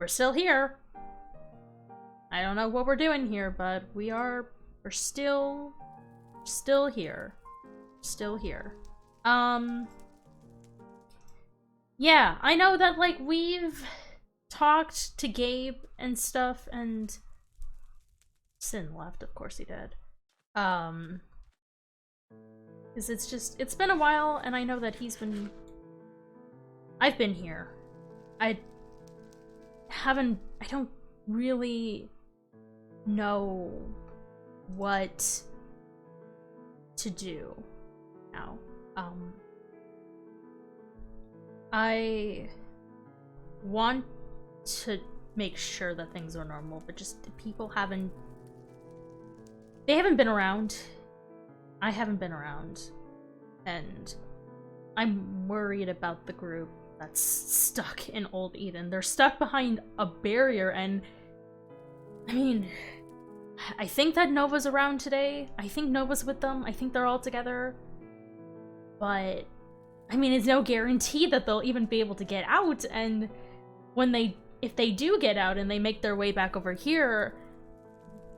We're still here. I don't know what we're doing here, but we're still here. Still here. Yeah, I know that, like, we've talked to Gabe and stuff, and Sin left, of course he did. Because it's been a while, and I know that I've been here. I don't really know what to do now. I want to make sure that things are normal, but just people haven't been around. I haven't been around, and I'm worried about the group that's stuck in Old Eden. They're stuck behind a barrier, and I mean, I think that Nova's around today. I think Nova's with them. I think they're all together. But I mean, it's no guarantee that they'll even be able to get out, and if they do get out and they make their way back over here,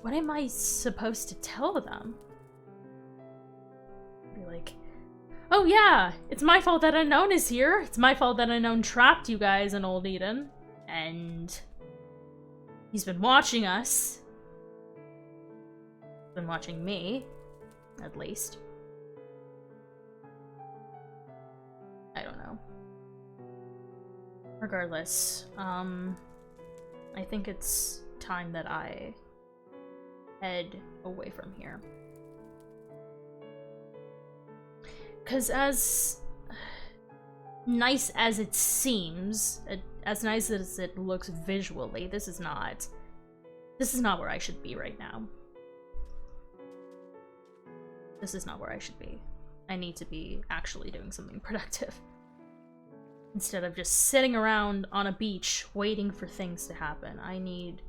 what am I supposed to tell them? Be like, oh yeah, it's my fault that Unknown is here. It's my fault that Unknown trapped you guys in Old Eden, and he's been watching us. Been watching me, at least. I don't know. Regardless, I think it's time that I head away from here. 'Cause as nice as it seems, as nice as it looks visually, this is not where I should be right now. This is not where I should be. I need to be actually doing something productive. Instead of just sitting around on a beach waiting for things to happen. I need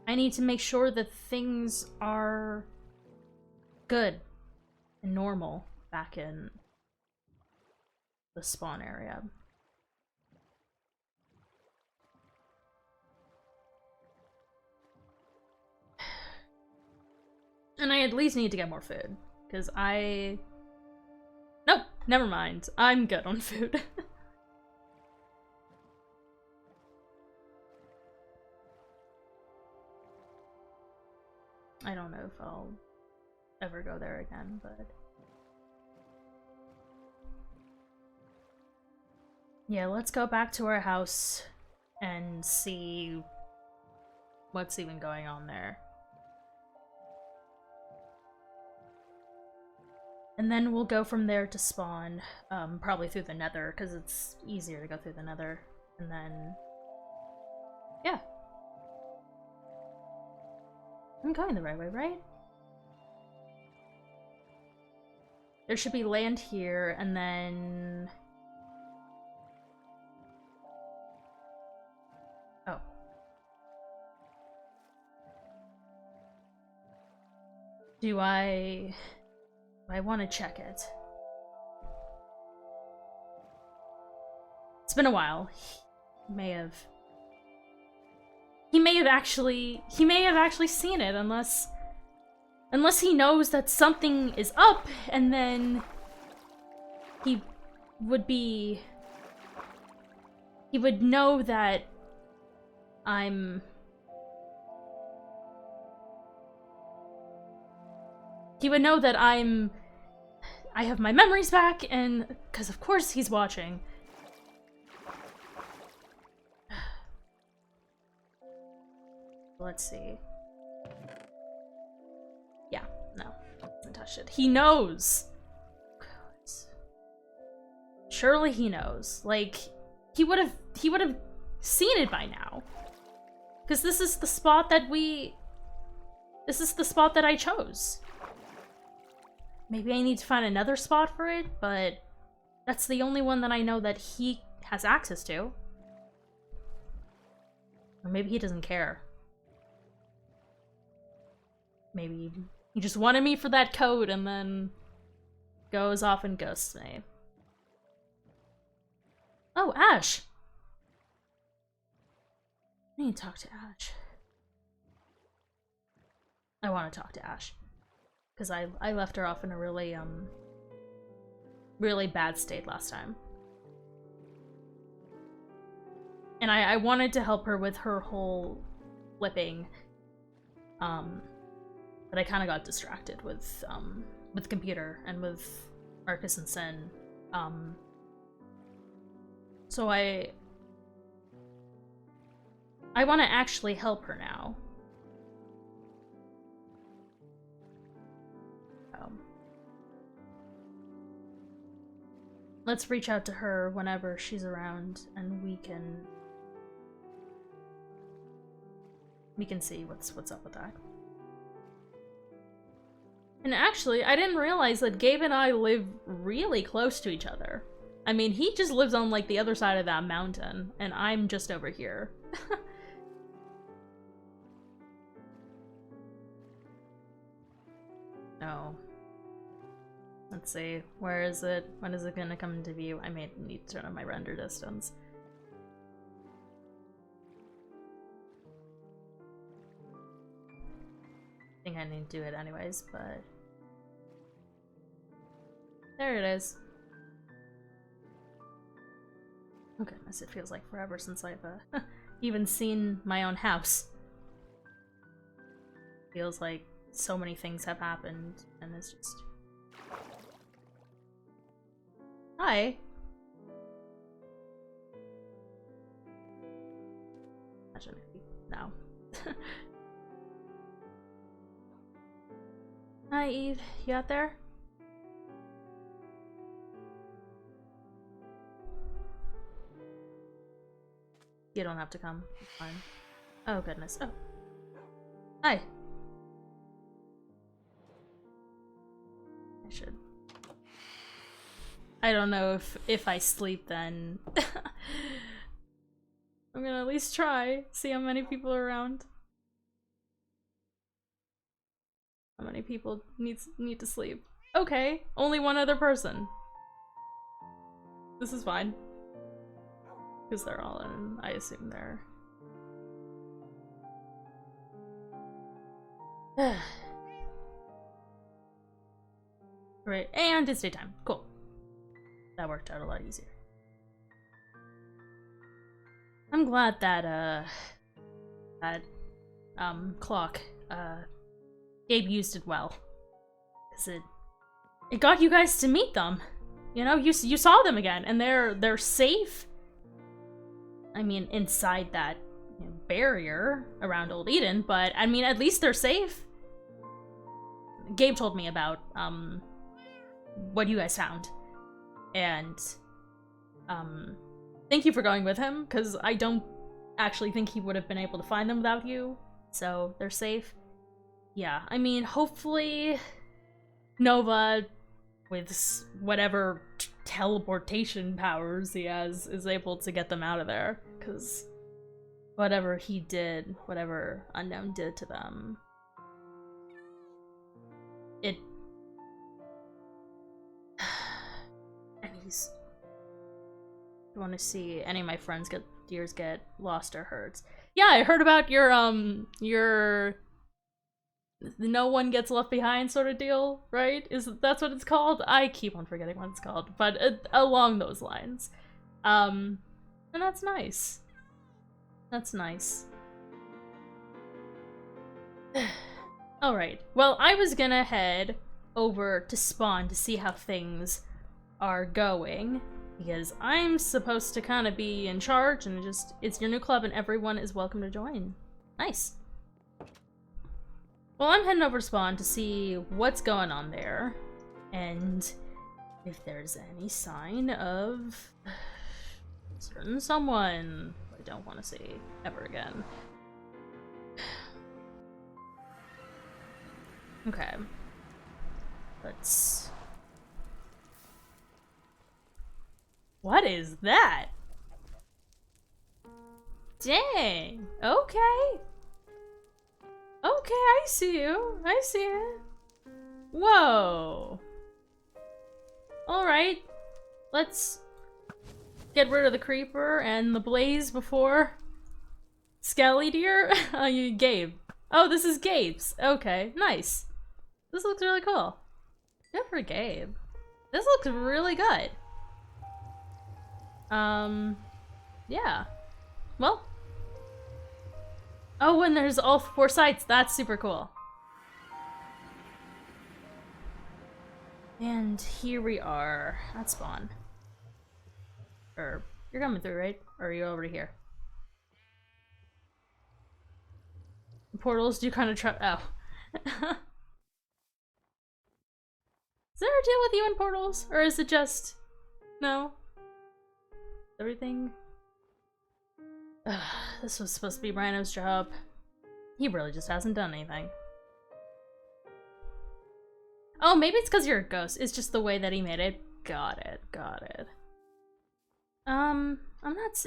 to make sure that things are good and normal back in the spawn area. And I at least need to get more food, because Nope, never mind. I'm good on food. I don't know if I'll ever go there again, but... yeah, let's go back to our house and see what's even going on there. And then we'll go from there to spawn, probably through the Nether, because it's easier to go through the Nether. And then... yeah. I'm going the right way, right? There should be land here, and then... oh. Do I want to check it. It's been a while. He may have actually seen it, unless he knows that something is up, and then he would know that I have my memories back, and because of course he's watching. Let's see. Yeah, no, hasn't touched it. He knows. Surely he knows. Like, he would have seen it by now. Because this is the spot that I chose. Maybe I need to find another spot for it, but that's the only one that I know that he has access to. Or maybe he doesn't care. Maybe he just wanted me for that code and then goes off and ghosts me. Oh, Ash! I need to talk to Ash. I want to talk to Ash. Because I left her off in a really, really bad state last time. And I wanted to help her with her whole flipping. But I kind of got distracted with the computer and with Marcus and Sin. So I want to actually help her now. Let's reach out to her whenever she's around, and we can see what's up with that. And actually, I didn't realize that Gabe and I live really close to each other. I mean, he just lives on, like, the other side of that mountain, and I'm just over here. No. Let's see. Where is it? When is it gonna come into view? I may need to turn on my render distance. I think I need to do it anyways, but... There it is. Oh goodness, it feels like forever since I've even seen my own house. Feels like so many things have happened, and it's just... Hi! Imagine if no. Hi, Eve. You out there? You don't have to come. It's fine. Oh, goodness. Oh. Hi. I should. I don't know if I sleep then. I'm gonna at least try. See how many people are around. How many people need to sleep? Okay, only one other person. This is fine. Because they're all in, I assume they're... Right, and it's daytime. Cool. That worked out a lot easier. I'm glad that, clock, Gabe used it well. Because it got you guys to meet them. You know, you saw them again, and they're safe. I mean, inside that barrier around Old Eden, but I mean, at least they're safe. Gabe told me about, what you guys found. And, thank you for going with him, because I don't actually think he would have been able to find them without you. So, they're safe. Yeah, I mean, hopefully Nova, with whatever teleportation powers he has, is able to get them out of there, because whatever he did, whatever Unknown did to them, it... Anyways, I want to see any of my friends get lost or hurt. Yeah, I heard about your no one gets left behind sort of deal, right? That's what it's called? I keep on forgetting what it's called, but along those lines. And that's nice. That's nice. Alright, well, I was gonna head over to Spawn to see how things are going, because I'm supposed to kind of be in charge, and it's your new club and everyone is welcome to join. Nice. Well, I'm heading over to Spawn to see what's going on there, and if there's any sign of certain someone I don't want to see ever again. Okay. Let's... What is that? Dang. Okay. Okay, I see you. I see it. Whoa. Alright. Let's get rid of the creeper and the blaze before Skelly deer? Gabe. Oh, this is Gabe's. Okay, nice. This looks really cool. Good for Gabe. This looks really good. Yeah. Well. Oh, and there's all 4 sites. That's super cool. And here we are at spawn. Or, you're coming through, right? Or are you already here? Portals do kind of try- oh. Is there a deal with you in portals? Or is it just... no? Everything? Ugh, this was supposed to be Rhino's job. He really just hasn't done anything. Oh, maybe it's because you're a ghost. It's just the way that he made it. Got it, got it. I'm not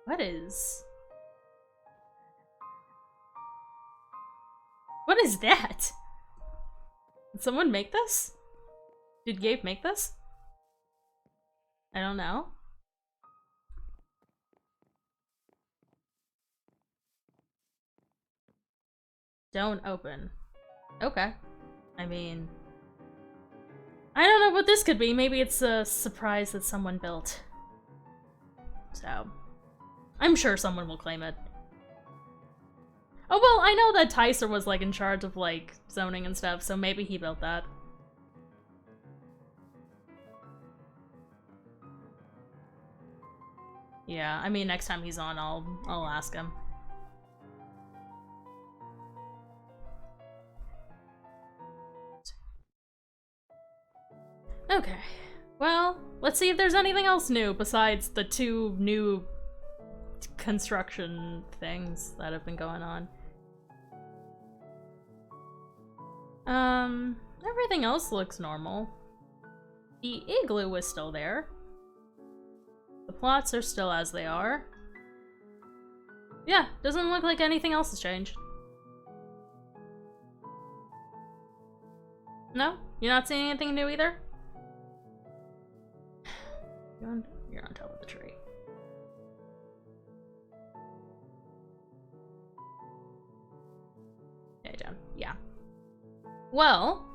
What is... what is that? Did someone make this? Did Gabe make this? I don't know. Don't open. Okay. I mean... I don't know what this could be. Maybe it's a surprise that someone built. So... I'm sure someone will claim it. Oh well, I know that Tyser was like in charge of like zoning and stuff, so maybe he built that. Yeah, I mean next time he's on I'll ask him. Okay. Well, let's see if there's anything else new besides the 2 new construction things that have been going on. Everything else looks normal. The igloo is still there. The plots are still as they are. Yeah, doesn't look like anything else has changed. No? You're not seeing anything new either? You're on top of the tree. Okay, down. Yeah. Well,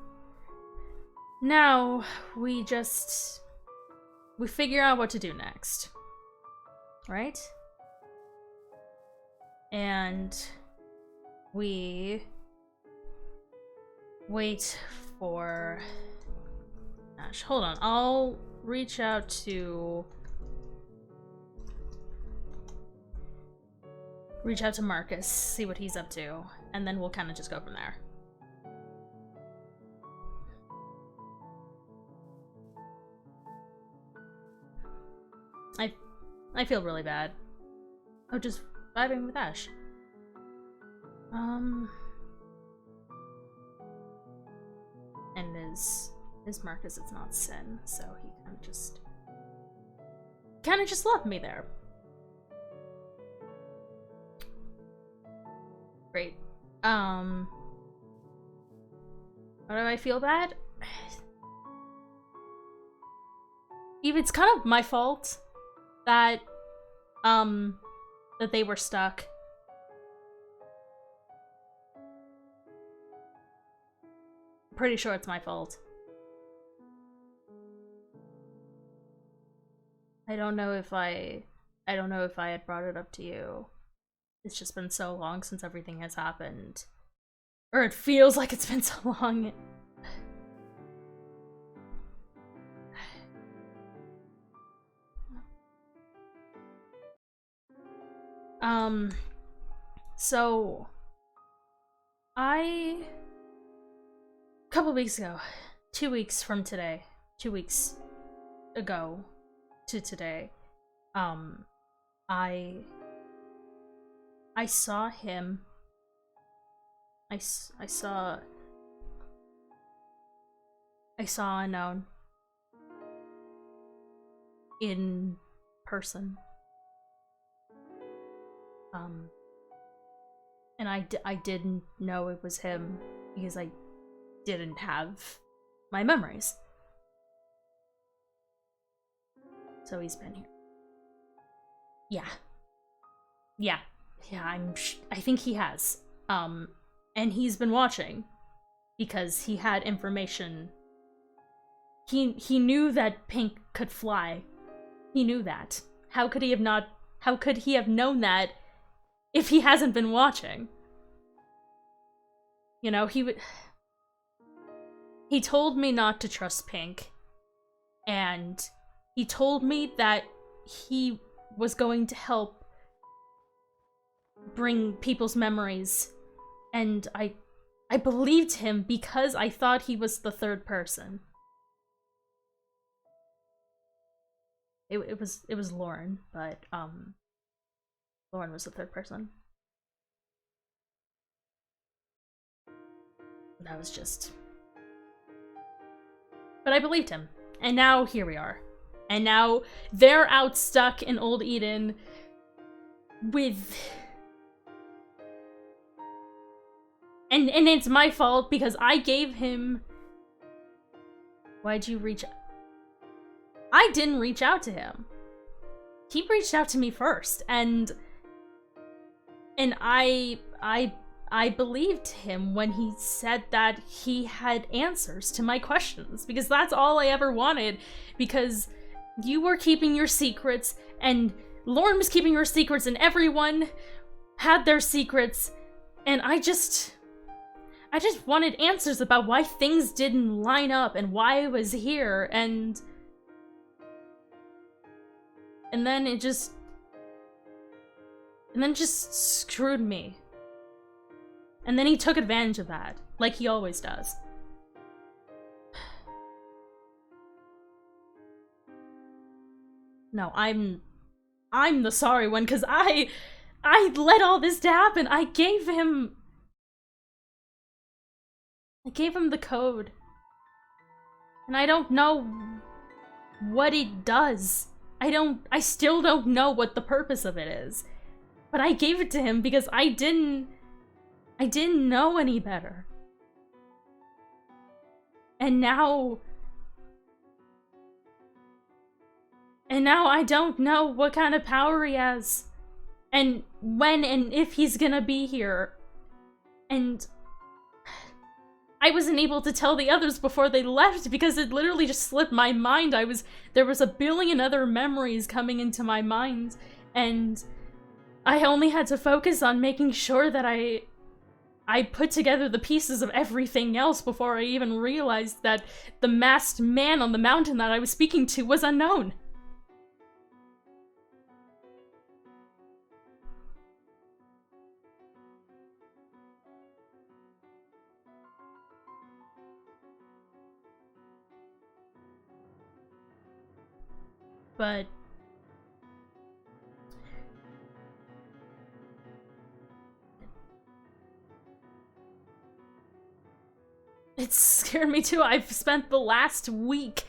now we figure out what to do next. Right? And we wait for Ash. Hold on, I'll reach out to Marcus, see what he's up to, and then we'll kind of just go from there. I feel really bad. Oh, just vibing with Ash. And is Marcus, it's not Sin, so he kind of just left me there. Great. Why do I feel bad? Eve, it's kind of my fault that that they were stuck. Pretty sure it's my fault. I don't know if I had brought it up to you. It's just been so long since everything has happened. Or it feels like it's been so long. So a couple weeks ago, 2 weeks from today, 2 weeks ago to today, I saw him. I saw Unknown in person. And I didn't know it was him because I didn't have my memories. So he's been here. Yeah. Yeah. Yeah, I think he has. And he's been watching because he had information. He knew that Pink could fly. He knew that. How could he have known that if he hasn't been watching? You know, he told me not to trust Pink, and he told me that he was going to help bring people's memories, and I believed him because I thought he was the third person. It was Lauren, but Lauren was the third person. That was just... But I believed him. And now here we are. And now they're out stuck in Old Eden with... And it's my fault because I gave him... Why'd you reach... I didn't reach out to him. He reached out to me first, and I believed him when he said that he had answers to my questions, because that's all I ever wanted, because you were keeping your secrets, and Lauren was keeping her secrets, and everyone had their secrets, and I just wanted answers about why things didn't line up, and why I was here, and then it just screwed me. And then he took advantage of that, like he always does. No, I'm the sorry one, because I let all this to happen. I gave him the code. And I don't know what it does. I still don't know what the purpose of it is. But I gave it to him because I didn't know any better. And now I don't know what kind of power he has. And when and if he's gonna be here. And I wasn't able to tell the others before they left because it literally just slipped my mind. There was a billion other memories coming into my mind, and I only had to focus on making sure that I put together the pieces of everything else before I even realized that the masked man on the mountain that I was speaking to was unknown. But it scared me too. I've spent the last week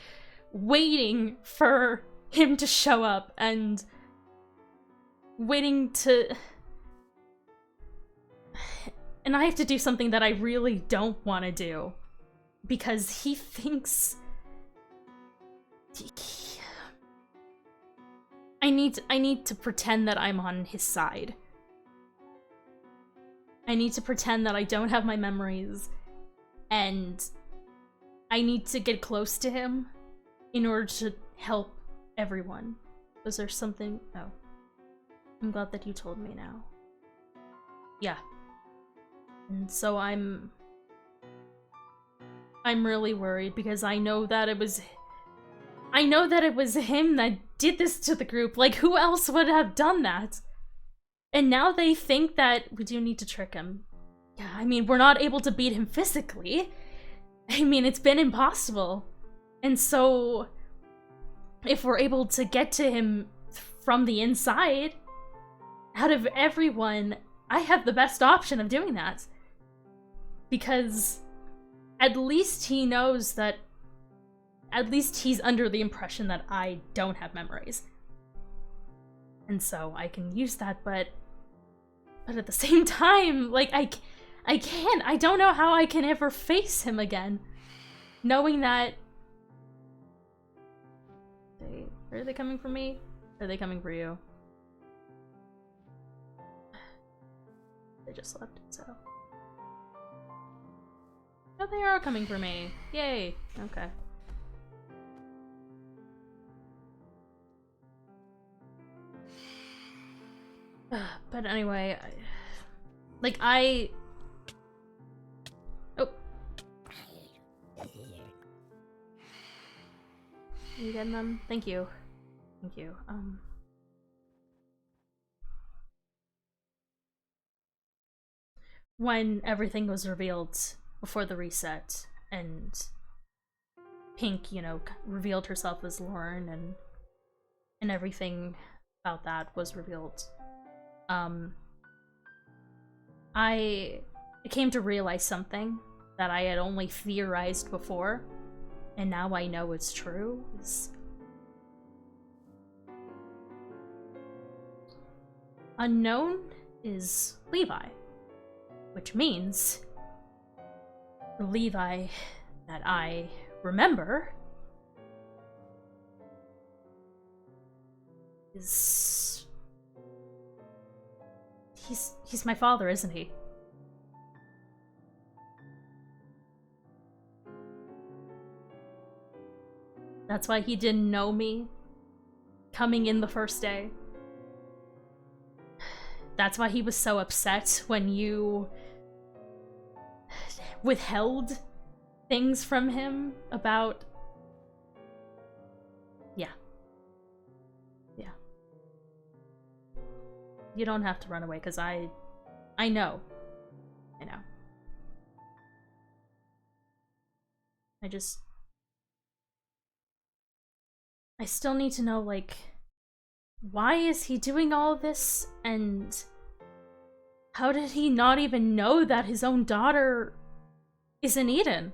waiting for him to show up and waiting to... And I have to do something that I really don't want to do because he thinks... I need to pretend that I'm on his side. I need to pretend that I don't have my memories, and I need to get close to him in order to help everyone. Was there something? Oh. I'm glad that you told me now. Yeah. And so I'm really worried because I know that it was him that did this to the group. Like, who else would have done that? And now they think that we do need to trick him. Yeah, I mean, we're not able to beat him physically. I mean, it's been impossible. And so, if we're able to get to him from the inside, out of everyone, I have the best option of doing that. Because at least he knows that at least he's under the impression that I don't have memories. And so I can use that, but But at the same time, like, I can't. I don't know how I can ever face him again. Knowing that... Are they coming for me? Or are they coming for you? They just left, so... Oh, they are coming for me. Yay. Okay. But anyway, Oh. You getting them? Thank you. Thank you. When everything was revealed before the reset, and Pink, you know, revealed herself as Lauren, and everything about that was revealed, I came to realize something that I had only theorized before, and now I know it's true. Unknown is Levi, which means the Levi that I remember is... He's my father, isn't he? That's why he didn't know me coming in the first day. That's why he was so upset when you withheld things from him about... Yeah. Yeah. You don't have to run away, because I know. I know. I still need to know, like, why is he doing all this, and how did he not even know that his own daughter is in Eden?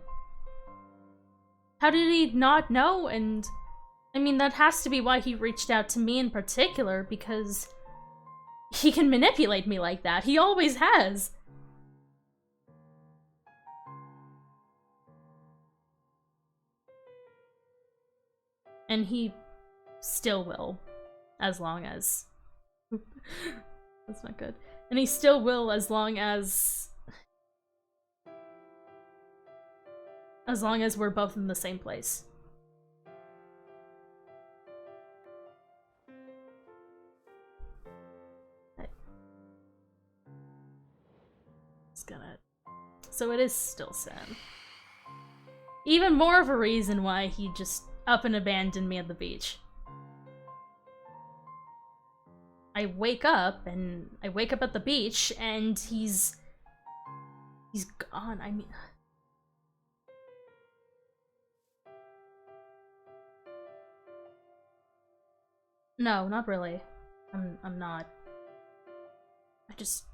How did he not know? And I mean, that has to be why he reached out to me in particular, because he can manipulate me like that. He always has. And he still will, as long as... That's not good. And he still will as long as we're both in the same place. It's gonna... So it is still sin. Even more of a reason why he just up and abandoned me at the beach. I wake up at the beach, and he's gone. I mean... No, not really. I'm not. I just...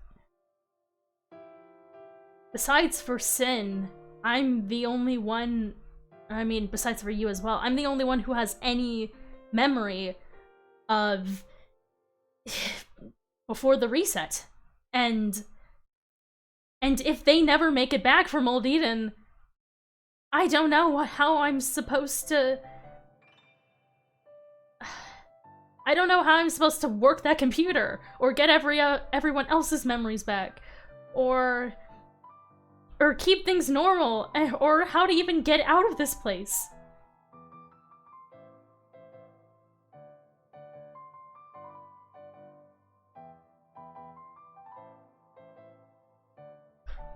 Besides for Sin, I'm the only one... I mean, besides for you as well, I'm the only one who has any memory of... before the reset. And if they never make it back from Old Eden, I don't know how I'm supposed to... I don't know how I'm supposed to work that computer, or get everyone else's memories back, or keep things normal, or how to even get out of this place.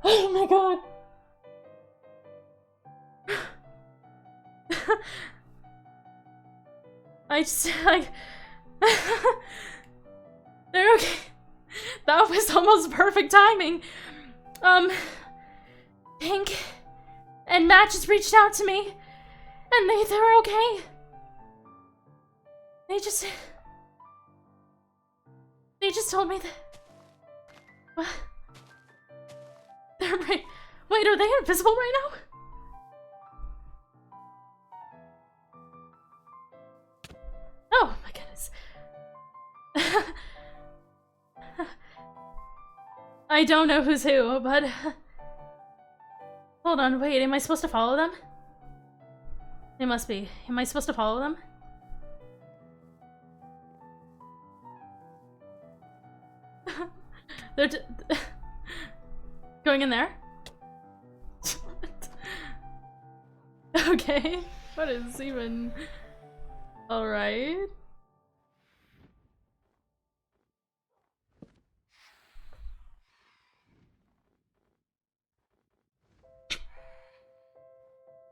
Oh my god! They're okay. That was almost perfect timing. Pink and Matt just reached out to me, and they're okay. They just told me that... What? They're right. Wait, are they invisible right now? Oh my goodness. I don't know who's who, but... Hold on, wait, am I supposed to follow them? They must be. Am I supposed to follow them? They're going in there? Okay, what is even... Alright.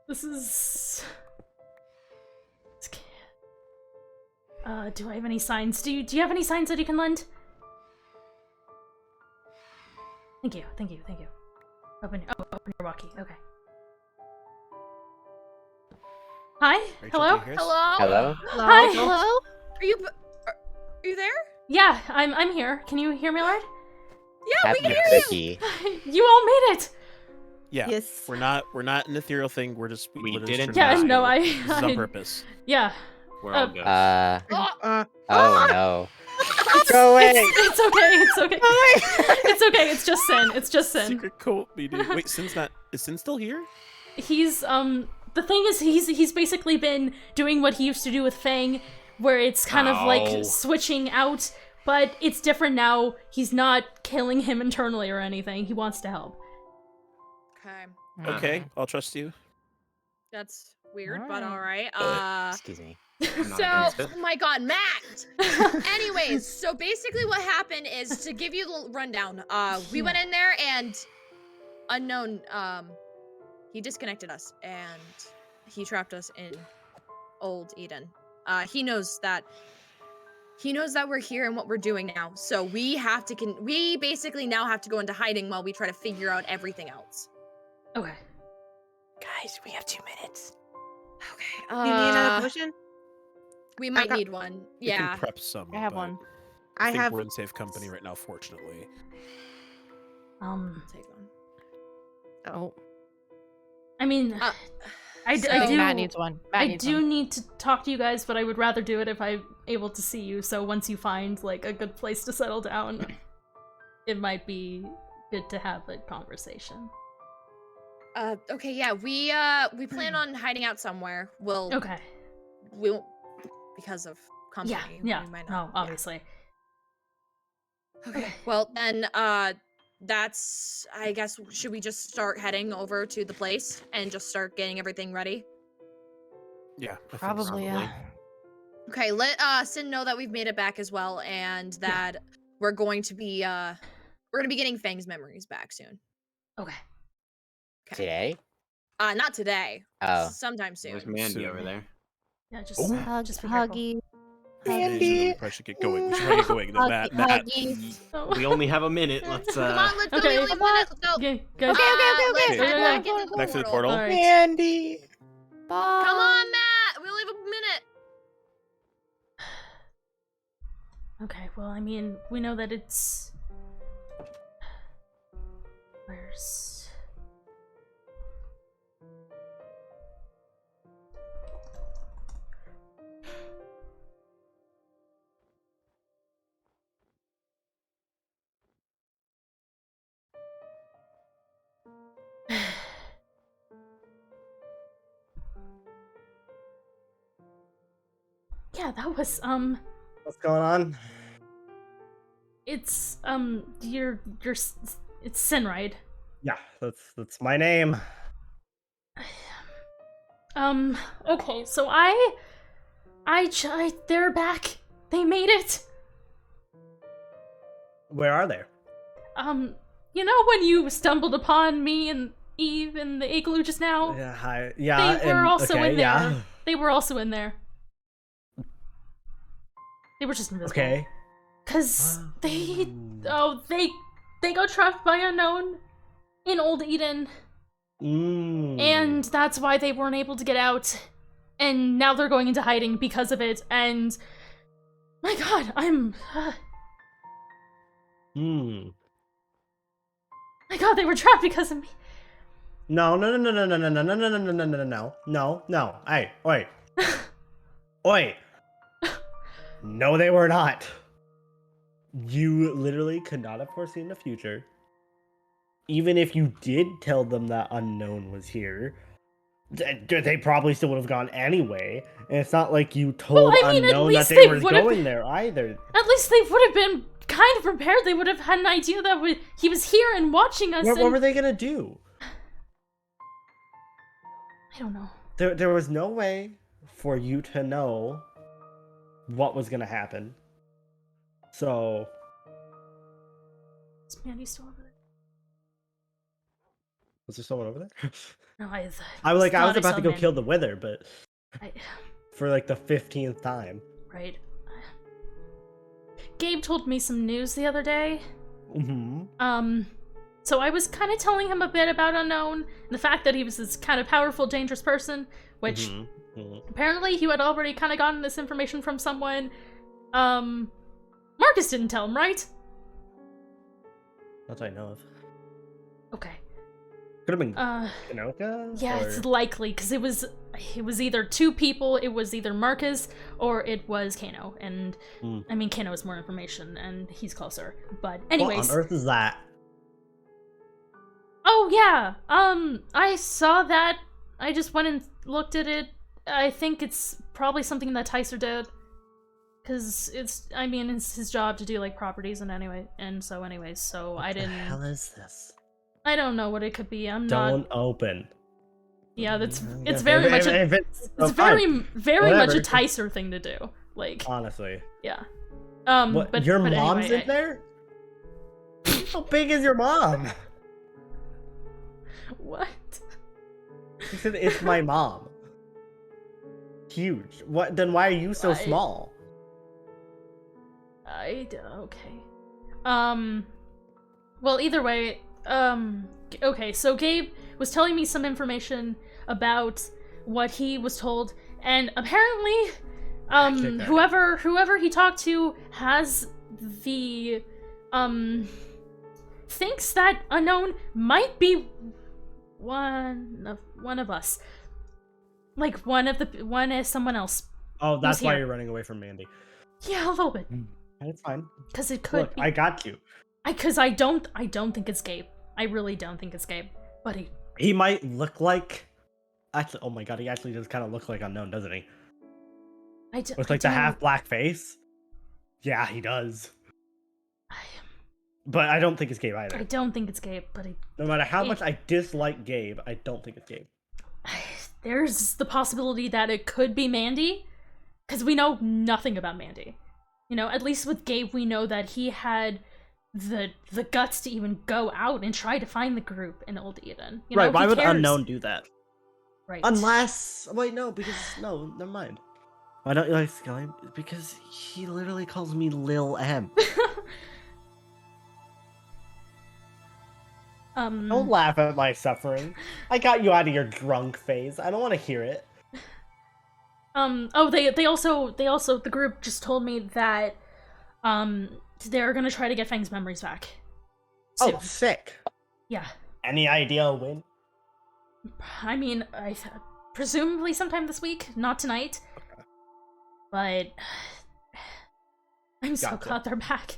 This is... do I have any signs? Do you have any signs that you can lend? Thank you, thank you, thank you. Open your walkie, okay. Hi? Rachel, Hello? do you hear us? Hello? Hi! Hello? Are you there? Yeah, I'm here. Can you hear me, Lord? Yeah, we Happy can hear you. cookie. You all made it! Yeah. Yes. We're not an ethereal thing. We're just We literally didn't just Yeah, trying to no, this is on I purpose. yeah. We're all good. Oh no. Go away! It's okay, it's okay. It's okay, it's just Sin. It's just Sin. Secret cult meeting. Wait, Sin's not. Is Sin still here? He's the thing is he's basically been doing what he used to do with Fang, where it's kind of Ow. like switching out, but it's different now. He's not killing him internally or anything. He wants to help. Okay. Okay, I'll trust you. That's weird, but Alright. alright. Excuse me. I'm not So, against it. oh my god, Matt! Anyways, so basically what happened is, to give you the rundown, we went in there and unknown, he disconnected us and he trapped us in Old Eden. He knows that we're here and what we're doing now. So we have to we basically now have to go into hiding while we try to figure out everything else. Okay. Guys, we have 2 minutes. Okay. Do you need another potion? We might got- need one. We Yeah. can prep some. I have but one. I I think have. we're in safe company right now, fortunately. Take one. Oh, I mean, Uh, I so- do. Matt needs one. Matt I needs do one. need to talk to you guys, but I would rather do it if I'm able to see you. So once you find like a good place to settle down, it might be good to have a conversation. Okay, yeah, we plan on hiding out somewhere. Okay. We'll because of company. Yeah. We might No, not, yeah. obviously. Okay. Well, then, that's, I guess, should we just start heading over to the place and just start getting everything ready? Yeah. I think so. Probably, yeah. Okay, let Sin know that we've made it back as well, and that we're going to be getting Fang's memories back soon. Okay. Today? Not today. Oh. Sometime soon. There's Mandy Soon. over there. Yeah, just Hug, just be careful. huggy. Mandy. We probably should get going. We should probably get going. Huggy, Matt. huggy. Oh. We only have a minute. Let's Come on, let's go. Okay. We only have a minute. Let's go. Okay, guys. Let's Okay. head Yeah, back yeah. into the Back to the portal. portal. Alright. Mandy! Bye. Come on, Matt. We only have a minute. Okay, well, I mean, we know that it's... Where's... Yeah, that was, What's going on? it's, it's Sin, right? Yeah, that's my name. Okay, so they're back. They made it. Where are they? You know when you stumbled upon me and Eve in the igloo just now? Yeah, hi. Yeah, They were also okay, in there. yeah. They were also in there. They were just invisible. Okay. Cause they got trapped by unknown in Old Eden, and that's why they weren't able to get out. And now they're going into hiding because of it. And my God, my God, they were trapped because of me. No. Hey, wait. Oi. No, they were not. You literally could not have foreseen the future. even if you did tell them that unknown was here, they probably still would have gone anyway. And it's not like you told I mean, at unknown that least they they were would've- going there either. At least they would have been kind of prepared. They would have had an idea that he was here and watching us. What were they gonna do? I don't know. There was no way for you to know what was gonna happen. So Is Mandy still over there? was there someone over there? No, I was thought about saw to go Mandy. kill the Wither, but I, for like the 15th time. right. Gabe told me some news the other day. Mm-hmm. So I was kind of telling him a bit about Unknown, and the fact that he was this kind of powerful, dangerous person, which apparently he had already kind of gotten this information from someone. Marcus didn't tell him, right? Not that I know of. Okay. Could have been Kanoka? Yeah, or... it's likely, because it was either two people, it was either Marcus, or it was Kano, and I mean, Kano has more information, and he's closer, but anyways. What on earth is that? Oh, yeah, I saw that, I just went and looked at it. I think it's probably something that Tyser did, because it's his job to do, like, properties and so anyways, so What I didn't... What the hell is this? I don't know what it could be, Don't open. Yeah, it's Yeah, very much it's it's very much Whatever. a Tyser thing to do. Like, Honestly. yeah. What, your mom's anyway, in there? How big is your mom? What? He said it's my mom. Huge. What? Then why are you so Why? small? Okay. Well, either way, okay, so Gabe was telling me some information about what he was told, and apparently, whoever he talked to has the, thinks that Unknown might be one of us. Like, one is someone else. Oh, that's Who's why here? you're running away from Mandy. Yeah, a little bit. That's fine. Because it could Look, be. I got you. Because I don't think it's Gabe. I really don't think it's Gabe. But He might look like... Actually, oh my god, he actually does kind of look like Unknown, doesn't he? With like the half black face? Yeah, he does. But I don't think it's Gabe either. I don't think it's Gabe, but No matter how much I dislike Gabe, I don't think it's Gabe. there's the possibility that it could be Mandy, because we know nothing about Mandy. You know, at least with Gabe, we know that he had the guts to even go out and try to find the group in Old Eden. You know, Right, why he would cares. Unknown do that? Right. Unless... Wait, no, because... No, never mind. Why don't you like Sky? Because he literally calls me Lil M. Don't laugh at my suffering. I got you out of your drunk phase. I don't want to hear it. Oh, they also, the group just told me that, they're gonna try to get Fang's memories back. Oh, soon. sick. Yeah. Any idea when? I mean, presumably sometime this week, not tonight. But I'm so Gotcha. glad they're back.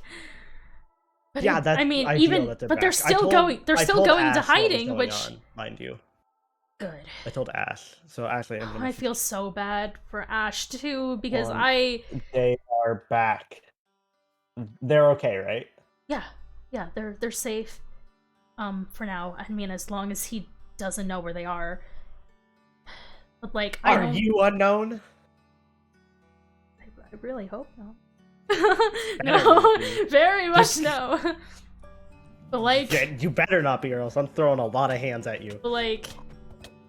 But Yeah, that's I mean, ideal even that they're but they're back. I still told- going. They're I still told going Ash to what was hiding, going which on, mind you. good. I told Ash. So Ashley, I'm gonna I feel so bad for Ash too because on. I They are back. They're okay, right? yeah they're safe for now. I mean, as long as he doesn't know where they are. But like, Are you Unknown? I really hope no. No, very much no. But like, Yeah, you better not be, or else I'm throwing a lot of hands at you. but like,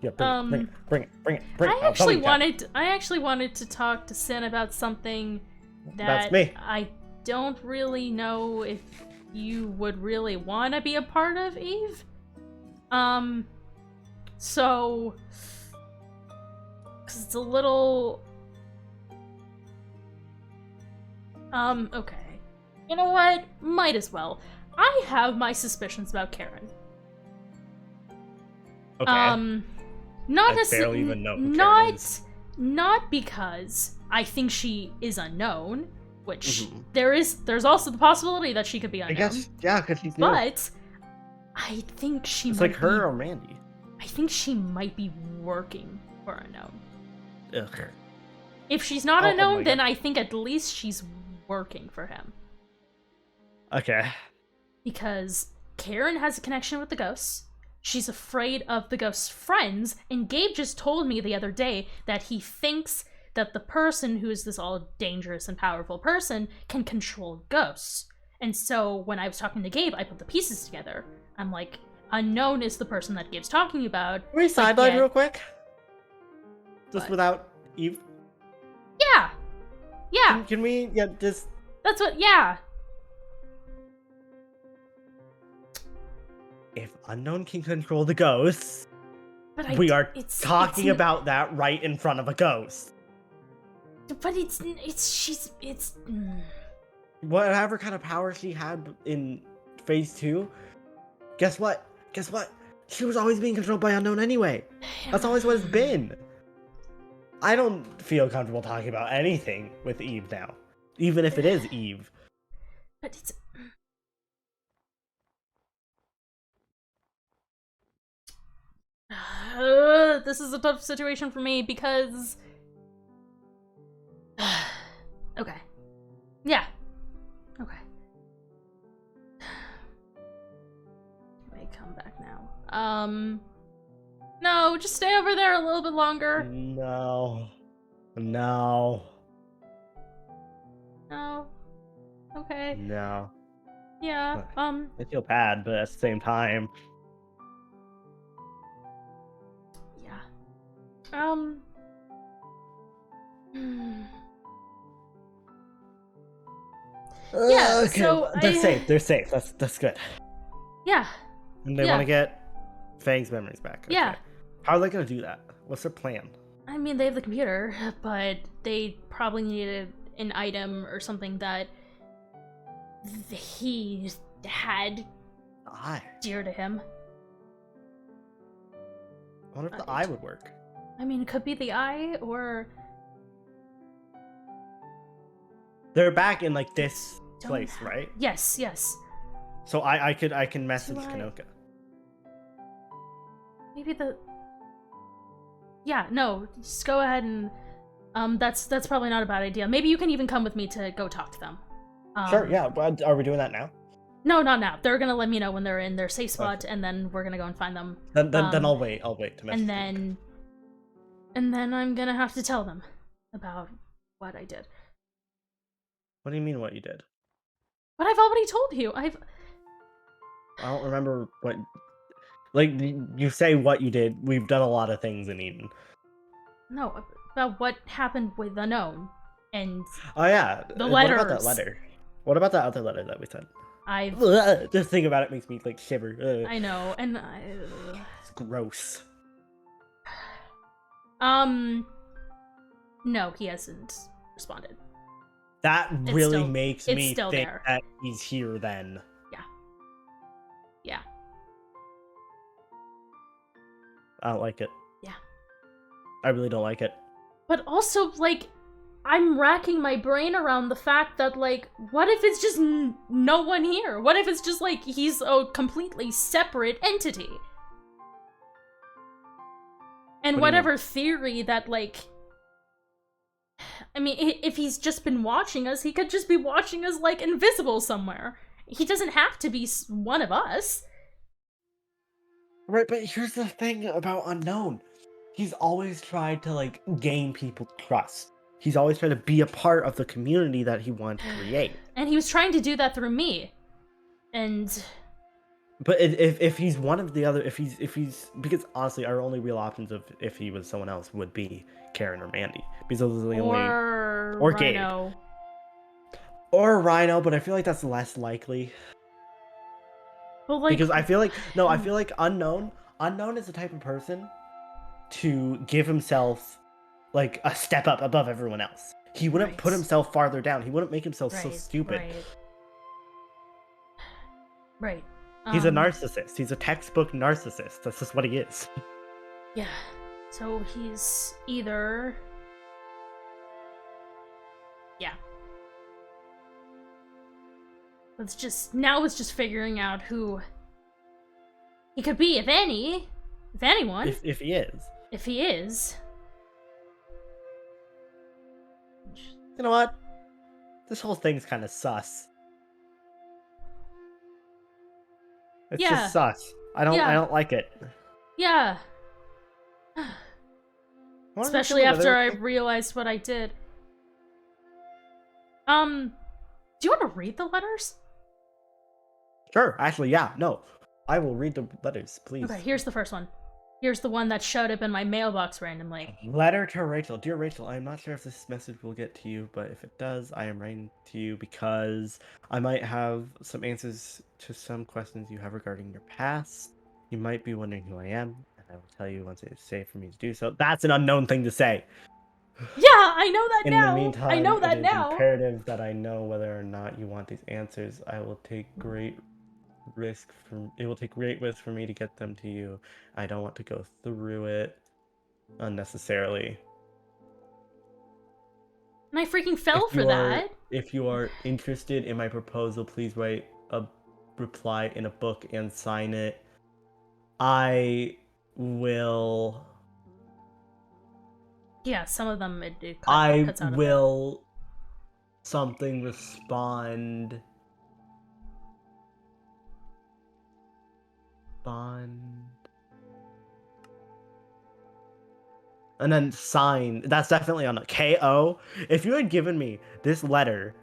Yeah, bring it. I actually wanted to talk to Sin about something That's that me. I don't really know if you would really want to be a part of, Eve. So, 'cause it's a little, okay. You know what? Might as well. I have my suspicions about Karen. Okay. Not I necessarily. barely even know who Karen is. Not because I think she is unknown, which Mhm. there's also the possibility that she could be I unknown. guess, yeah, because she's new. But I think she It's might like her be, or Mandy. I think she might be working for Unknown. Ugh. If she's not Oh Unknown, my then God. I think at least she's working for him. Okay. Because Karen has a connection with the ghosts. She's afraid of the ghosts' friends, and Gabe just told me the other day that he thinks that the person who is this all dangerous and powerful person can control ghosts. And so when I was talking to Gabe, I put the pieces together. I'm like, Unknown is the person that Gabe's talking about. Can we sideline yet- real quick? Just What? without Eve? Yeah! Yeah! Can we, yeah, just... That's what, yeah! If Unknown can control the ghosts, But we are it's talking n- about that right in front of a ghost. But she's, Whatever kind of power she had in Phase 2, guess what? Guess what? She was always being controlled by Unknown anyway. That's always what it's been. I don't feel comfortable talking about anything with Eve now. Even if it is Eve. But it's... this is a tough situation for me because... okay. Yeah. Okay. Let me come back now. No, just stay over there a little bit longer. No. No. No. Okay. No. Yeah, I feel bad, but at the same time... yeah. Yeah, okay. so They're I- safe. They're safe. That's good. Yeah. And they Yeah. want to get Fang's memories back. Okay. Yeah. How are they gonna do that? What's their plan? I mean, they have the computer, but they probably needed an item or something that he had The eye. dear to him. I wonder if the I- eye would work. I mean, it could be the eye, or... They're back in like this Don't place, have- right? Yes, yes. So I can message Do I- Kanoka. Maybe the... Yeah, no, just go ahead and... that's probably not a bad idea. Maybe you can even come with me to go talk to them. Sure, yeah. But are we doing that now? No, not now. They're gonna let me know when they're in their safe spot, and then we're gonna go and find them. Then Um, I'll wait. I'll wait to message. And then I'm gonna have to tell them about what I did. What do you mean what you did? But I've already told you. I don't remember what. Like you say what you did. We've done a lot of things in Eden. No, about what happened with Unknown. And Oh yeah. The What about that letters. letter? What about that other letter that we sent? I've... Ugh, just thinking about it makes me like shiver. Ugh. I know, and It's gross. no, he hasn't responded. That It's really still- makes it's me still think there. that he's here then. Yeah. I don't like it. Yeah. I really don't like it. But also, like, I'm racking my brain around the fact that, like, what if it's just no one here? What if it's just, like, he's a completely separate entity? And What do you mean? whatever theory that, like... I mean, if he's just been watching us, he could just be watching us, like, invisible somewhere. He doesn't have to be one of us. Right, but here's the thing about Unknown. He's always tried to, like, gain people's trust. He's always tried to be a part of the community that he wanted to create. And he was trying to do that through me. And... But if he's one of the other, if he's because honestly, our only real options of if he was someone else would be Karen or Mandy, because those are the only Or Gabe. Rhino. or Rhino. But I feel like that's less likely But, like... because I feel like Unknown is the type of person to give himself like a step up above everyone else. He wouldn't Right. put himself farther down. He wouldn't make himself so Right, stupid. Right. He's a narcissist. He's a textbook narcissist. That's just what he is. Yeah. So he's either... Yeah. Now it's just figuring out who He could be, if anyone. If he is. If he is. You know what? This whole thing's kind of sus. It's Yeah. just sus. I don't like it. Yeah. Wanna Especially look at after I everything? realized what I did. Do you want to read the letters? Sure, actually, yeah, no. I will read the letters, please. Okay, here's the first one. Here's the one that showed up in my mailbox randomly. Letter to Rachel. Dear Rachel, I am not sure if this message will get to you, but if it does, I am writing to you because I might have some answers to some questions you have regarding your past. You might be wondering who I am, and I will tell you once it is safe for me to do so. That's an unknown thing to say. Yeah, I know that In now. the meantime, I know that it is now. imperative that I know whether or not you want these answers. I will take great risk for it will take great risk for me to get them to you. I don't want to go through it unnecessarily. And I freaking fell If for you are- that. If you are interested in my proposal, please write a reply in a book and sign it. I will. Yeah, some of them it I cuts out a bit. will. Something respond. Bond. And then sign. That's definitely on a KO. If you had given me this letter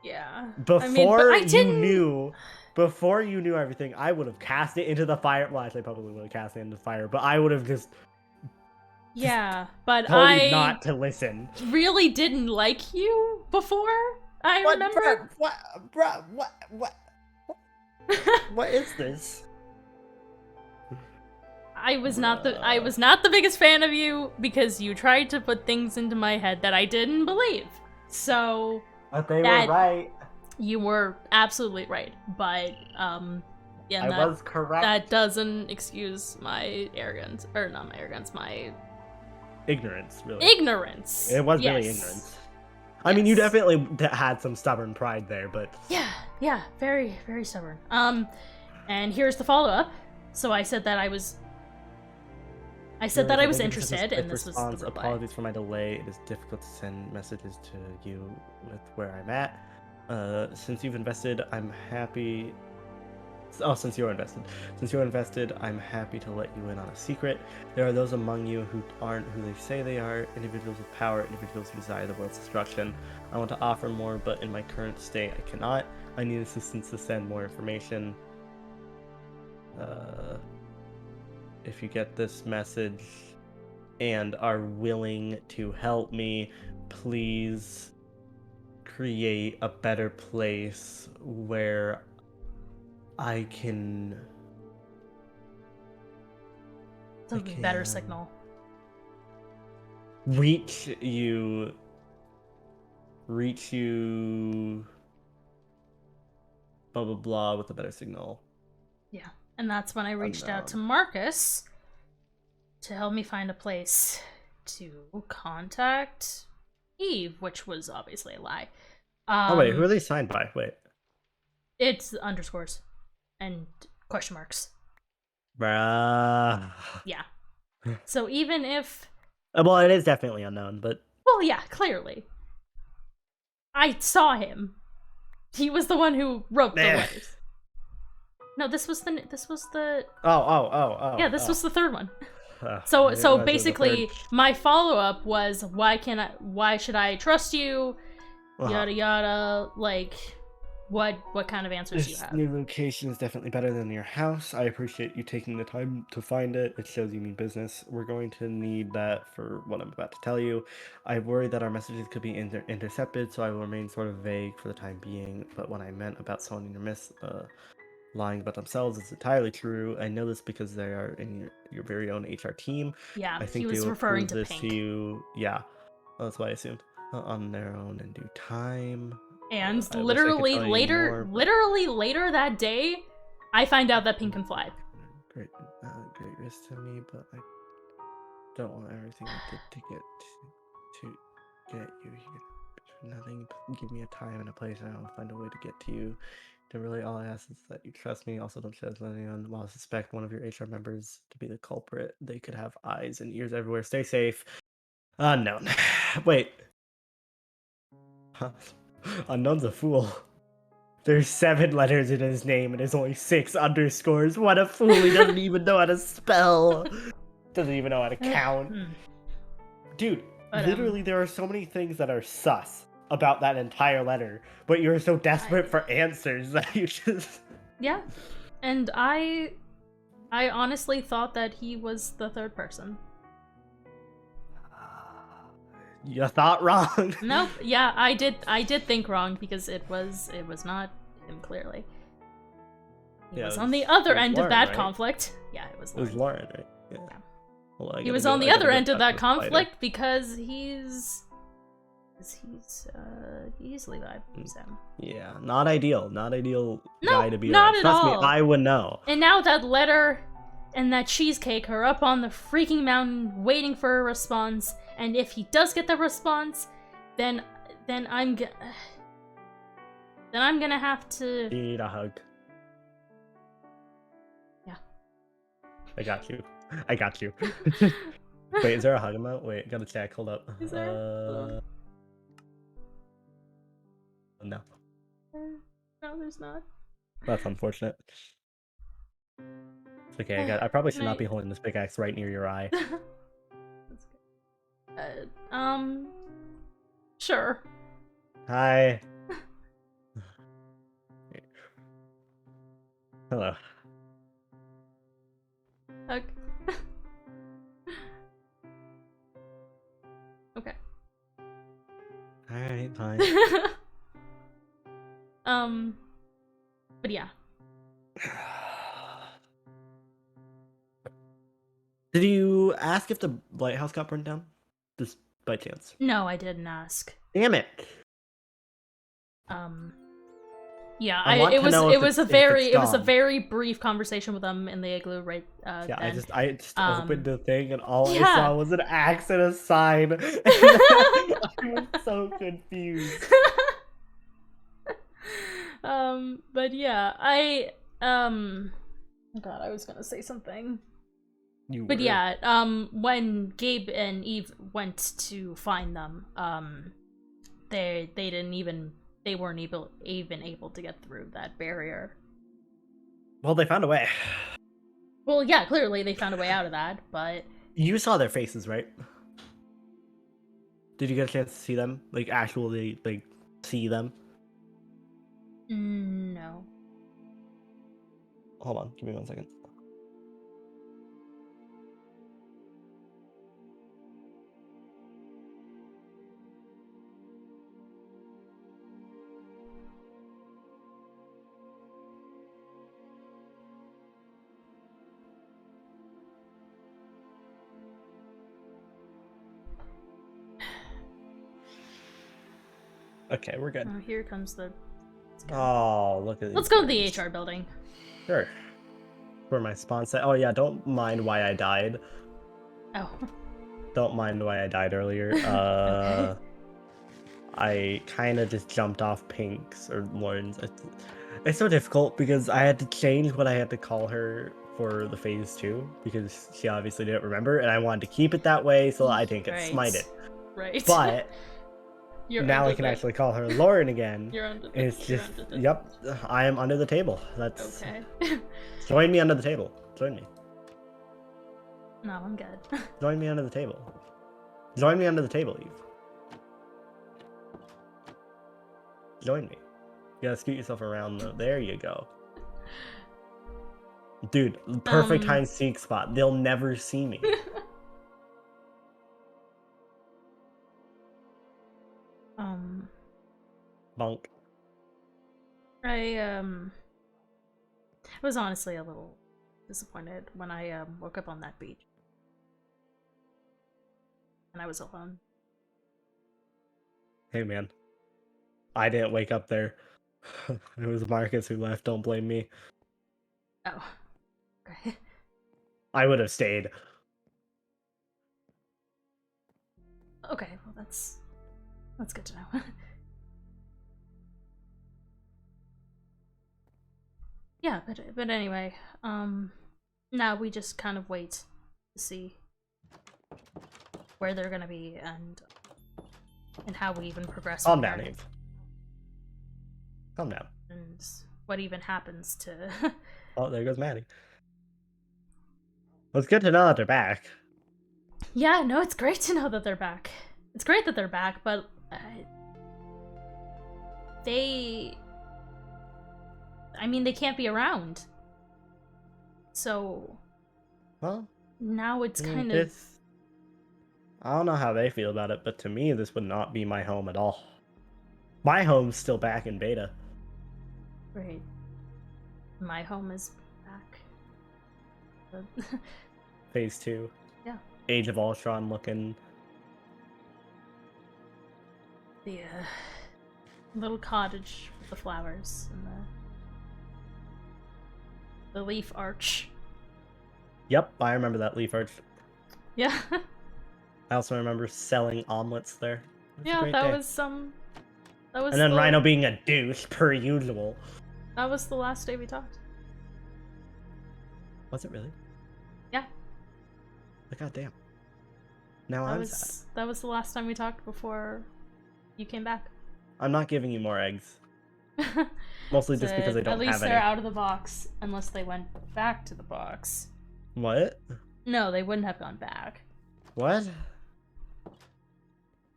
Yeah. before I didn't... before you knew everything, I would have cast it into the fire. Well, actually, I probably would have cast it into the fire, but I would have just Yeah, but told you I not to listen. really didn't like you before. I remember. What is this? I was not the biggest fan of you because you tried to put things into my head that I didn't believe. So But they that- were right. you were absolutely right. But yeah, I was correct. that doesn't excuse my arrogance, or not my arrogance, my Ignorance, really. ignorance. It was really Yes. ignorance. I mean, you Yes. definitely had some stubborn pride there, but Yeah, very, very stubborn. And here's the follow-up. So I said that I was interested, and this was the response. reply. Apologies for my delay. It is difficult to send messages to you with where I'm at. Since you've invested, I'm happy. Oh, since you're invested, I'm happy to let you in on a secret. There are those among you who aren't who they say they are, individuals with power, individuals who desire the world's destruction. I want to offer more, but in my current state, I cannot. I need assistance to send more information. If you get this message and are willing to help me, please create a better place where I can... It's a I better can signal. reach you, blah blah blah, with a better signal. Yeah, and that's when I reached out to Unknown. Marcus to help me find a place to contact Eve, which was obviously a lie. Oh wait, who are they signed by? Wait. It's underscores and question marks. Bruh. Yeah. So even if... Well, it is definitely unknown, but... Well, yeah, clearly. I saw him. He was the one who wrote the letters. No, this was the... Oh. Yeah, this was the third one. I So didn't realize it was the basically, third. my follow-up was, why should I trust you? Uh-huh. Yada yada, like, what kind of answers do you This have? new location is definitely better than your house. I appreciate you taking the time to find it. It shows you mean business. We're going to need that for what I'm about to tell you. I worry that our messages could be intercepted, so I will remain sort of vague for the time being. But what I meant about someone in your midst lying about themselves is entirely true. I know this because they are in your very own HR team. Yeah, I think he was they will referring prove to this Pink. to you. Yeah, that's what I assumed. On their own in due time. And I wish I could literally tell you later, more, later that day, I find out that Pink can fly. Great risk to me, but I don't want everything I did to get you here. For nothing, give me a time and a place, and I'll find a way to get to you. Really, all I ask is that you trust me. Also, don't trust anyone. While I suspect one of your HR members to be the culprit, they could have eyes and ears everywhere. Stay safe. Unknown. Wait. Huh. Unknown's a fool. There's 7 letters in his name and there's only 6 underscores. What a fool! He doesn't even know how to spell. Doesn't even know how to count. Dude, But, literally, there are so many things that are sus about that entire letter, but you're so desperate for answers that you just... Yeah, and I honestly thought that he was the third person. You thought wrong. Nope. Yeah, I did think wrong because it was not him clearly. He Yeah, was it on the was- other it was end Lauren, of that right? conflict. Yeah, it was It was Lauren. Lauren, right? Yeah. Yeah. Well, I He gotta was go- on I the gotta other go end of talk that to the spider. conflict because he's Levi. So. Yeah, not ideal. Not ideal No, guy to be not around. at Trust me, all. I would know. And now that letter and that cheesecake are up on the freaking mountain waiting for a response, and if he does get the response, then I'm gonna have to... Need a hug. Yeah. I got you. I got you. Wait, is there a hug emote? Wait, gotta check. Hold up. Is there? Hold on. No. No, there's not. That's unfortunate. It's okay. I probably should not be holding this pickaxe right near your eye. That's good. Sure. Hi. Hello. Hug. Okay. Alright, fine. But yeah. Did you ask if the lighthouse got burned down? Just by chance. No, I didn't ask. Damn it. Yeah, I want to know if it was it's a gone. very brief conversation with them in the igloo right Yeah, then. I just opened the thing and all I yeah. saw was an axe and a sign. And I was so confused. But yeah, God, I was gonna say something. But were. yeah, when Gabe and Eve went to find them, they weren't even able to get through that barrier. Well, they found a way. Well, yeah, clearly they found a way out of that, but You saw their faces, right? Did you get a chance to see them? Like, actually, like, see them? no. Hold on, give me 1 second. Okay, we're good. Oh, here comes the... Oh, look at Let's these go to the birds. HR building. Sure. Where my spawn set. Oh yeah, don't mind why I died. Oh. Don't mind why I died earlier. Okay. I kind of just jumped off Pink's or Lauren's. It's so difficult because I had to change what I had to call her for the phase 2 because she obviously didn't remember, and I wanted to keep it that way so I didn't get smited. Right. But You're now I under can the- actually call her Lauren again. You're under the... It's you're just, under the- yep, I am under the table. That's Okay. Join me under the table. Join me. No, I'm good. Join me under the table. Join me under the table, Eve. Join me. You gotta scoot yourself around though. There you go. Dude, perfect hide and seek spot. They'll never see me. Bonk. I was honestly a little disappointed when I woke up on that beach. And I was alone. Hey man. I didn't wake up there. It was Marcus who left, don't blame me. Oh. Okay. I would have stayed. Okay, well that's good to know. Yeah, but anyway, now we just kind of wait to see where they're gonna be and how we even progress. Calm from down, there. Eve. Calm down. And what even happens to... Oh, there goes Maddie. Well, it's good to know that they're back. Yeah, no, it's great to know that they're back. It's great that they're back, but they can't be around. So Well, now it's I mean, kind of... I don't know how they feel about it, but to me, this would not be my home at all. My home's still back in beta. Right. My home is back. But Phase 2. Yeah. Age of Ultron looking. the little cottage with the flowers and the leaf arch. Yep, I remember that leaf arch. Yeah. I also remember selling omelets there. It was a Yeah, great that day. was that was And then the, Rhino being a douche, per usual. That was the last day we talked. Was it really? Yeah. God damn. Now I'm sad. That was the last time we talked before you came back. I'm not giving you more eggs. Mostly just because I don't at least have they're any. out of the box, unless they went back to the box. What? No, they wouldn't have gone back. What?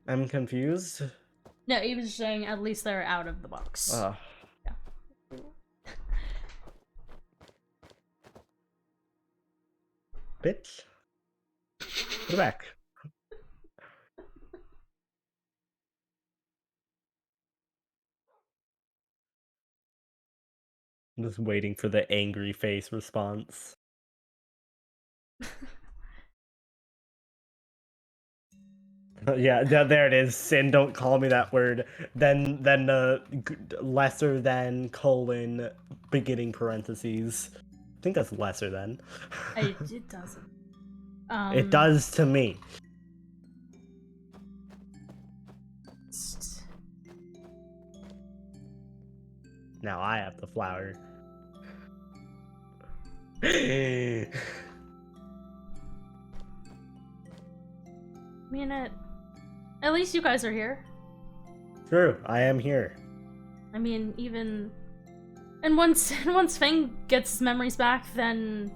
I'm confused. No, he was saying at least they're out of the box. Oh. Yeah. Bitch. Put it back. I'm just waiting for the angry face response. Yeah, there it is. Sin, don't call me that word. Then the lesser than colon beginning parentheses. I think that's lesser than. It doesn't. It does to me. Now I have the flower. I mean, at least you guys are here. True, I am here. I mean, even... And once Fang gets his memories back, then...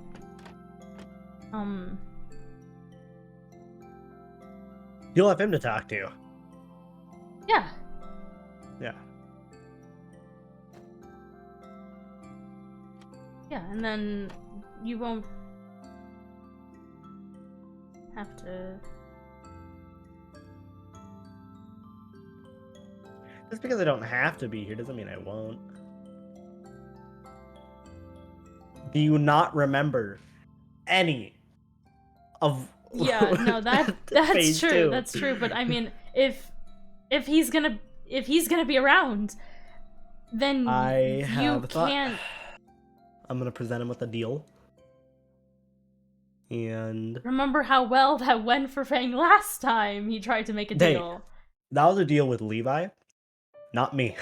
You'll have him to talk to. Yeah. Yeah. Yeah, and then you won't have to... Just because I don't have to be here doesn't mean I won't. Do you not remember any of... Yeah, no, that's Phase true. 2? That's true. But I mean, if he's gonna be around, then I have you thought... can't. I'm gonna present him with a deal. And Remember how well that went for Fang last time he tried to make a Hey. deal. that was a deal with Levi, not me.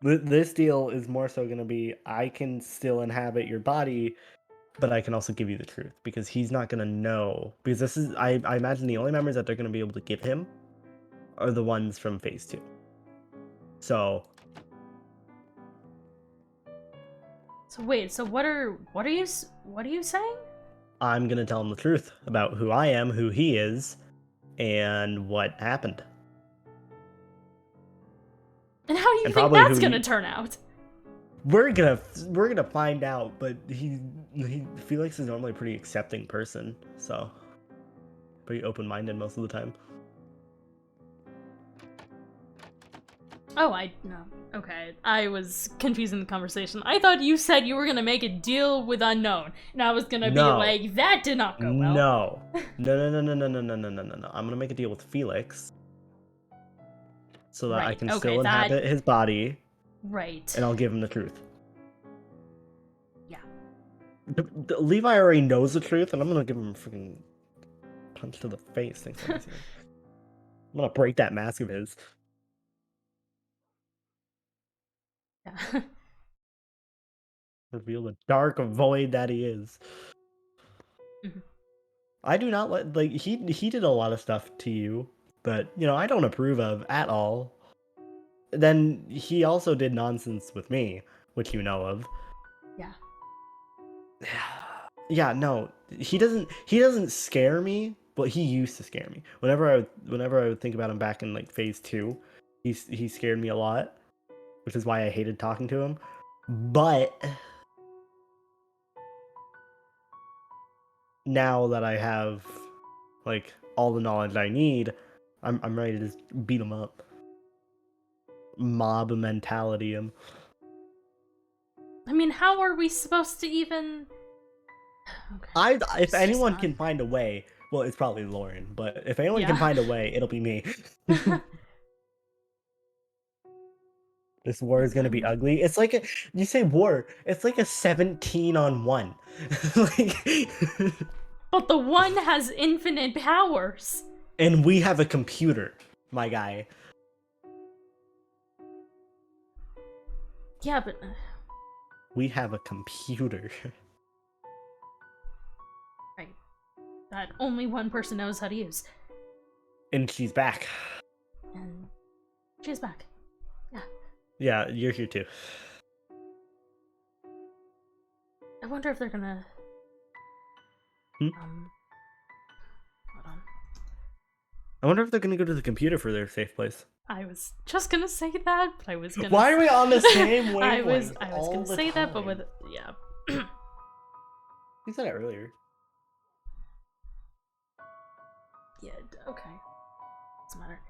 This deal is more so gonna be, I can still inhabit your body, but I can also give you the truth, because he's not gonna know. Because this is, I imagine the only memories that they're gonna be able to give him are the ones from Phase 2. So wait, so what are you saying? I'm gonna tell him the truth about who I am, who he is, and what happened. And how do you And think probably that's who gonna you- turn out? We're gonna find out, but Felix is normally a pretty accepting person, so pretty open-minded most of the time. Oh, no. Okay, I was confusing the conversation. I thought you said you were gonna make a deal with Unknown, and I was gonna be No. like, that did not go well. No. No. I'm gonna make a deal with Felix so that I Right, can okay, still that- inhabit his body, Right. and I'll give him the truth. Yeah. Levi already knows the truth, and I'm gonna give him a freaking punch to the face. Next time I see him. I'm gonna break that mask of his. Yeah. Reveal the dark void that he is. Mhm. I do not like he did a lot of stuff to you that, you know, I don't approve of at all. Then he also did nonsense with me, which you know of. Yeah. Yeah, no. He doesn't scare me, but he used to scare me. Whenever I would think about him back in like phase 2, he scared me a lot, which is why I hated talking to him. But now that I have like all the knowledge I need, I'm ready to just beat him up. Mob mentality him. I mean, how are we supposed to even? Okay. If It's anyone just can find a way, well, it's probably Lauren, but if anyone Yeah. can find a way, it'll be me. This war is gonna be ugly. It's like you say war. It's like a 17-on-1. Like, But the one has infinite powers. and we have a computer, my guy. Yeah, but We have a computer. right, that only one person knows how to use, And she's back. and she's back. Yeah, you're here too. I wonder if they're gonna. Hmm? Hold on. I wonder if they're gonna go to the computer for their safe place. I was just gonna say that, but I was gonna. Why are we on the same I wavelength? was gonna say that, but with yeah. You said it earlier. Yeah. Okay. Doesn't matter.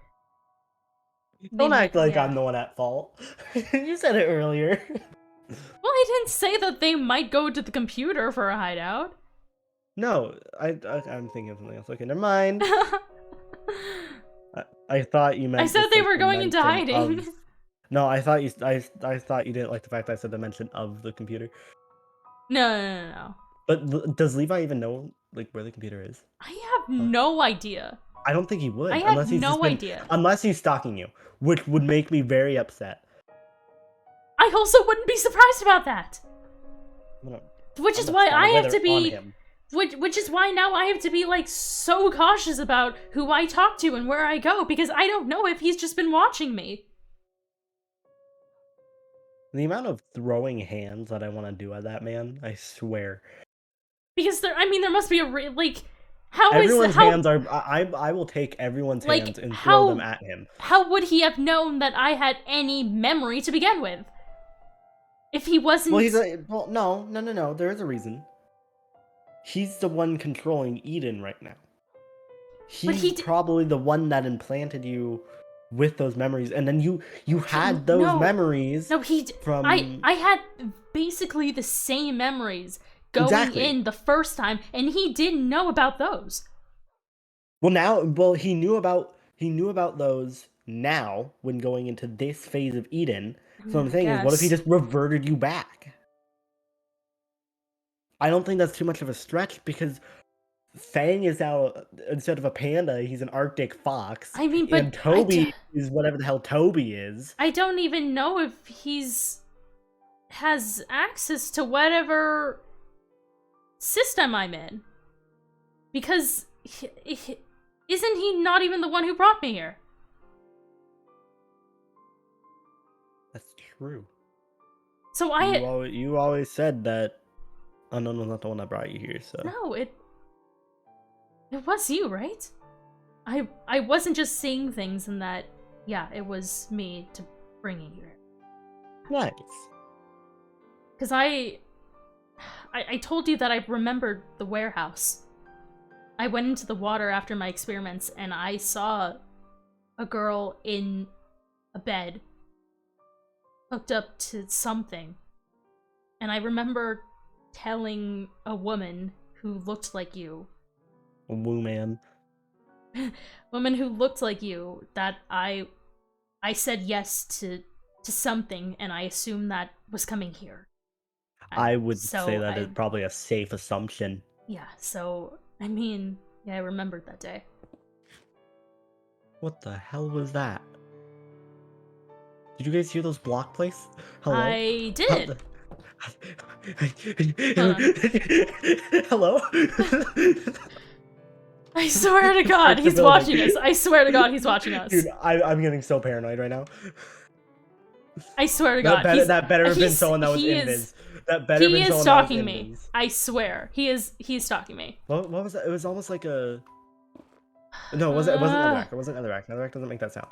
Don't They act might- like yeah. I'm the one at fault. You said it earlier. Well, I didn't say that they might go to the computer for a hideout. No, I'm thinking of something else. Okay, never mind. I thought you meant. I said just, they like, were the going into mention hiding. of- No, I thought you didn't like the fact that I said the mention of the computer. No. But does Levi even know like where the computer is? I have no idea. I don't think he would. I had no idea. Unless he's stalking you, which would make me very upset. I also wouldn't be surprised about that. Which is why I have to be. Which is why now I have to be like so cautious about who I talk to and where I go, because I don't know if he's just been watching me. The amount of throwing hands that I want to do at that man, I swear. Because there must be a like. How Everyone's how, hands are. I will take everyone's like, hands and how- throw them at him. How would he have known that I had any memory to begin with? If he wasn't. Well, no. There is a reason. He's the one controlling Eden right now. He's probably the one that implanted you with those memories, and then you had those memories. No, from. I had basically the same memories going in the first time, and he didn't know about those. Well, he knew about those now when going into this phase of Eden. So what I'm saying is, what if he just reverted you back? I don't think that's too much of a stretch, because Fang is now, instead of a panda, he's an Arctic fox. I mean, but and Toby is whatever the hell Toby is. I don't even know if has access to whatever system I'm in, because isn't he not even the one who brought me here? That's true. So you always said that Unknown was not the one that brought you here. So no, it was you, right? I wasn't just seeing things, and that it was me to bring you here. Nice. Because I told you that I remembered the warehouse. I went into the water after my experiments, and I saw a girl in a bed hooked up to something. And I remember telling a woman who looked like you. A woman. Woman who looked like you, that I said yes to something, and I assumed that was coming here. I would say that is probably a safe assumption. Yeah, so, I mean, I remembered that day. What the hell was that? Did you guys hear those block plays? Hello? I did. Hello? I swear to God, he's watching us. I swear to God, he's watching us. Dude, I'm getting so paranoid right now. I swear to God, that better have been someone that was in this. That better he been is someone stalking that was me. in this. I swear, he's stalking me. What was that? It was almost like a. No, it wasn't Netherrack. It wasn't Netherrack. Netherrack doesn't make that sound.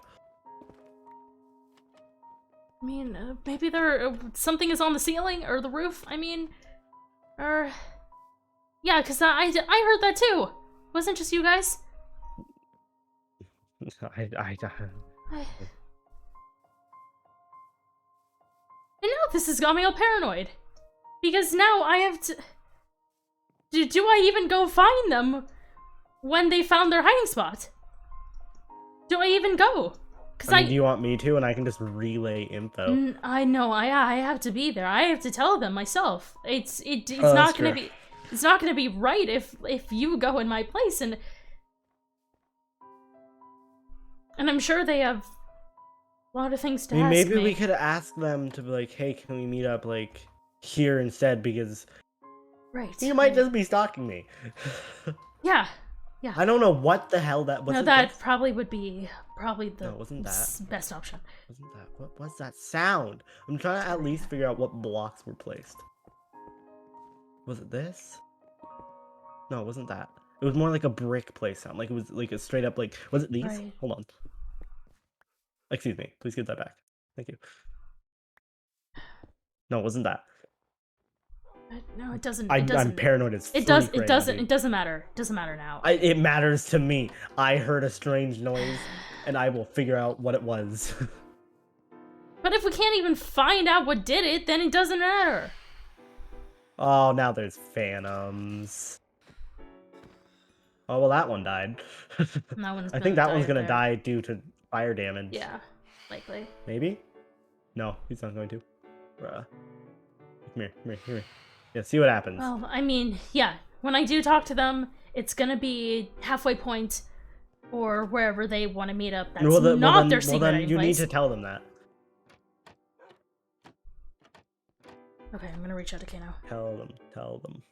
I mean, maybe something is on the ceiling or the roof. I mean, yeah, cause I heard that too. Wasn't just you guys. I And now this has got me all paranoid. Because now I have to... Do I even go find them when they found their hiding spot? Do I even go? Cause do you want me to? And I can just relay info. I know, I have to be there. I have to tell them myself. It's Oh, not gonna be... It's not gonna be right if you go in my place and I'm sure they have a lot of things to ask me. Maybe we could ask them to be like, hey, can we meet up like here instead? Because you might just be stalking me. Yeah. I don't know what the hell that was. No, that probably would be the No, wasn't that best option. Wasn't that what was that sound? I'm trying to at least figure out what blocks were placed. Was it this? No, it wasn't that. It was more like a brick place sound. Like it was like a straight up like. Was it these? Right. Hold on. Excuse me. Please give that back. Thank you. No, it wasn't that. No, it doesn't. I'm paranoid as it freak right doesn't. now, It doesn't matter. It doesn't matter now. It matters to me. I heard a strange noise, and I will figure out what it was. But if we can't even find out what did it, then it doesn't matter. Oh, now there's phantoms. Oh well, that one died. I think that one's gonna die due to fire damage. Yeah, likely. Maybe? No, he's not going to. Bruh. Come here. Yeah, see what happens. Well, I mean, yeah. When I do talk to them, it's gonna be halfway point, or wherever they want to meet up. That's not their secret Well, then you place. need to tell them that. Okay, I'm gonna reach out to Kay now. Tell them.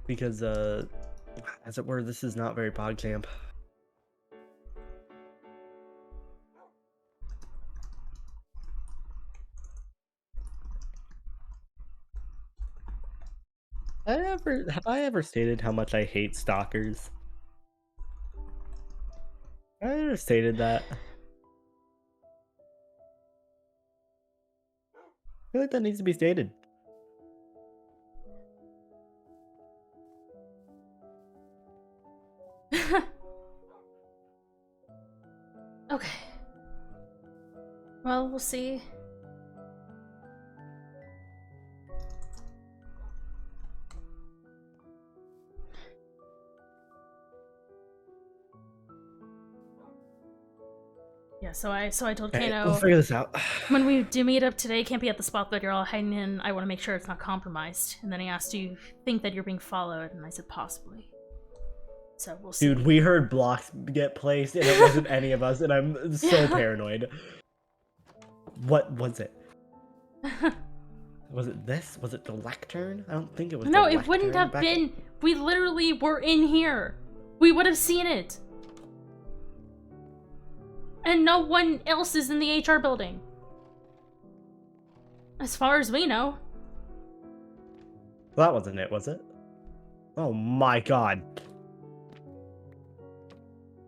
Because, as it were, this is not very PogChamp. Have I ever stated how much I hate stalkers? Have I ever stated that? I feel like that needs to be stated. Okay. Well, we'll see. Yeah, so I told Kano, we'll figure this out. when we do meet up today, can't be at the spot that you're all hiding in. I want to make sure it's not compromised. And then he asked, do you think that you're being followed? And I said, possibly. So we'll see. Dude, we heard blocks get placed, and it wasn't any of us, and I'm so paranoid. What was it? Was it this? Was it the lectern? I don't think it was. No, the it wouldn't lectern. have been. We literally were in here. We would have seen it. And no one else is in the HR building. As far as we know. Well, that wasn't it, was it? Oh my god.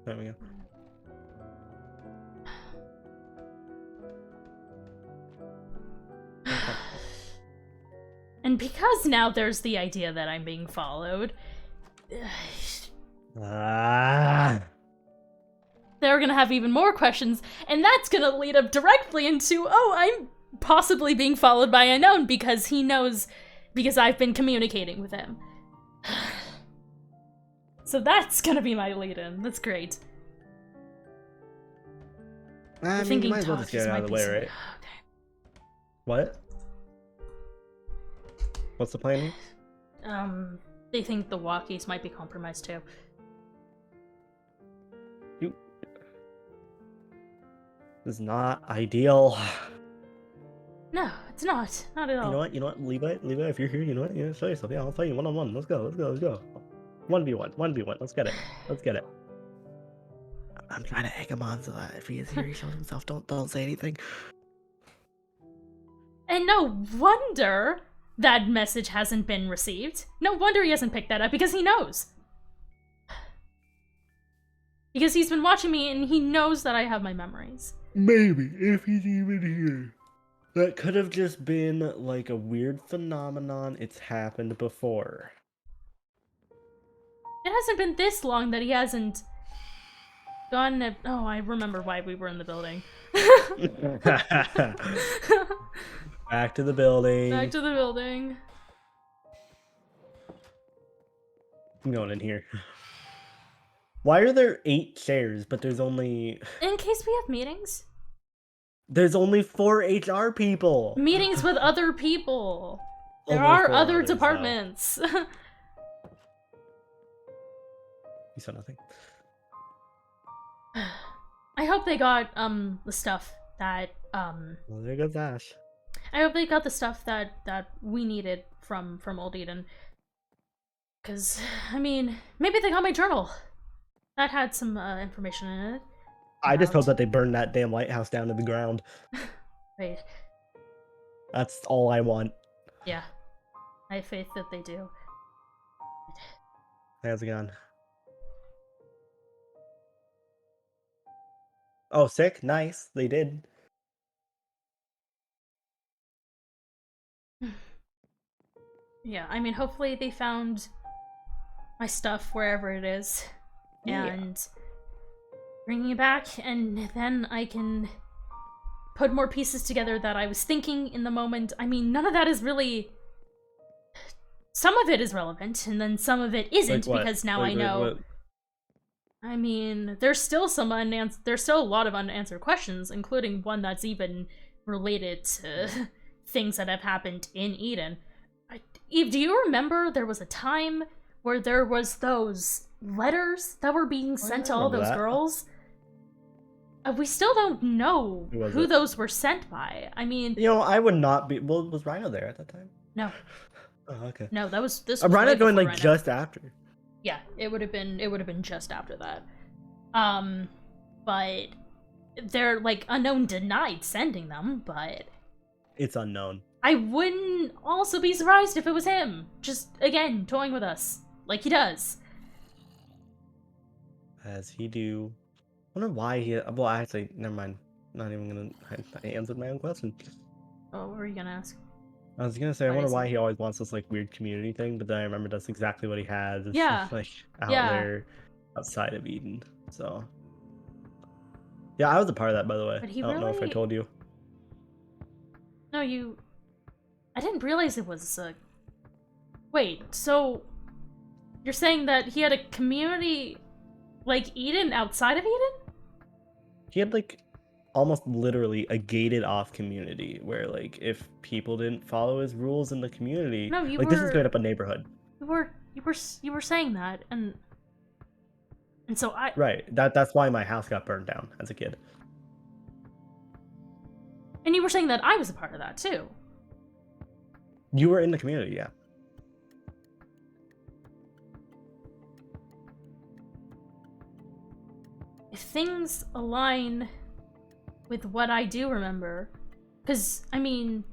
There we go. And because now there's the idea that I'm being followed, they're gonna have even more questions, and that's gonna lead up directly into, oh, I'm possibly being followed by Unknown because he knows, because I've been communicating with him. So that's gonna be my lead-in. That's great. I mean, you might as well just get it out of the way, right? Okay. What? What's the plan here? They think the walkies might be compromised too. is not ideal. No, it's not. Not at all. You know what, Levi, if you're here, you know what, show yourself. Yeah, I'll fight you one-on-one. Let's go. 1v1, let's get it. I'm trying to egg him on so that if he is here, he shows himself. Don't say anything. And no wonder that message hasn't been received. No wonder he hasn't picked that up, because he knows. Because he's been watching me and he knows that I have my memories. Maybe, if he's even here. That could have just been like a weird phenomenon. It's happened before. It hasn't been this long that he hasn't gone. Oh, I remember why we were in the building. Back to the building. Back to the building. I'm going in here. Why are there 8 chairs, but there's only... In case we have meetings. There's only 4 HR people. Meetings with other people. There Only are 4 other others, though. departments. You saw nothing. I hope they got the stuff that Well, there goes Ash. I hope they got the stuff that we needed from Old Eden. Cause I mean, maybe they got my journal. That had some information in it. I just hope that they burned that damn lighthouse down to the ground. Right. That's all I want. Yeah. I have faith that they do. How's it going? Oh, sick. Nice. They did. Yeah, I mean, hopefully they found my stuff wherever it is. Yeah. And bringing it back, and then I can put more pieces together that I was thinking in the moment. I mean, none of that is really... Some of it is relevant, and then some of it isn't, Like what? because now Like, I know... what? I mean, there's still there's still a lot of unanswered questions, including one that's even related to things that have happened in Eden. Eve, do you remember there was a time where there was those letters that were being sent to all those girls? We still don't know who those were sent by. I mean... You know, I would not be... Well, was Rhino there at that time? No. Oh, okay. No, that was... This was Rhino right joined, before like, Rhino. just after. Yeah, it would have been just after that. But they're, like, Unknown denied sending them, but... It's unknown. I wouldn't also be surprised if it was him. Just, again, toying with us. Like he does. As he do. I wonder why he... Well, actually, never mind. Not even gonna... I answered my own question. Oh, what were you gonna ask? I was gonna say, I Why wonder is why he- he always wants this, like, weird community thing, but then I remember that's exactly what he has. It's Yeah. just, like, out Yeah. there, outside of Eden, so... Yeah, I was a part of that, by the way. But he I don't know if I really- told you. No, you... I didn't realize it was, Wait, so... You're saying that he had a community like Eden outside of Eden? He had, like, almost literally a gated off community where, like, if people didn't follow his rules in the community... No, you like, this is were- straight up a neighborhood. You were saying that, and so I... Right, that's why my house got burned down as a kid. And you were saying that I was a part of that, too. You were in the community, yeah. If things align with what I do remember, because, I mean,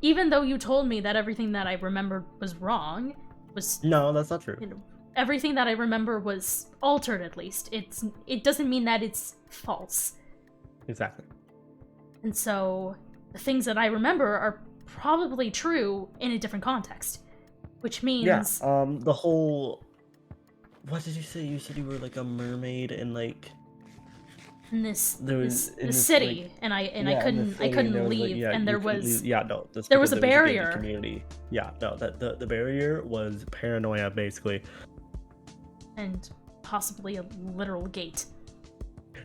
even though you told me that everything that I remembered was wrong, was... No, that's not true. You know, everything that I remember was altered, at least. It doesn't mean that it's false. Exactly. And so, the things that I remember are probably true in a different context. Which means... Yeah, the whole... What did you say? You said you were, like, a mermaid and, like... in this There was- in this this, city, like- and I Yeah, in the couldn't city, there was, like, leave, yeah, and you there couldn't was leave- yeah, no, that's there was because a gated barrier. community. Yeah, no, the barrier was paranoia, basically. and possibly a literal gate.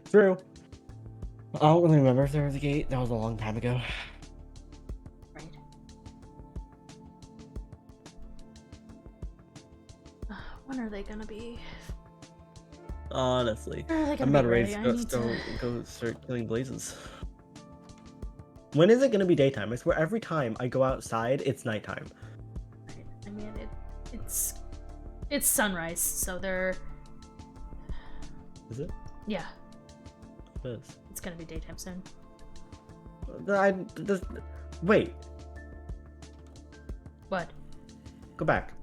True. I don't really remember if there was a gate. That was a long time ago. Right. When are they gonna be? Honestly. When are they I'm gonna about be ready ready? to I need to... go start killing blazes. When is it gonna be daytime? I swear every time I go outside, it's nighttime. Right. I mean, it's sunrise, so they're... Is it? Yeah, It is. it's gonna be daytime soon. Wait, What? go back.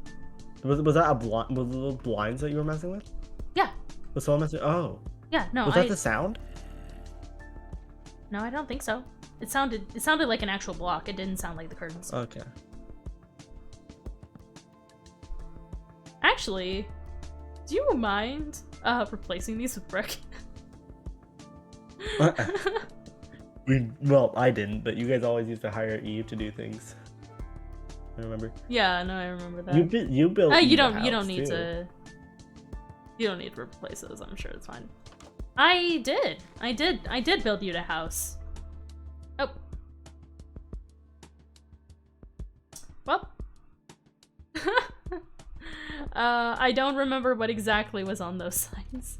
Was that a blind? Was it the blinds that you were messing with? Yeah. Was someone messing? Oh, Yeah, no, was that the sound? No, I don't think so. It sounded like an actual block. It didn't sound like the curtains. Okay. Actually, do you mind replacing these with brick? Well, I didn't, but you guys always used to hire Eve to do things. I remember. Yeah, no, I remember that. You built. You Eve a don't house, need too. to. You don't need to replace those. I'm sure it's fine. I did build you a house. Oh. Well. I don't remember what exactly was on those signs.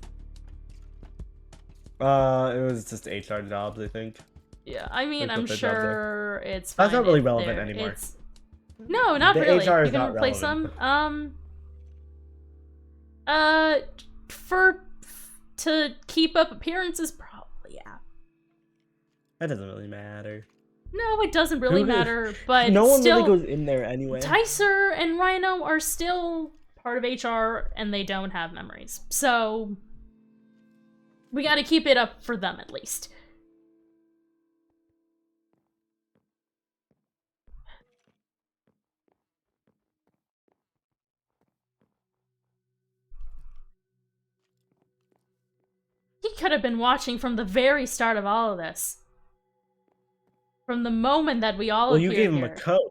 It was just HR jobs, I think. Yeah, I mean, They I'm put their job there. sure it's fine. That's not really if relevant they're- anymore. it's- No, not The really. HR You is can not replace relevant. them. To keep up appearances, probably, yeah. That doesn't really matter. No, it doesn't really Who- matter, but no one still, really goes in there anyway. Tyser and Rhino are still part of HR, and they don't have memories. So, we gotta keep it up for them, at least. He could have been watching from the very start of all of this. From the moment that we all Well, you appeared gave him here. a code.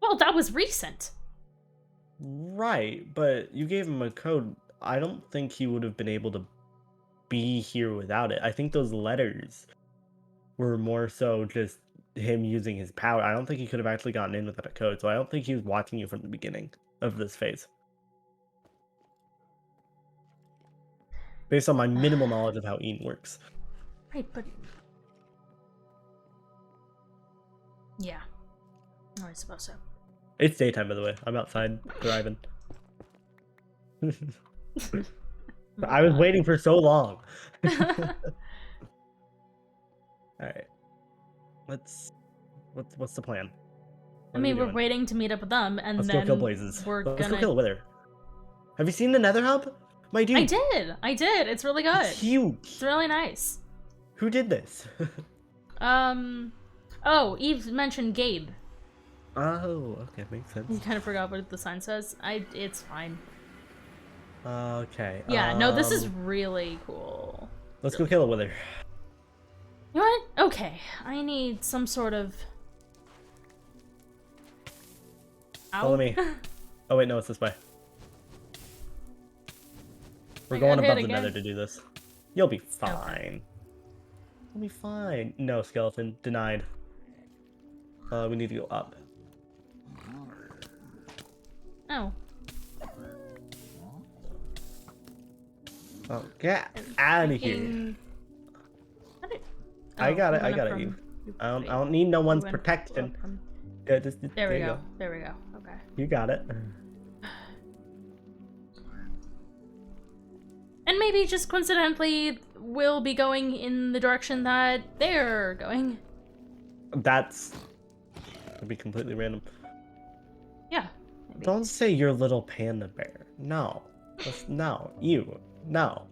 Well, that was recent. Right, but you gave him a code. I don't think he would have been able to be here without it. I think those letters were more so just him using his power. I don't think he could have actually gotten in without a code, so I don't think he was watching you from the beginning of this phase. Based on my minimal knowledge of how Eden works. Right, but... Yeah. I suppose so. It's daytime, by the way. I'm outside driving. I was waiting for so long. Alright. What's the plan? I mean, we're waiting to meet up with them, and Let's then go kill blazes. we're Let's gonna... go kill a wither. Have you seen the nether hub? My dude. I did! It's really good. It's huge. It's really nice. Who did this? Oh, Eve mentioned Gabe. Oh, okay, makes You sense. kind of forgot what the sign says. It's fine. Okay. Yeah, no, this is really cool. Let's go kill a wither. You know what? Okay, I need some sort of... Ow. Follow me. Oh wait, no, it's this way. We're I going got hit above the again. nether to do this. You'll be fine. You'll be fine. No, skeleton. Denied. We need to go up. Oh. Oh, get out of here. Freaking- How did- I Oh, got we it. I went got up it. You. from- I don't. wait, I don't need no we one's went protection. up from- Yeah, There we you go. There we go. Okay. You got it. And maybe just coincidentally, we'll be going in the direction that they're going. That's. Would be completely random. Yeah. Maybe. Don't say your little panda bear. No. No. You. No.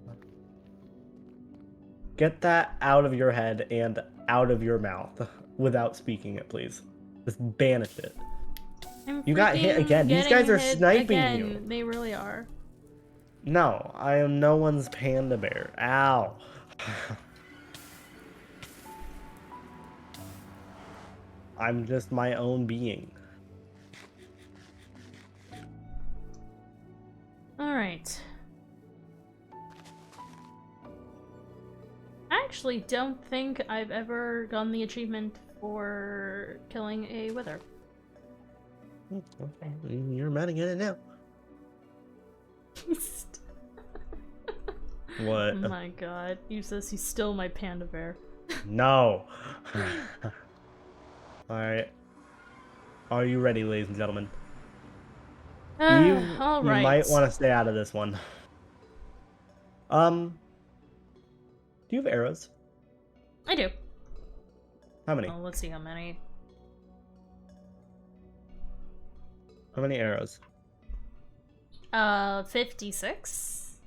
Get that out of your head and out of your mouth without speaking it, please. Just banish it. I'm You got hit freaking again. These getting guys are hit sniping again. you. They really are. No, I am no one's panda bear. Ow. I'm just my own being. Alright. I actually don't think I've ever gotten the achievement for killing a wither. You're mad at it now. What? Oh my god. He says he's still my panda bear. No. Alright. Are you ready, ladies and gentlemen? You All you right. might want to stay out of this one. Do you have arrows? I do. How many? Oh, let's see how many. How many arrows? 56.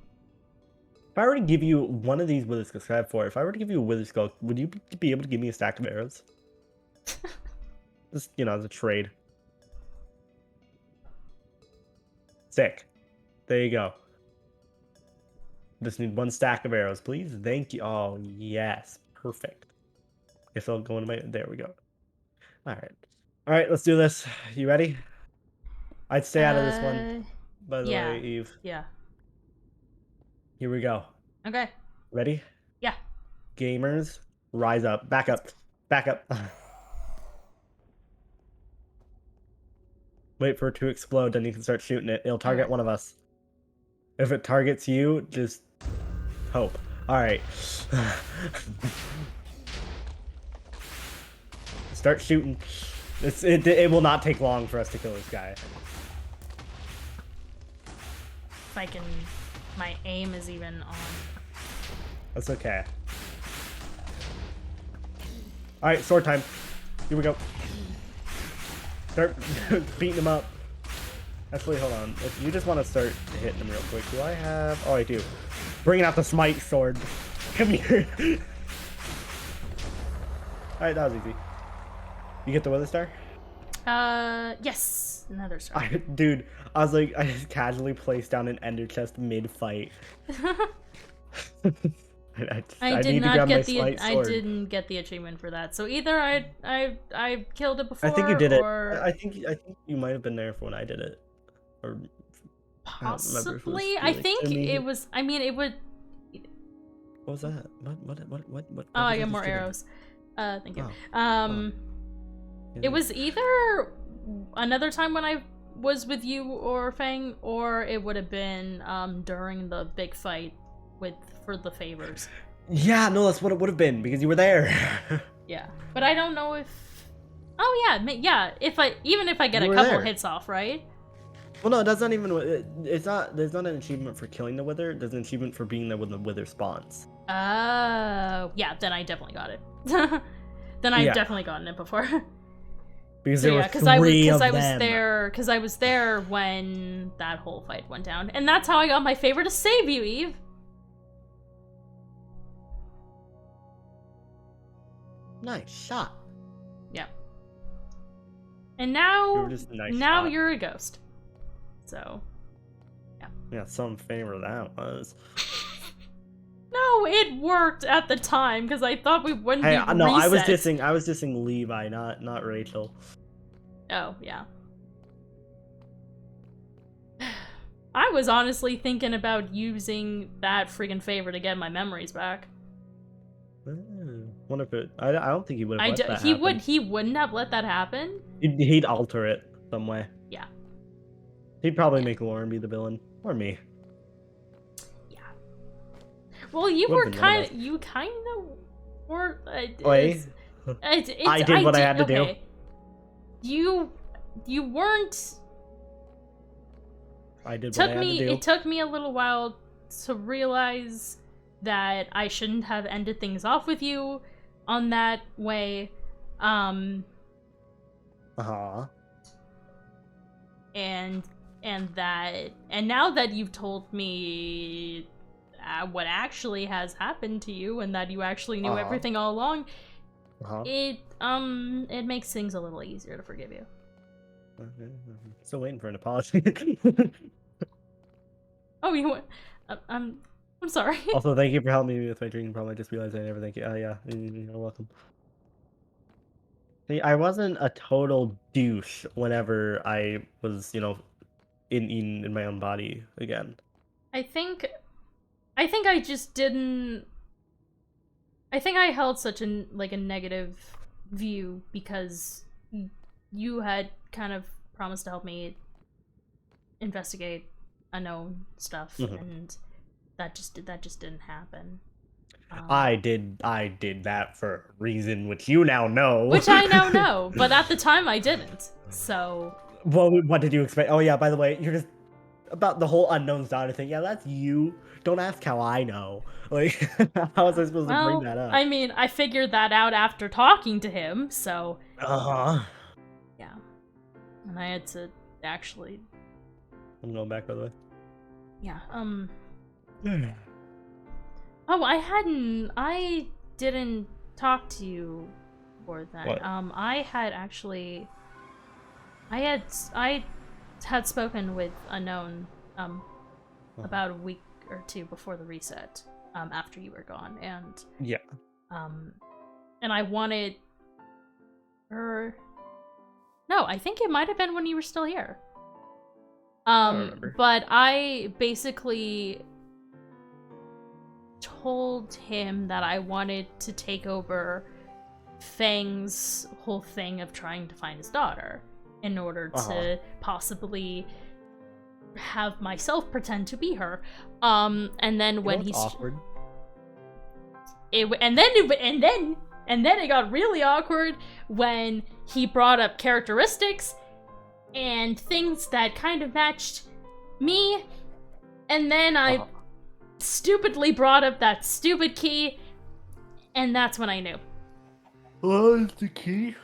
If I were to give you one of these wither skulls, I have 4. If I were to give you a wither skull, would you be able to give me a stack of arrows? Just, as a trade. Sick. There you go. Just need 1 stack of arrows, please. Thank you. Oh, yes. Perfect. Guess I'll go into my... There we go. Alright. Alright, let's do this. You ready? I'd stay out of this one, by the way, Eve. Yeah. Here we go. Okay. Ready? Yeah. Gamers, rise up. Back up. Back up. Wait for it to explode, then you can start shooting it. It'll target one of us. If it targets you, just hope. Alright. Start shooting. It will not take long for us to kill this guy. If I can... My aim is even on. That's okay. Alright, sword time. Here we go. Start beating him up. Actually, hold on. If you just want to start hitting him real quick, do I have... Oh, I do. Bringing out the smite sword. Come here. Alright, that was easy. You get the wither star? Yes. Another star. Dude, I was like, I just casually placed down an ender chest mid-fight. I did need to not grab my get the. smite I sword. didn't get the achievement for that. So either I killed it before. I think you did or... it. I think you might have been there for when I did it, or possibly. I think it was. I mean, it would. What was that? What Oh, I was got that more achievement? arrows. Thank you. Yeah. It was either another time when I was with you or Fang, or it would have been during the big fight for the favors. Yeah, no, that's what it would have been because you were there. Yeah, but I don't know if. Oh yeah, yeah. If I get You a were couple there. hits off, right? Well, no, that's not even. It's not. There's not an achievement for killing the wither. There's an achievement for being there when the wither spawns. Oh, yeah. Then I definitely got it. Then I've definitely gotten it before. Because So there yeah, were three of them. because I was there when that whole fight went down, and that's how I got my favor to save you, Eve. Nice shot. Yeah. And now, You were just a nice now shot. you're a ghost. So. Yeah, some favor that was. No, it worked at the time because I thought we wouldn't Hey, be no, I was reset. dissing Levi, not Rachel. Oh, yeah. I was honestly thinking about using that friggin' favor to get my memories back. Wonder if it. I don't think he would have let that happen. He wouldn't have let that happen. He'd alter it some way. Yeah. He'd probably make Lauren be the villain or me. Yeah. Well, you Would've were been one of kind of were. Wait. I did what I had to do. okay. You weren't. I did what I had to do. It took me a little while to realize that I shouldn't have ended things off with you on that way. Uh-huh. And now that you've told me what actually has happened to you and that you actually knew everything all along, it makes things a little easier to forgive you. Still waiting for an apology. Oh, you want? I'm sorry. Also, thank you for helping me with my drinking problem. I just realized I never thank you. Yeah, you're welcome. See, I wasn't a total douche whenever I was, in my own body again. I think I just didn't. I think I held such a negative view because you had kind of promised to help me investigate unknown stuff, and that just didn't happen. I did that for a reason, which you now know. Which I now know, but at the time I didn't. So. Well, what did you expect? Oh yeah, by the way, you're just about the whole unknown's daughter thing. Yeah, that's you. Don't ask how I know. Like, how was I supposed to bring that up? I mean, I figured that out after talking to him, so. Yeah. And I had to actually. I'm going back, by the way. Yeah. Oh, I didn't talk to you before then. What? I had spoken with Unknown about a week or two before the reset, after you were gone, and yeah. And I wanted her. No, I think it might have been when you were still here. I don't remember. But I basically told him that I wanted to take over Fang's whole thing of trying to find his daughter in order to possibly have myself pretend to be her. And then when he's awkward. And then it got really awkward when he brought up characteristics and things that kind of matched me, and then I stupidly brought up that stupid key, and that's when I knew. What is the key?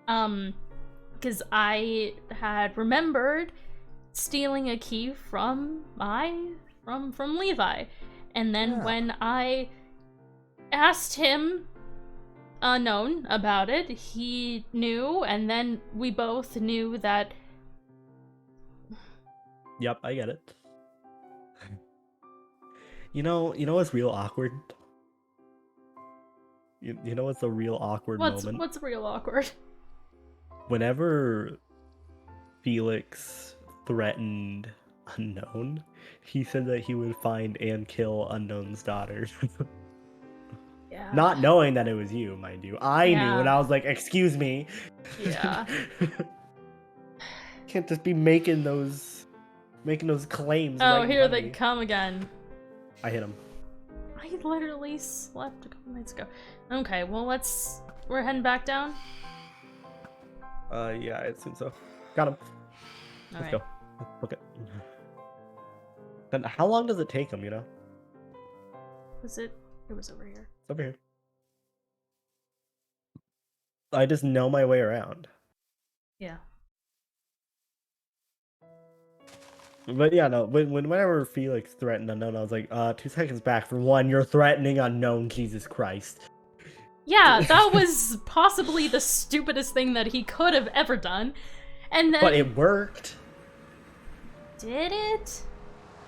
Because I had remembered stealing a key from Levi, and then when I asked him Unknown about it, he knew, and then we both knew that. Yep, I get it. You know what's real awkward? You know what's a real awkward moment? What's real awkward? Whenever Felix threatened Unknown, he said that he would find and kill Unknown's daughter. Yeah. Not knowing that it was you, mind you. I knew, and I was like, excuse me. Yeah. Can't just be making those claims. Oh, right here in front they of me. come again. I hit him. I literally slept a couple nights ago. Okay, well we're heading back down. Yeah, I assume so. Got him. Let's Alright. go. Okay. Then how long does it take him, you know? It was over here. It's over here. I just know my way around. Yeah. But yeah, no, whenever Felix threatened Unknown, I was like, 2 seconds back. For one, you're threatening Unknown, Jesus Christ. Yeah, that was possibly the stupidest thing that he could have ever done. And then... But it worked. Did it?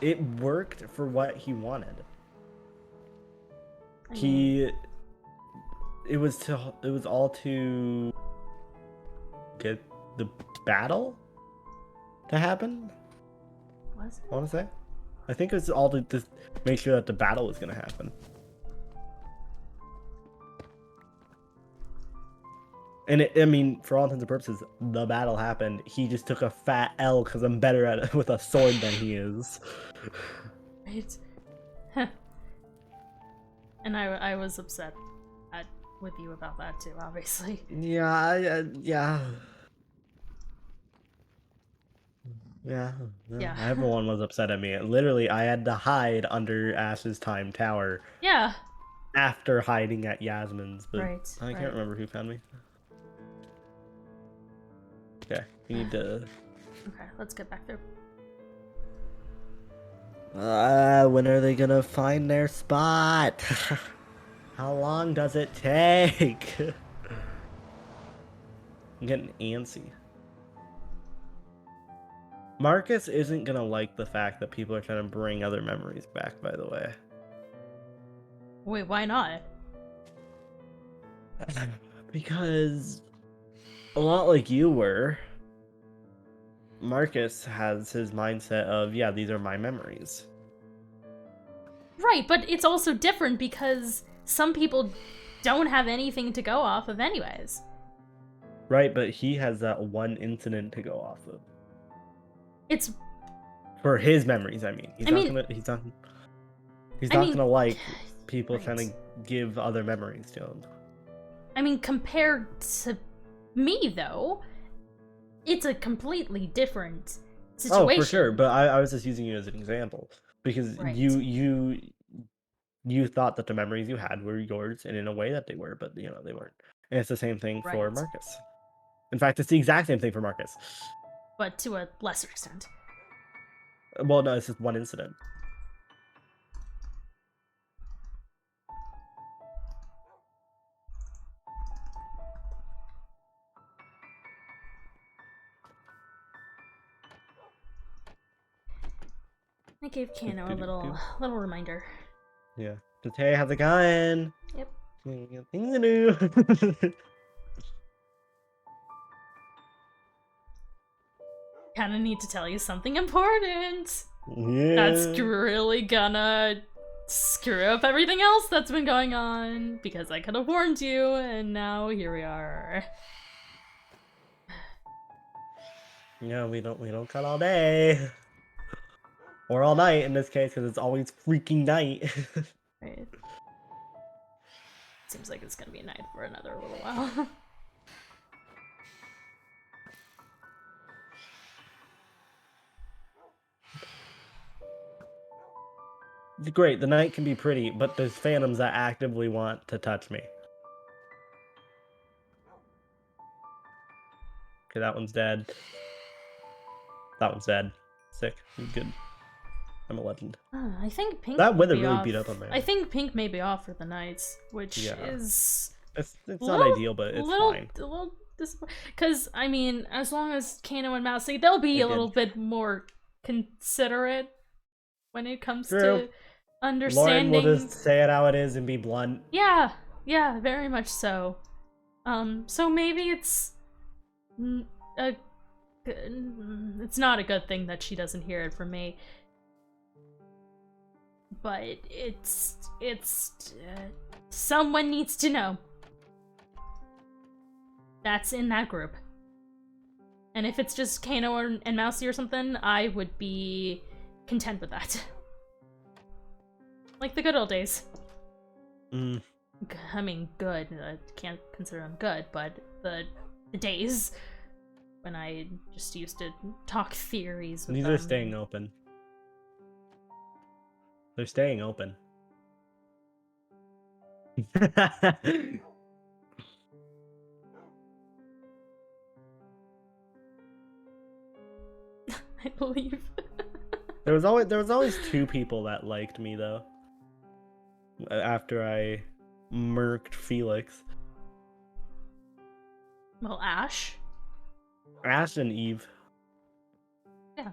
It worked for what he wanted. I mean, It was all to get the battle to happen. was it? I want to say. I think it was all to just make sure that the battle was going to happen. And I mean, for all intents and purposes, the battle happened. He just took a fat L because I'm better at it with a sword than he is. Right. And I was upset with you about that too, obviously. Yeah. Everyone was upset at me. Literally, I had to hide under Ash's Time Tower. Yeah. After hiding at Yasmin's, but Right, I can't remember who found me. Okay, we need to. Okay, let's get back there. When are they gonna find their spot? How long does it take? I'm getting antsy. Marcus isn't gonna like the fact that people are trying to bring other memories back, by the way. Wait, why not? Because a lot like you were, Marcus has his mindset of, yeah, these are my memories. Right, but it's also different because some people don't have anything to go off of anyways. Right, but he has that one incident to go off of. It's for his memories, I mean. He's not gonna like people trying Right. to give other memories to them. I mean, compared to me, though, it's a completely different situation. Oh, for sure. But I was just using you as an example because Right. you thought that the memories you had were yours, and in a way that they were, but they weren't. And it's the same thing for Right. Marcus. In fact, it's the exact same thing for Marcus. But to a lesser extent. Well, no, it's just one incident. I gave Kano a little reminder. Yeah. Just, hey, how's it going? Yep. Things to do. Kinda need to tell you something important. Yeah. That's really gonna screw up everything else that's been going on, because I could have warned you, and now here we are. Yeah, we don't cut all day. Or all night in this case, because it's always freaking night. Right. Seems like it's gonna be a night for another little while. Great, the night can be pretty, but there's phantoms that actively want to touch me. Okay, that one's dead. That one's dead. Sick. Good. I'm a legend. I think Pink That may weather be really off. beat up on me. I think Pink may be off for the nights, which Yeah. is It's not little- ideal, but it's little, fine. a little because I mean, as long as Kano and Mousy, they'll be a little bit more considerate when it comes True. to Lauren understanding. will just say it how it is and be blunt. Yeah, very much so. So maybe it's it's not a good thing that she doesn't hear it from me. But it's someone needs to know. That's in that group. And if it's just Kano and Mousy or something, I would be content with that. Like the good old days. I mean, good. I can't consider them good, but the days when I just used to talk theories with These them. are staying open. They're staying open. I believe. There was always two people that liked me though. After I murked Felix. Well, Ash. Ash and Eve. Yeah.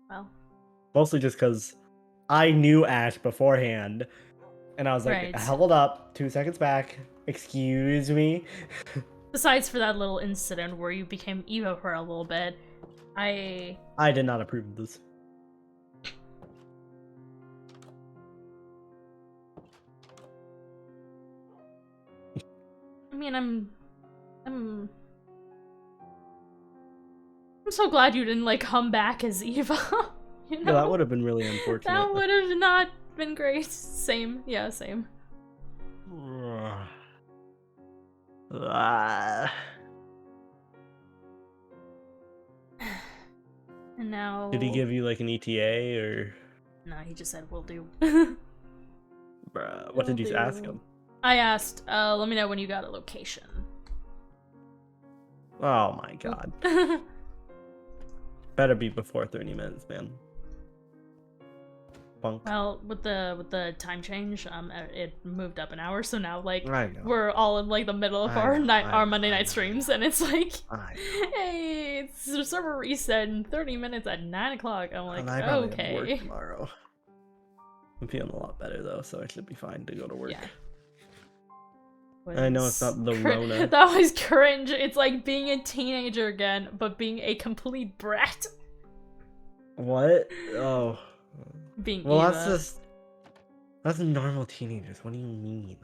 Well. Mostly just because I knew Ash beforehand. And I was like, Right. hold up, 2 seconds back. Excuse me. Besides for that little incident where you became Evo for a little bit, I did not approve of this. mean, I'm so glad you didn't like come back as Eva. You know? Yeah, that would have been really unfortunate. That would have not been great. Same. Yeah, same. And now... Did he give you like an ETA or... No, he just said, "Will do." Bruh, what did you ask him? I asked, let me know when you got a location. Oh my god. Better be before 30 minutes, man. Bunk. Well, with the time change, it moved up an hour, so now like I know. we're all in like the middle of our Monday night streams, and it's like, hey, it's the server reset in 30 minutes at 9 o'clock. I'm like, And I probably have okay. work tomorrow. I'm feeling a lot better though, so I should be fine to go to work. Yeah. I know it's not the Rona. That was cringe. It's like being a teenager again, but being a complete brat. What? Oh. Being Well, Eva. that's normal teenagers. What do you mean?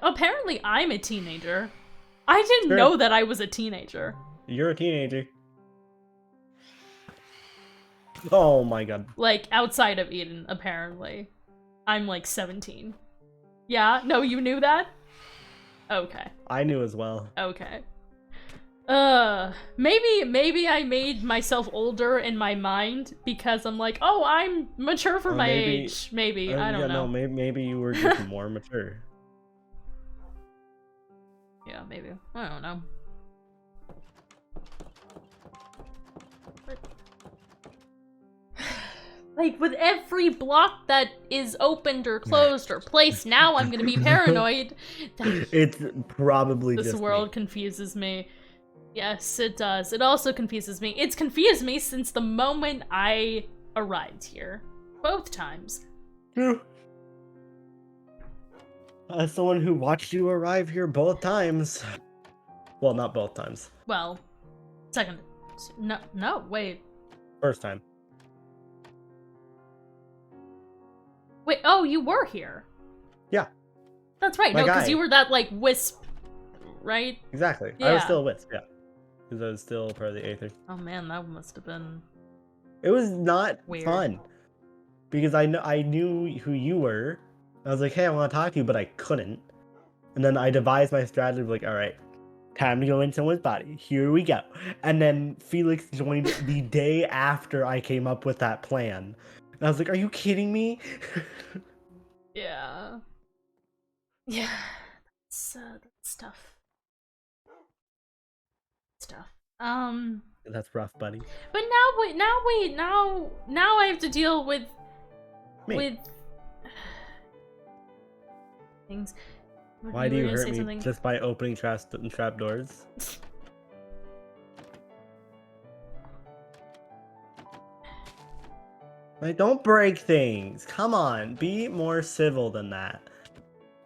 Apparently, I'm a teenager. I didn't Sure. know that I was a teenager. You're a teenager. Oh my god. Like, outside of Eden, apparently. I'm like 17. Yeah? No, you knew that? Okay. I knew as well. Okay. Maybe I made myself older in my mind because I'm like, oh, I'm mature for my age. Maybe, I don't know. No, maybe you were just more mature. Yeah, maybe. I don't know. But... like, with every block that is opened or closed or placed, now I'm gonna be paranoid. It's probably this just world me. confuses me. Yes, it does. It also confuses me. It's confused me since the moment I arrived here. Both times. True. As someone who watched you arrive here both times. Well, not both times. Well, second. No, wait. First time. Wait, oh, you were here. Yeah. That's right. My No, because guy. you were that, like, wisp, right? Exactly. I Yeah. was still a wisp, yeah. Because I was still part of the Aether. Oh man, that must have been... It was not Weird. fun. Because I knew who you were. I was like, hey, I want to talk to you, but I couldn't. And then I devised my strategy of like, alright, time to go in someone's body. Here we go. And then Felix joined the day after I came up with that plan. And I was like, are you kidding me? Yeah. Yeah. That's tough. Stuff. That's rough, buddy. But now I have to deal with... Me. with... things. Why do were you gonna hurt say me something? just by opening trap doors? Like, don't break things. Come on, be more civil than that.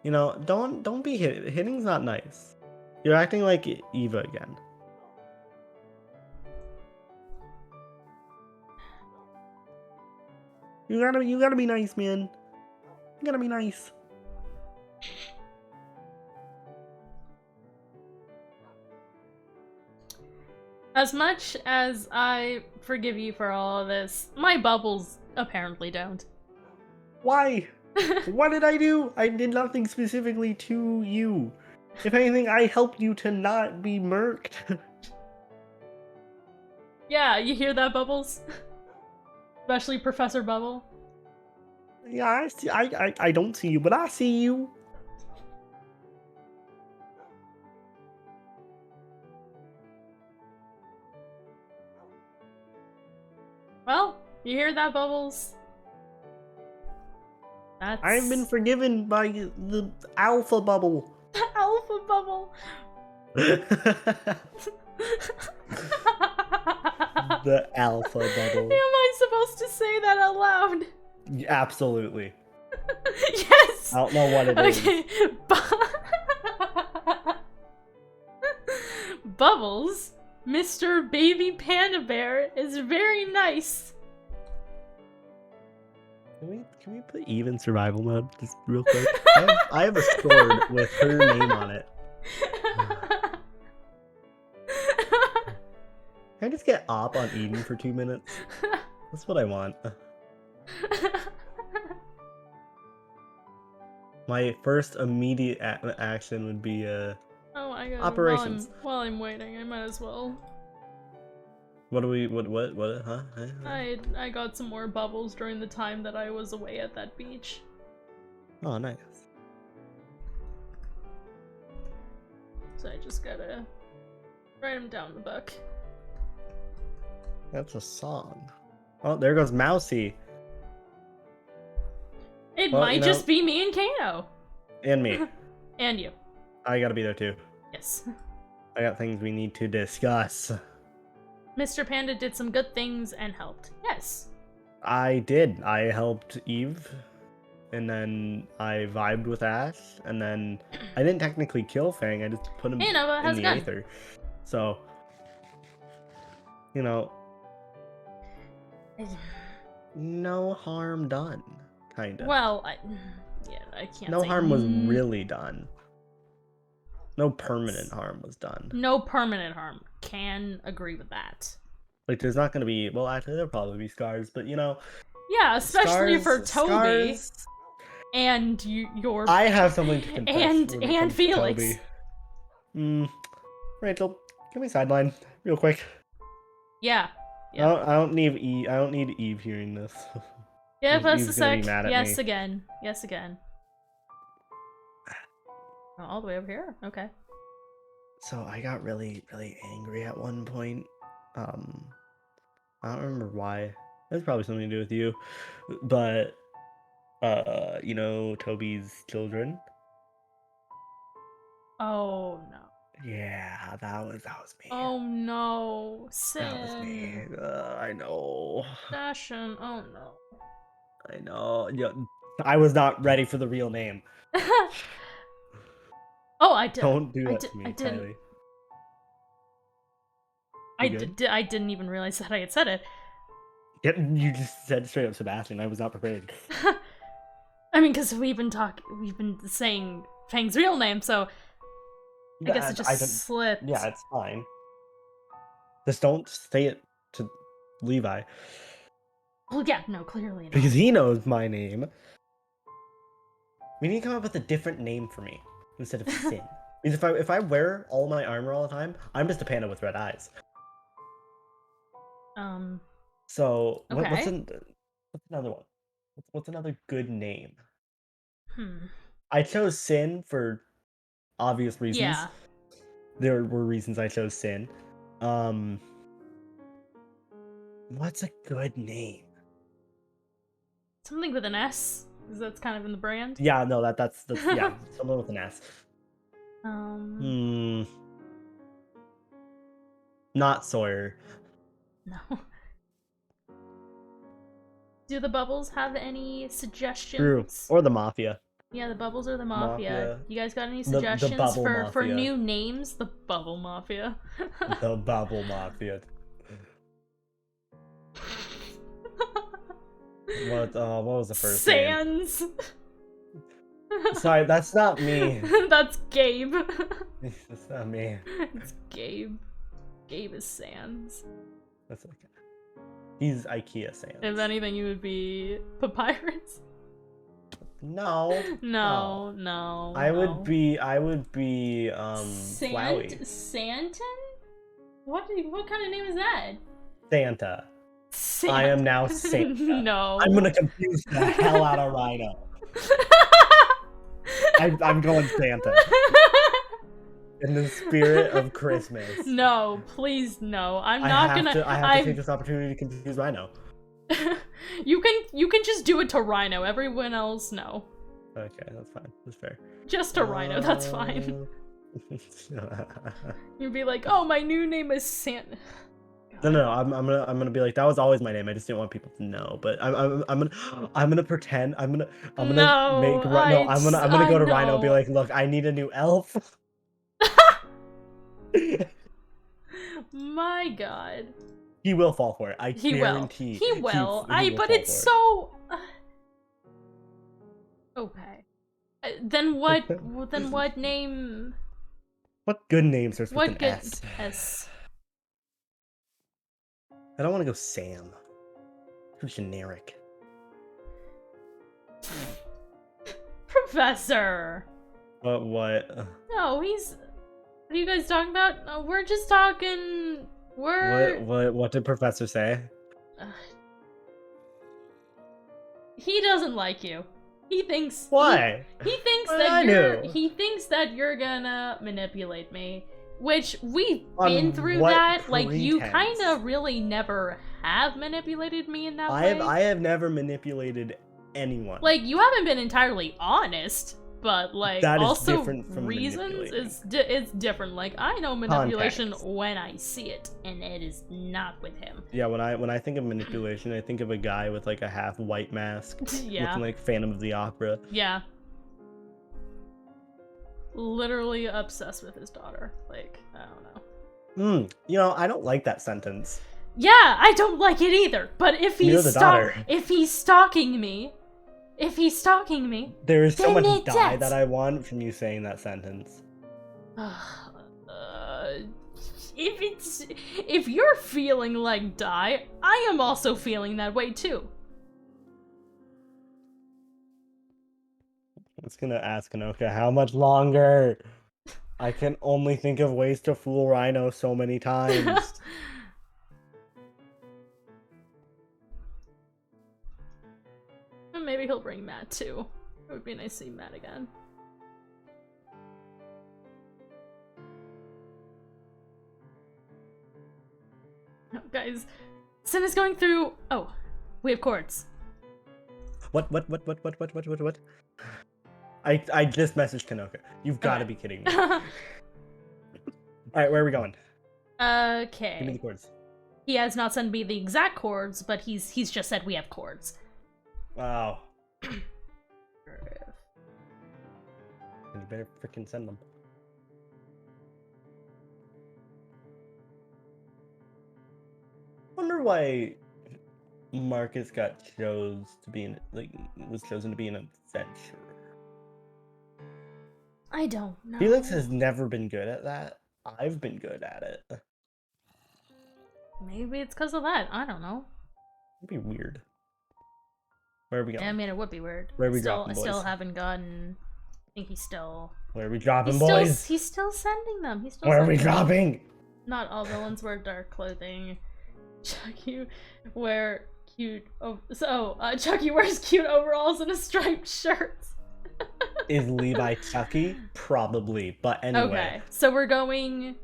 You know, don't be hitting's not nice. You're acting like Eva again. You gotta be nice, man. You gotta be nice. As much as I forgive you for all of this, my bubbles apparently don't. Why? What did I do? I did nothing specifically to you. If anything, I helped you to not be murked. Yeah, you hear that, Bubbles? Especially Professor Bubble. Yeah, I see. I don't see you, but I see you. Well, you hear that, Bubbles? That's... I've been forgiven by the alpha bubble. Alpha Bubble! The alpha bubble. Am I supposed to say that out loud? Absolutely. Yes! I don't know what it is. Okay. Bubbles, Mr. Baby Panda Bear, is very nice. Can we put even survival mode just real quick? I have a sword with her name on it. Can I just get op on Eden for 2 minutes? That's what I want. My first immediate action would be Oh my god. operations. While I'm waiting, I might as well. What do we what huh? I got some more bubbles during the time that I was away at that beach. Oh, nice. So I just gotta write them down in the book. That's a song. Oh, there goes Mousy. It Well, might you know- just be me and Kano. And me. And you. I gotta be there too. Yes. I got things we need to discuss. Mr. Panda did some good things and helped. Yes. I did. I helped Eve. And then I vibed with Ash. And then I didn't technically kill Fang. I just put him Hey, Nova, in how's the it going? Aether. So, you know, no harm done. Kinda. Well, yeah, I can't No say harm was really done. No permanent harm was done. No permanent harm. Can agree with that. Like, there's not gonna be, well, actually, there'll probably be scars, but you know, Yeah, especially for scars, Toby. scars, and your I have something to confess. and when it comes to Felix. Toby. Rachel, can we sideline real quick? Yeah. Yeah. I don't need Eve. I don't need Eve hearing this. Give us Eve's a gonna be sec. mad at Yes me. again. Yes again. Oh, all the way over here. Okay. So I got really, really angry at one point. I don't remember why. It has probably something to do with you, but you know Toby's children. Oh no. Yeah, that was me. Oh no. That was me. Sin. I know. Fashion. Oh no. I know. Yeah, I was not ready for the real name. Oh, I did. Don't do that to me, I didn't. Kylie. I didn't even realize that I had said it. Yep, you just said straight up Sebastian. I was not prepared. I mean, because we've been saying Fang's real name, so I guess it just slipped. Yeah, it's fine. Just don't say it to Levi. Well, yeah, no, clearly not. Because he knows my name. We need to come up with a different name for me instead of Sin. Because if I wear all my armor all the time, I'm just a panda with red eyes. So Okay. what's another one? What's another good name? I chose Sin for obvious reasons. Yeah. There were reasons I chose Sin. What's a good name? Something with an S, because that's kind of in the brand. Yeah, no, that's yeah, someone with an S. Not Sawyer. No. Do the bubbles have any suggestions? True. Or the Mafia. Yeah, the bubbles or the Mafia. You guys got any The suggestions Bubble for Mafia. new names? The Bubble Mafia. The Bubble Mafia. What was the first name? Sans. Sorry, that's not me. That's Gabe. That's not me. It's Gabe. Gabe is Sans. That's okay. He's IKEA Sans. If anything, you would be Papyrus. No. No. I would be Flowey. Santon? What kind of name is that? Santa. Santa. I am now Santa. No. I'm gonna confuse the hell out of Rhino. I'm going Santa. In the spirit of Christmas. No, please no. I have to take this opportunity to confuse Rhino. You can just do it to Rhino. Everyone else, no. Okay, that's fine. That's fair. Just to Rhino, that's fine. You'd be like, oh, my new name is Santa. No. I'm gonna be like, that was always my name. I just didn't want people to know. But I'm gonna pretend. I'm gonna go to Rhino and be like, look, I need a new elf. My God. He will fall for it. I He guarantee. He will. But fall it's for so. Okay. Then what? Then what name? What good names are with What an good S? S? I don't want to go Sam. Too generic. Professor. What? No, he's. What are you guys talking about? No, we're just talking. What did Professor say? He doesn't like you. He thinks. Why? He thinks What that did I you're. do? He thinks that you're gonna manipulate me. Which we've On been through what that. Like you pretense? kind of really never have manipulated me in that way. I have never manipulated anyone. Like you haven't been entirely honest, but like That is also different from reasons manipulating. it's different. Like I know manipulation Context. when I see it, and it is not with him. Yeah, when I think of manipulation, I think of a guy with like a half white mask, Yeah. looking like Phantom of the Opera. Yeah. Literally obsessed with his daughter. Like, I don't know. You know, I don't like that sentence. Yeah, I don't like it either. But if You're he's the daughter. if he's stalking me, There is so Then much it's dye it. that I want from you saying that sentence. If you're feeling like die, I am also feeling that way too. just gonna ask Anoka, how much longer? I can only think of ways to fool Rhino so many times. Maybe he'll bring Matt too. It would be nice to see Matt again. Oh, guys, Sin is going through. Oh, we have chords. What? I just messaged Kanoka. You've got to be kidding me. All right, where are we going? Okay. Give me the chords. He has not sent me the exact chords, but he's just said we have chords. Wow. You better freaking send them. Wonder why Marcus was chosen to be an adventurer. I don't know. Felix has never been good at that. I've been good at it. Maybe it's because of that. I don't know. It'd be weird. Where are we going? I mean, it would be weird. Where are we still, dropping, I still boys? haven't gotten. I think he's still. Where are we dropping, He's boys? he's still sending them. He's still. Where are we sending them. dropping? Not all villains wear dark clothing. Chucky wear cute. Chucky wears cute overalls and a striped shirt. Is Levi Chucky? Probably, but anyway. Okay, so we're going.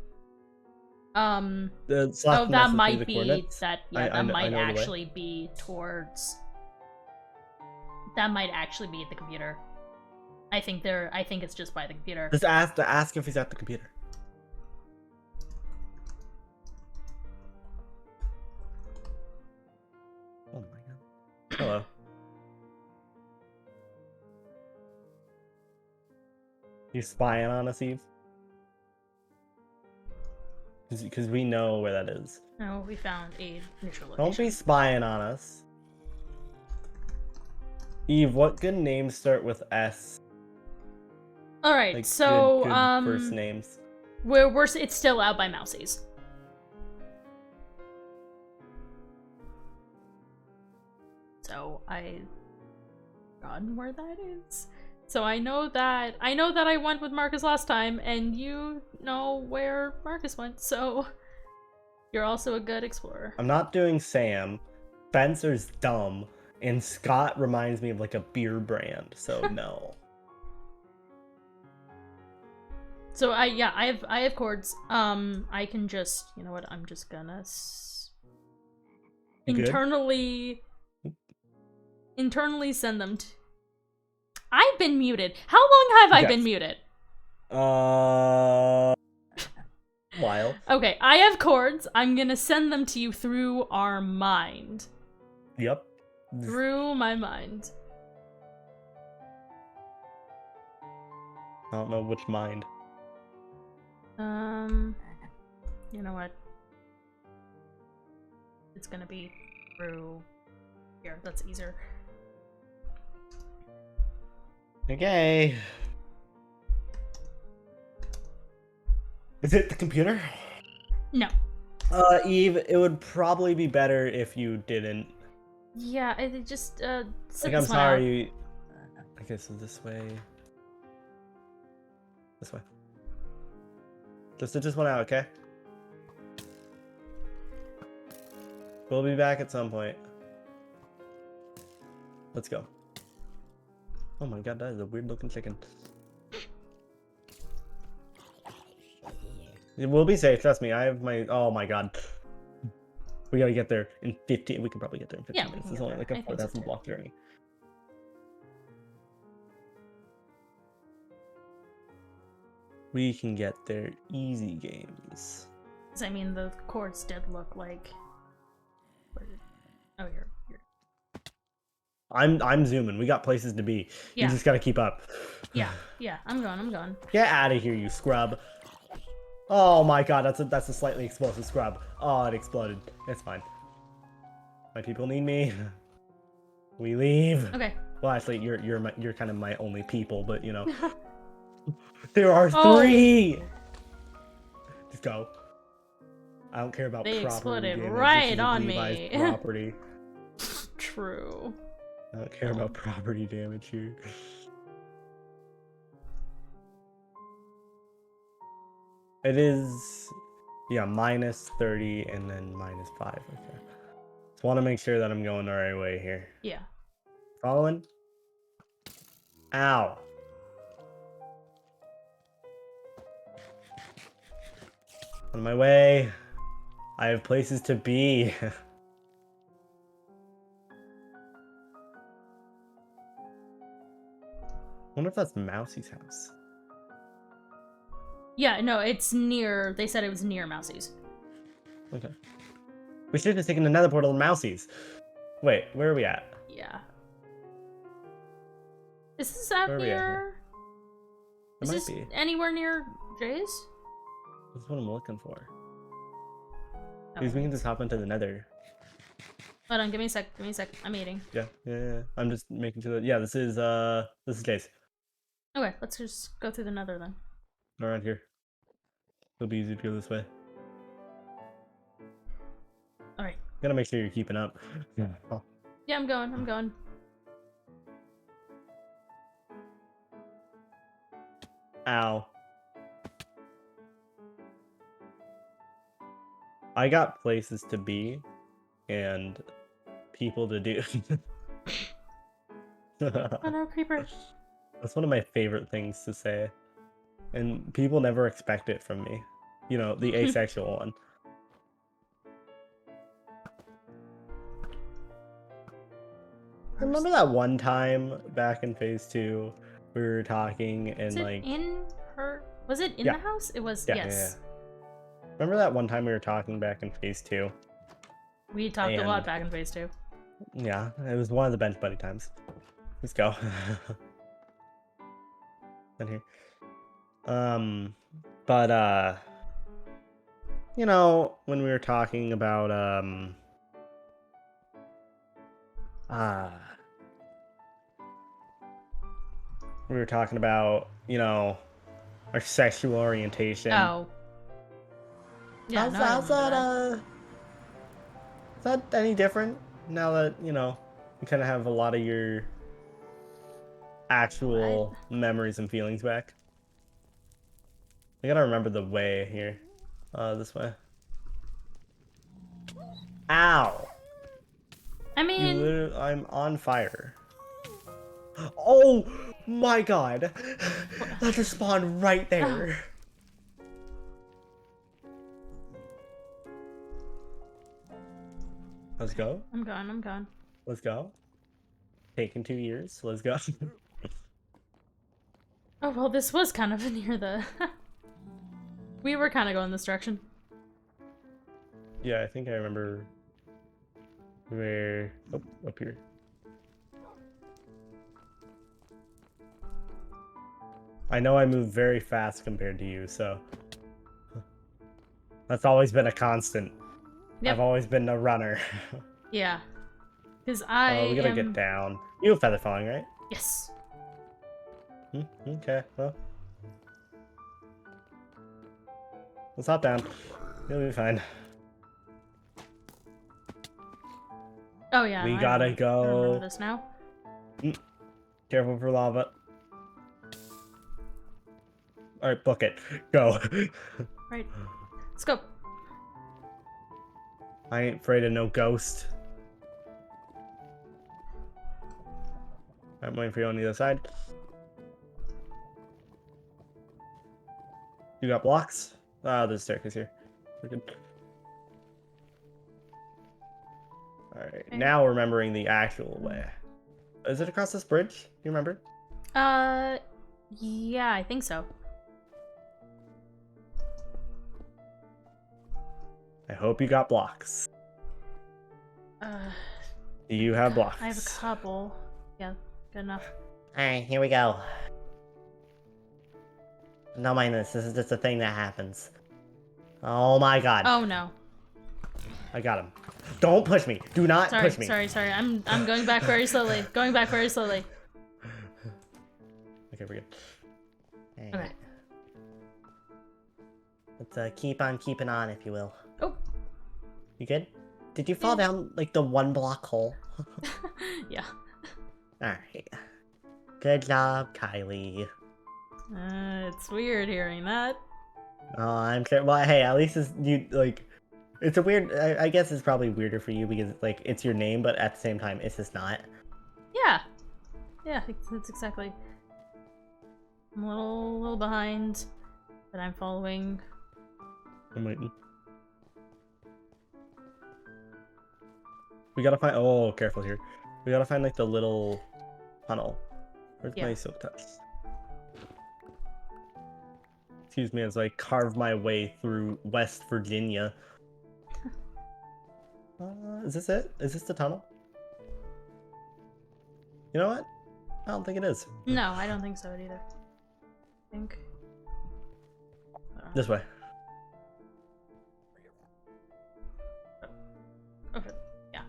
That might be that. Yeah, that might actually be towards. That might actually be at the computer. I think it's just by the computer. Just ask if he's at the computer. Oh my god. Hello. You spying on us, Eve? Because we know where that is. No, we found a neutral location. Don't be spying on us. Eve, what good names start with S? All right, Like, so good first names. it's still out by Mousie's. So I forgotten where that is. So I know that I went with Marcus last time, and you know where Marcus went. So you're also a good explorer. I'm not doing Sam. Spencer's dumb, and Scott reminds me of like a beer brand. So no. So I have chords. I can just, you know what? I'm just gonna internally send them to. I've been muted. How long have I been muted? While. Okay, I have chords. I'm gonna send them to you through our mind. Yep. Through my mind. I don't know which mind. You know what? It's gonna be through here. That's easier. Okay. Is it the computer? No. Eve, it would probably be better if you didn't. Yeah, it just Like, sit I'm this one out. sorry. Okay, so this way. This way. Just sit this one out, okay? We'll be back at some point. Let's go. Oh my god, that is a weird looking chicken. We'll be safe, trust me. I have my. Oh my god. We gotta get there in 15. We can probably get there in 15 Yeah, minutes. It's only like a I think so 4,000 too. block journey. We can get there easy games. 'Cause, I mean, the chords did look like. Oh, you're. I'm zooming. We got places to be. Yeah. You just gotta keep up. Yeah, I'm going. Get out of here, you scrub. Oh my god, that's a slightly explosive scrub. Oh, it exploded. It's fine. My people need me. We leave. Okay. Well, actually, you're kind of my only people, but you know. There are Oh. 3. Just go. I don't care about They property exploded damage. right This is on Levi's me. property. True. I don't care about property damage here. It is, yeah, minus 30 and then minus 5. Okay. Just want to make sure that I'm going the right way here. Yeah. Following? Ow. On my way. I have places to be. Wonder if that's Mousie's house. Yeah, no, it's near. They said it was near Mousie's. Okay. We should have taken another portal to Mousie's. Wait, where are we at? Yeah. Is this out Where are we at near? here? It Is might this be. anywhere near Jay's? That's what I'm looking for. Oh, Because we can just hop into the nether. hold on, give me a sec. Give me a sec. I'm eating. Yeah. I'm just making sure that, yeah, this is Jay's. Okay, let's just go through the nether then. Around here. It'll be easy to go this way. Alright. Gotta make sure you're keeping up. Yeah. Oh. Yeah, I'm going. I'm going. Ow. I got places to be and people to do. Oh no, creepers. That's one of my favorite things to say. And people never expect it from me. You know, the asexual one. Remember that one time back in phase 2 we were talking and Was it like in her? Was it in Yeah. the house? It was. Yeah, yes. Remember that one time we were talking back in phase 2? We talked a lot And- back in phase 2. Yeah, it was one of the bench buddy times. Let's go. In here. But you know, when we were talking about we were talking about, you know, our sexual orientation. Oh. Yeah, no, I how's remember is that any different now that, you know, you kind of have a lot of your actual memories and feelings back? I gotta remember the way here. This way. Ow! I mean, I'm on fire. Oh my god! That just spawned right there. Let's go. I'm gone. I'm gone. Let's go. Taking 2 years. Let's go. Oh well, this was kind of near the. We were kind of going this direction. Yeah, I think I remember where. Oh, up here. I know I move very fast compared to you, so that's always been a constant. Yep. I've always been a runner. Yeah. Because I. Oh, we gotta get down. You have feather falling, right? Yes. Okay, well. Let's hop down. You'll be fine. Oh yeah. We I gotta remember- I go. remember this now. Careful for lava. Alright, book it. Go. Right. Let's go. I ain't afraid of no ghost. I'm waiting for you on the other side. You got blocks? Ah, there's a staircase here. We're good. Alright, Okay. now remembering the actual way. Is it across this bridge? Do you remember? Yeah, I think so. I hope you got blocks. Do you have blocks? I have a couple. Yeah, good enough. Alright, here we go. Don't mind this. This is just a thing that happens. Oh my god. Oh no. I got him. Don't push me. Do not Sorry, push me. sorry. I'm going back very slowly. Going back very slowly. Okay, we're good. Alright. Okay. Let's keep on keeping on, if you will. Oh. You good? Did you fall down like the 1 block hole? Yeah. Alright. Good job, Kylie. It's weird hearing that. Oh, I'm sure. Well, hey, at least it's you like. It's a weird. I guess it's probably weirder for you because like it's your name, but at the same time, it's just not. Yeah. Yeah, that's exactly. I'm a little behind, but I'm following. I'm waiting. We gotta find. Oh, careful here. We gotta find like the little tunnel. Where's Yeah. my silk touch? Excuse me as I carve my way through West Virginia. Is this it? Is this the tunnel? You know what? I don't think it is. No, I don't think so either. I think. This way. Okay. Yeah.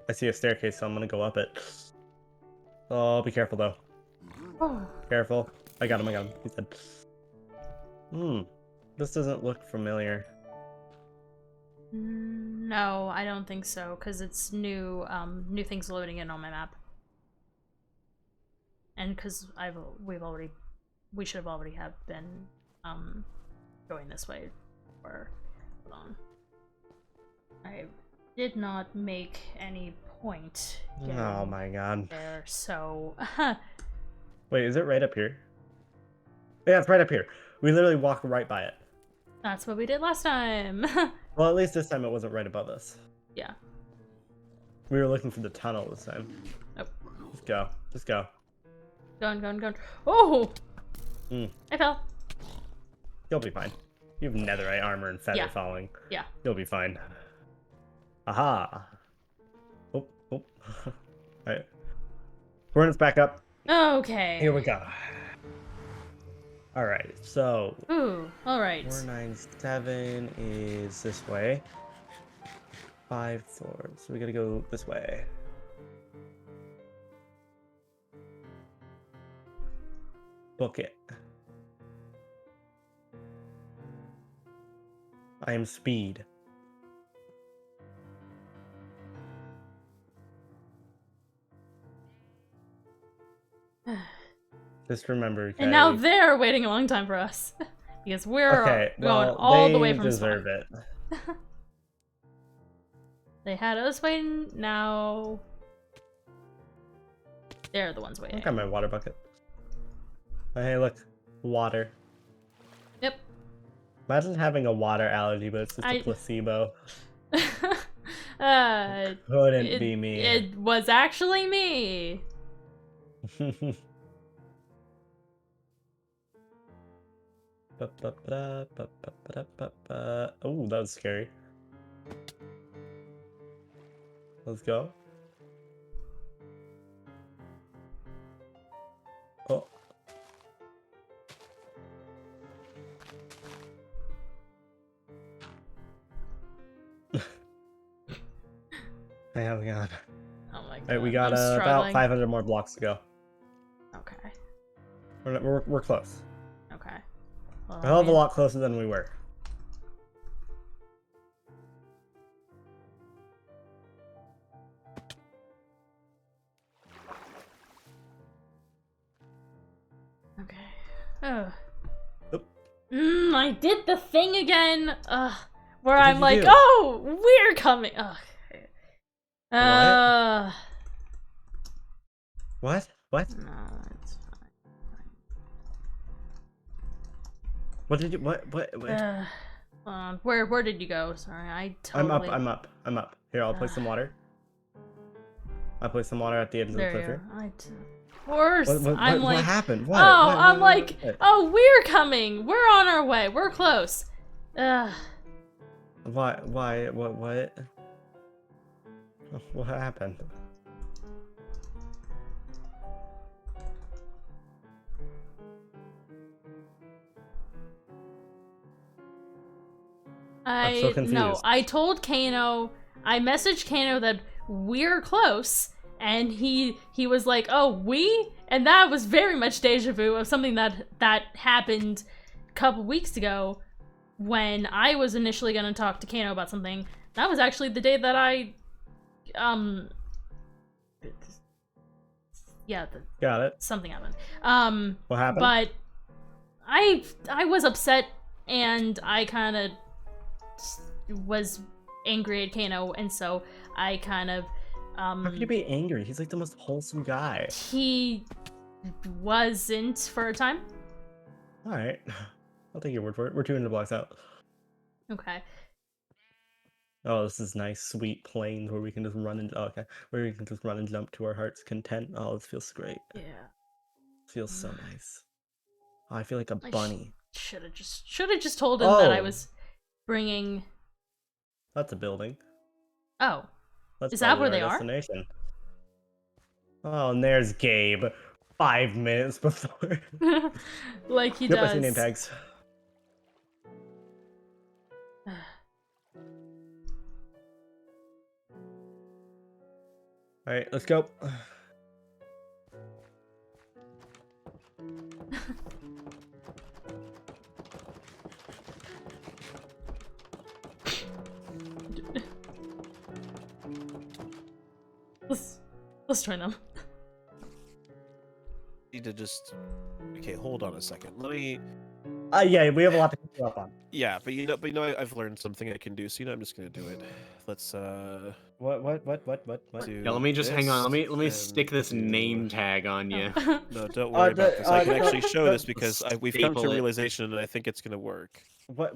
I see a staircase, so I'm gonna go up it. Oh, be careful though. Oh. Careful. I got him, He said. This doesn't look familiar. No, I don't think so, because it's new things loading in on my map. And because we should have already been going this way. Or hold on. I did not make any point getting Oh my god. there, so Wait, is it right up here? Yeah, it's right up here. We literally walk right by it. that's what we did last time. Well, at least this time it wasn't right above us. Yeah. We were looking for the tunnel this time. Nope. Just go. Just go. Going. Oh! I fell. You'll be fine. You have netherite armor and feather Yeah. falling. Yeah. You'll be fine. Aha! Oh. Alright. Run us back up. Okay. Here we go. Alright, so Ooh, alright. 497 is this way. 5 floors. So we gotta go this way. Book it. I am speed. Just remember, And now Kylie. they're waiting a long time for us. Because we're Okay, going well, all the way they from deserve spawn. it. They had us waiting, now they're the ones I waiting. got my water bucket. Oh, hey, look. Water. Yep. Imagine having a water allergy, but it's just a placebo. Couldn't be me. It was actually me. Oh, that was scary. Let's go. Oh. Hang on. Oh my god. Alright, we got I'm about struggling. 500 more blocks to go. Okay. We're close. Okay. Well, A hell of a lot closer than we were. Okay. Ugh. Oop. I did the thing again. Ugh. Where What did I'm you like, do? oh, we're coming. Ugh. What? What? No, it's fine. What did you? What? Hold on. Where did you go? Sorry, I totally. I'm up. Here, I'll place some water. I'll place some water at the edge of the There cliff you here. are. Of course, I'm like. What happened? What? Oh, What? I'm like, What? oh, we're coming. We're on our way. We're close. Ugh. Why? What? What happened? I'm so confused. No, I told Kano, I messaged Kano that we're close, and he was like, oh, we? And that was very much deja vu of something that happened a couple weeks ago when I was initially gonna talk to Kano about something. That was actually the day that I, yeah, Got it. something happened. What happened? But I was upset, and I kind of was angry at Kano, and so I kind of How could you be angry? He's like the most wholesome guy. he wasn't for a time. All right, I'll take your word for it. We're 200 blocks out. Okay. Oh, this is nice, sweet plains where we can just run and where we can just run and jump to our heart's content. Oh, this feels great. Yeah. Feels so nice. Oh, I feel like a bunny. Should have just told him that I Oh. was bringing. That's a building. Oh. That's Is that where probably they our are? destination. Oh, and there's Gabe. 5 minutes before. Like he Yep, does. I see name tags. All right, let's go. Let's join them. Need to just. Okay, hold on a second. Let me. Yeah, we have a lot to catch up on. Yeah, but you know, I've learned something I can do. So I'm just gonna do it. Let's What? do Yeah, let me just hang on. Let me this stick and this do- name tag on you. No, don't worry about this. I can actually show this because we've come to staple a it. realization, and I think it's gonna work. What?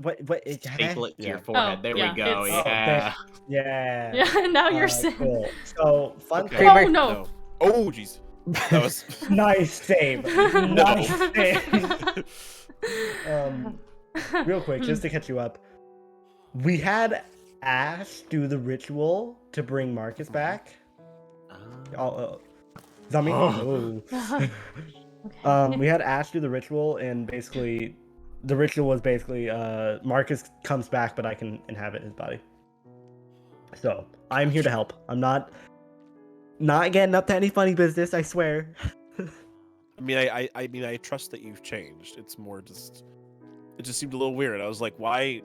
Staple it to your Yeah. forehead. Oh, there yeah, we go. it's- Yeah. Yeah. Yeah, now you're saying. Cool. So, fun Okay. thing. Oh no! Oh, jeez. That was. Nice save. Nice save. Real quick, just to catch you up, we had Ash do the ritual to bring Marcus back. Is that me? Oh. Okay. We had Ash do the ritual, and basically, the ritual was basically Marcus comes back, but I can inhabit his body. So I'm here to help. I'm not getting up to any funny business. I swear. I mean, I trust that you've changed. It's more just. It just seemed a little weird. I was like, why?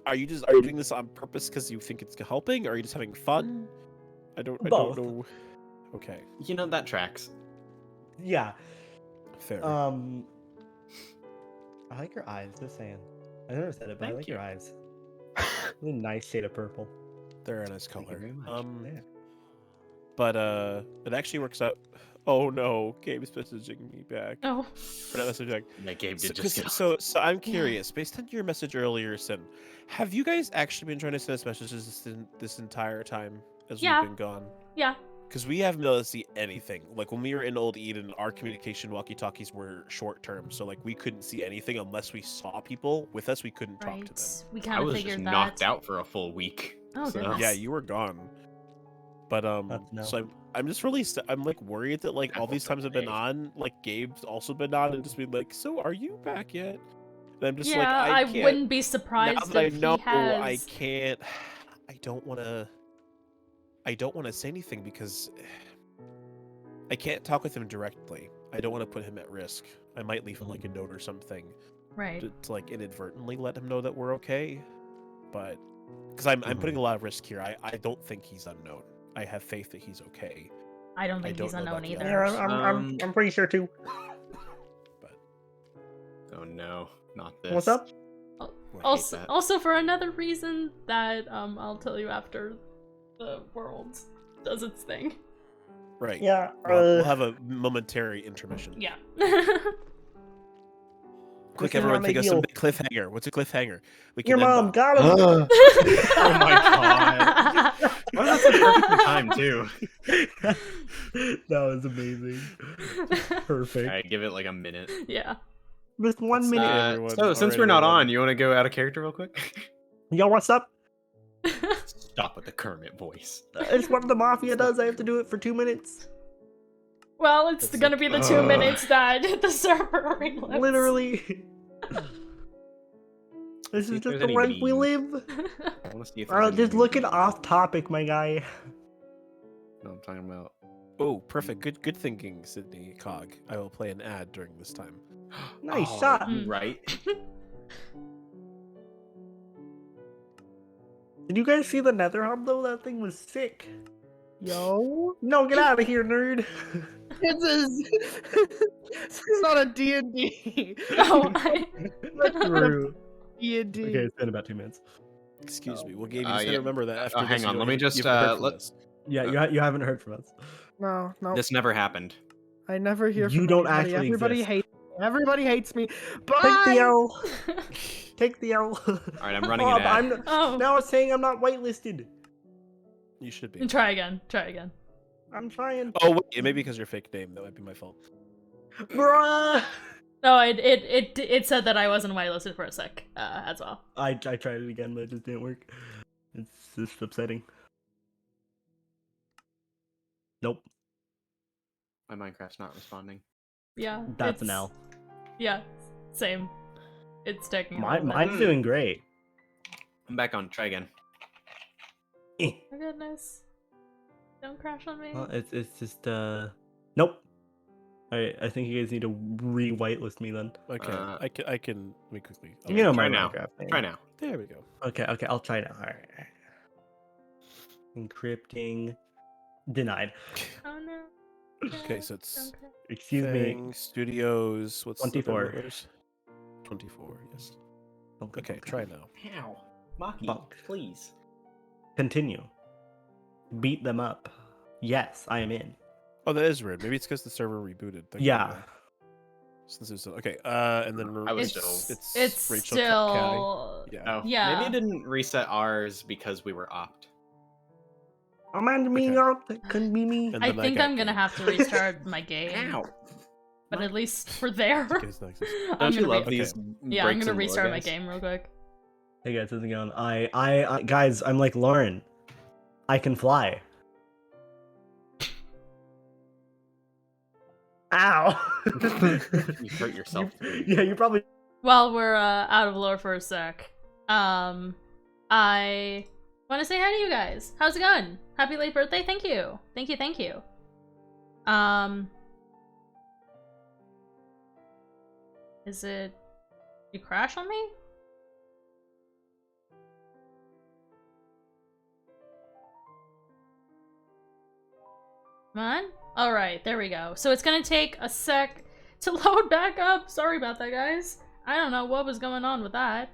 Are you doing this on purpose because you think it's helping, or are you just having fun? I don't Both. know. Okay, You know, that tracks. Yeah. fair. I like your eyes. Just saying. I never said it, but I Thank like you. your eyes. Really nice shade of purple. They're a nice Thank you color. very much. Yeah. But it actually works out. Oh no, Gabe's messaging me back. Oh. Or not messaging back. Yeah, Gabe did So, just 'cause- go. so I'm curious. Based on your message earlier, Sin, have you guys actually been trying to send us messages this entire time as Yeah. we've been gone? Yeah. Because we haven't been able to see anything. Like when we were in Old Eden, our communication walkie-talkies were short term, so like we couldn't see anything unless we saw people with us. We couldn't talk to them. Right. We I kind of was just figured knocked that. out for a full week. Oh, so- goodness. Yeah, you were gone. But no. so I'm just really I'm like worried that like all these times I've been on, like Gabe's also been on and just been like, so are you back yet? And I'm just Yeah, like, I I can't. wouldn't be Now surprised that I if know, he has. I can't. I don't want to say anything because I can't talk with him directly. I don't want to put him at risk. I might leave him like a note or something Right. to like inadvertently let him know that we're okay. But because I'm putting a lot of risk here. I don't think he's unknown. I have faith that he's okay. I don't think don't he's know about unknown the either. others. I'm pretty sure too. But Oh no, not this. What's up? I hate Also, that. also for another reason that I'll tell you after the world does its thing. Right. Yeah. We'll have a momentary intermission. Yeah. Quick, Listen, everyone, how think they of some feel. big cliffhanger. What's a cliffhanger? We Your can end mom on- got him. Oh my god. Why was that so perfect time too? That was amazing. Perfect. Alright, give it like a minute. Yeah. Just 1 minute. everyone. So since Alright, we're not everyone. on, you want to go out of character real quick? Yo, what's up? Stop with the Kermit voice. It's what the mafia does. I have to do it for 2 minutes. Well, it's That's gonna be the 2 minutes that the server relets. Literally. This See is if just there's the any life we memes. live. I want to see if there's any Just looking memes. off topic, my guy. No, I'm talking about. Oh, perfect. Good thinking, Sydney Cog. I will play an ad during this time. Nice Oh, shot. you right. Did you guys see the Nether Hub though? That thing was sick. Yo. No, get out of here, nerd. This is not a D&D. Oh, True. D&D. Okay, it's been about 2 minutes. Excuse me. Well, Gabe, you just yeah. gotta remember that after this, Hang on, you let me haven't- just, you haven't heard from let- us. Yeah, you haven't heard from us. No, no. This never happened. I never hear from You don't anybody. actually Everybody exist. hates. Everybody hates me. Bye. Take the L. Take the L. All right, I'm running Oh, an ad. Oh. Now it's saying I'm not whitelisted. You should be. Try again. Try again. I'm trying. Oh, wait, it may be because your fake name. That might be my fault. Bruh. No, it said that I wasn't whitelisted for a sec, as well. I tried it again, but it just didn't work. It's just upsetting. Nope. My Minecraft's not responding. Yeah. That's an it's- L. Yeah, same. It's taking a little bit. Mine's doing great. I'm back on. Try again. Eh. Oh goodness. Don't crash on me. Well, it's just nope. I think you guys need to re-whitelist me then. Okay, I can. Let me quickly. You know try my now. Minecraft name. Try now. There we go. Okay, I'll try now. Alright. Encrypting. Denied. Oh no. Okay, so it's Don't crash. Excuse me. Fang Studios. What's 24. The letters? 24. Yes. Okay, Okay, try now. Ow. Maki, Bunk. please. Continue. Beat them up. Yes, I am in. Oh, that is weird. Maybe it's because the server rebooted. Thank you, Yeah. Since it's okay, and then I was It's Rachel still. Yeah. Oh, Yeah. Maybe it didn't reset ours because we were opt. Remind me Okay. out. That couldn't be me. And I then think got I'm gonna game. have to restart my game. Ow. But at least for there. Okay, it's not exist. I'm Don't you gonna love re- these? Yeah, I'm breaks gonna in lore, restart my guys? game real quick. Hey guys, how's it going? I guys, I'm like Lauren. I can fly. Ow! You hurt yourself. Yeah, you probably. While we're out of lore for a sec, I want to say hi to you guys. How's it going? Happy late birthday! Thank you, thank you, thank you. Is it you crash on me? Come on. All right, there we go. So it's gonna take a sec to load back up. Sorry about that, guys. I don't know what was going on with that.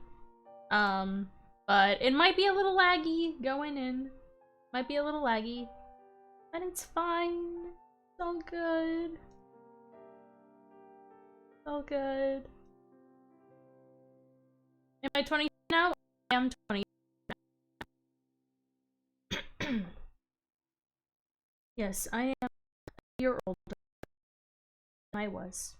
But it might be a little laggy going in. Might be a little laggy. But it's fine. It's all good. It's all good. Am I 20 now? I am 20 now. Yes, I am a year older than I was.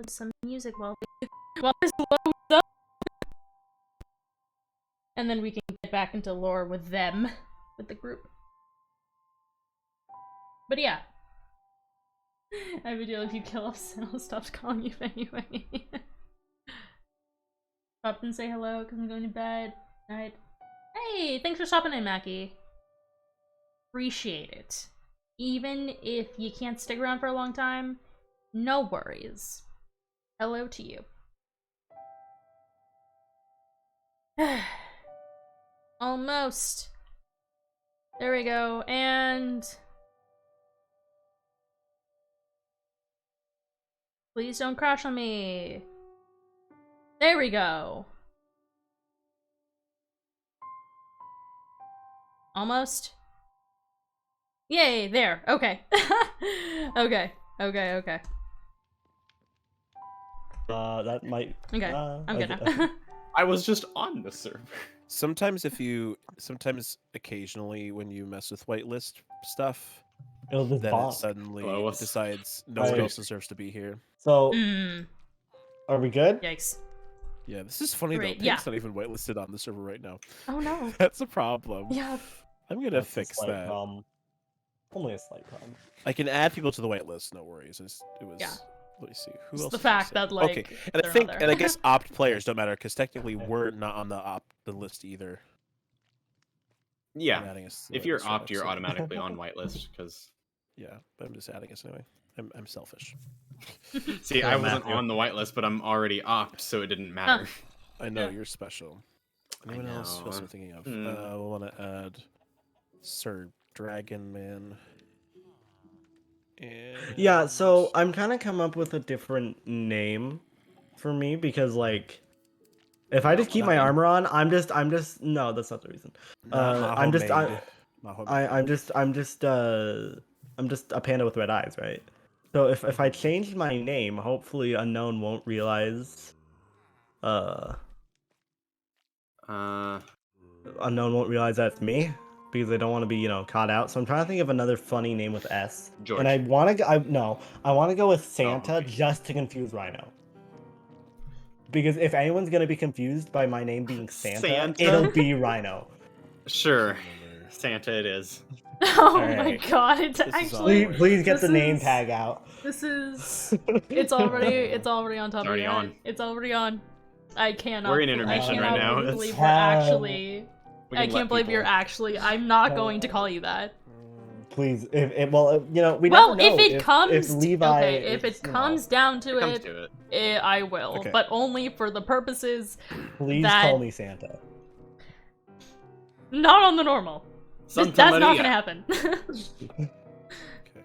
Some music while this loads up, and then we can get back into lore with them, with the group. But yeah, I have a deal if you kill us, and I'll stop calling you anyway. Pop and say hello because I'm going to bed. Night. Hey, thanks for stopping in, Mackie. Appreciate it. Even if you can't stick around for a long time, no worries. Hello to you. Almost. There we go, and... Please don't crash on me. There we go. Almost. Yay, there. Okay. Okay. That might. Okay, I'm good I- now. I was just on the server. Sometimes occasionally when you mess with whitelist stuff, It'll just then bonk. it suddenly Hello, what's- decides no one Right. else deserves to be here. So, Mm, are we good? yikes. Yeah, this is funny Great, though. yeah. Pink's not even whitelisted on the server right now. Oh no. That's a problem. Yeah. I'm gonna That's a fix slight that. problem. Only a slight problem. I can add people to the whitelist. No worries. It was. Yeah. Let me see. Who It's else? the did I fact say? that, like, Okay, and I they're think, not and I there. guess opt players don't matter because technically we're not on the list either. Yeah. I'm adding us to the If you're whitelist, opt, you're so- automatically on whitelist because Yeah, but I'm just adding us anyway. I'm selfish. See, Poor I wasn't Matthew. on the whitelist, but I'm already opt, so it didn't matter. I know Yeah. you're special. I Anyone else who else know. I'm thinking of? Hmm. We'll want to add Sir Dragon Man. And... Yeah, so I'm kind of come up with a different name for me because like if I just keep my Not- armor on, I'm just no, that's not the reason. not I'm just Mahomade. Mahomade. I'm just a panda with red eyes, right? So if I change my name, hopefully Unknown won't realize Unknown won't realize that's me because I don't want to be, caught out. So I'm trying to think of another funny name with S. George. And I want to go with Santa okay. just to confuse Rhino. Because if anyone's gonna be confused by my name being Santa, it'll be Rhino. Sure, Santa it is. Oh my Alright. god, it's This is actually awkward. Please get This the name is- tag out. this is it's already on top It's of already your on. head. It's already on. I cannot We're in I intermission cannot right now. believe It's we're actually We I can let can't believe people- you're actually I'm not going to call you that. Please, we never know Well, if it comes if Levi, okay, if it comes down to It comes it, to it. I will, Okay. but only for the purposes please that- call me Santa. not on the normal. Santa That's not Maria. gonna happen. Okay,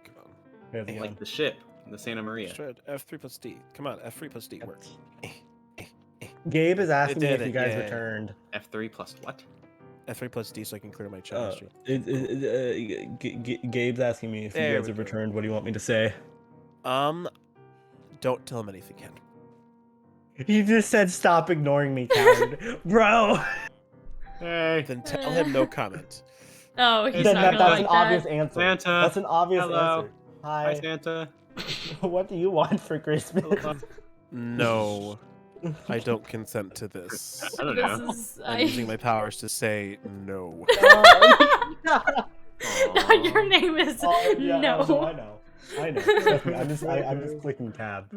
come on. Here's the Like the ship, the Santa Maria. Let's try it. F3 plus D. Come on, F3 plus D works. Gabe is asking me did if you it, guys yeah. returned. F3 plus what? F3 plus D so I can clear my chat history. Gabe's asking me if you There guys we have go. returned. What do you want me to say? Don't tell him anything, Ken. He just said, "Stop ignoring me, coward, bro." Hey, Then tell him no comment. Oh, he's Then not that's gonna an like obvious that. answer. Santa. That's an obvious Hello. answer. hi Hi. Santa. What do you want for Christmas? No, I don't consent to this. I don't This know. is I'm using my powers to say no. Your name is Oh, yeah, no. I know. Trust me, I'm just clicking tab.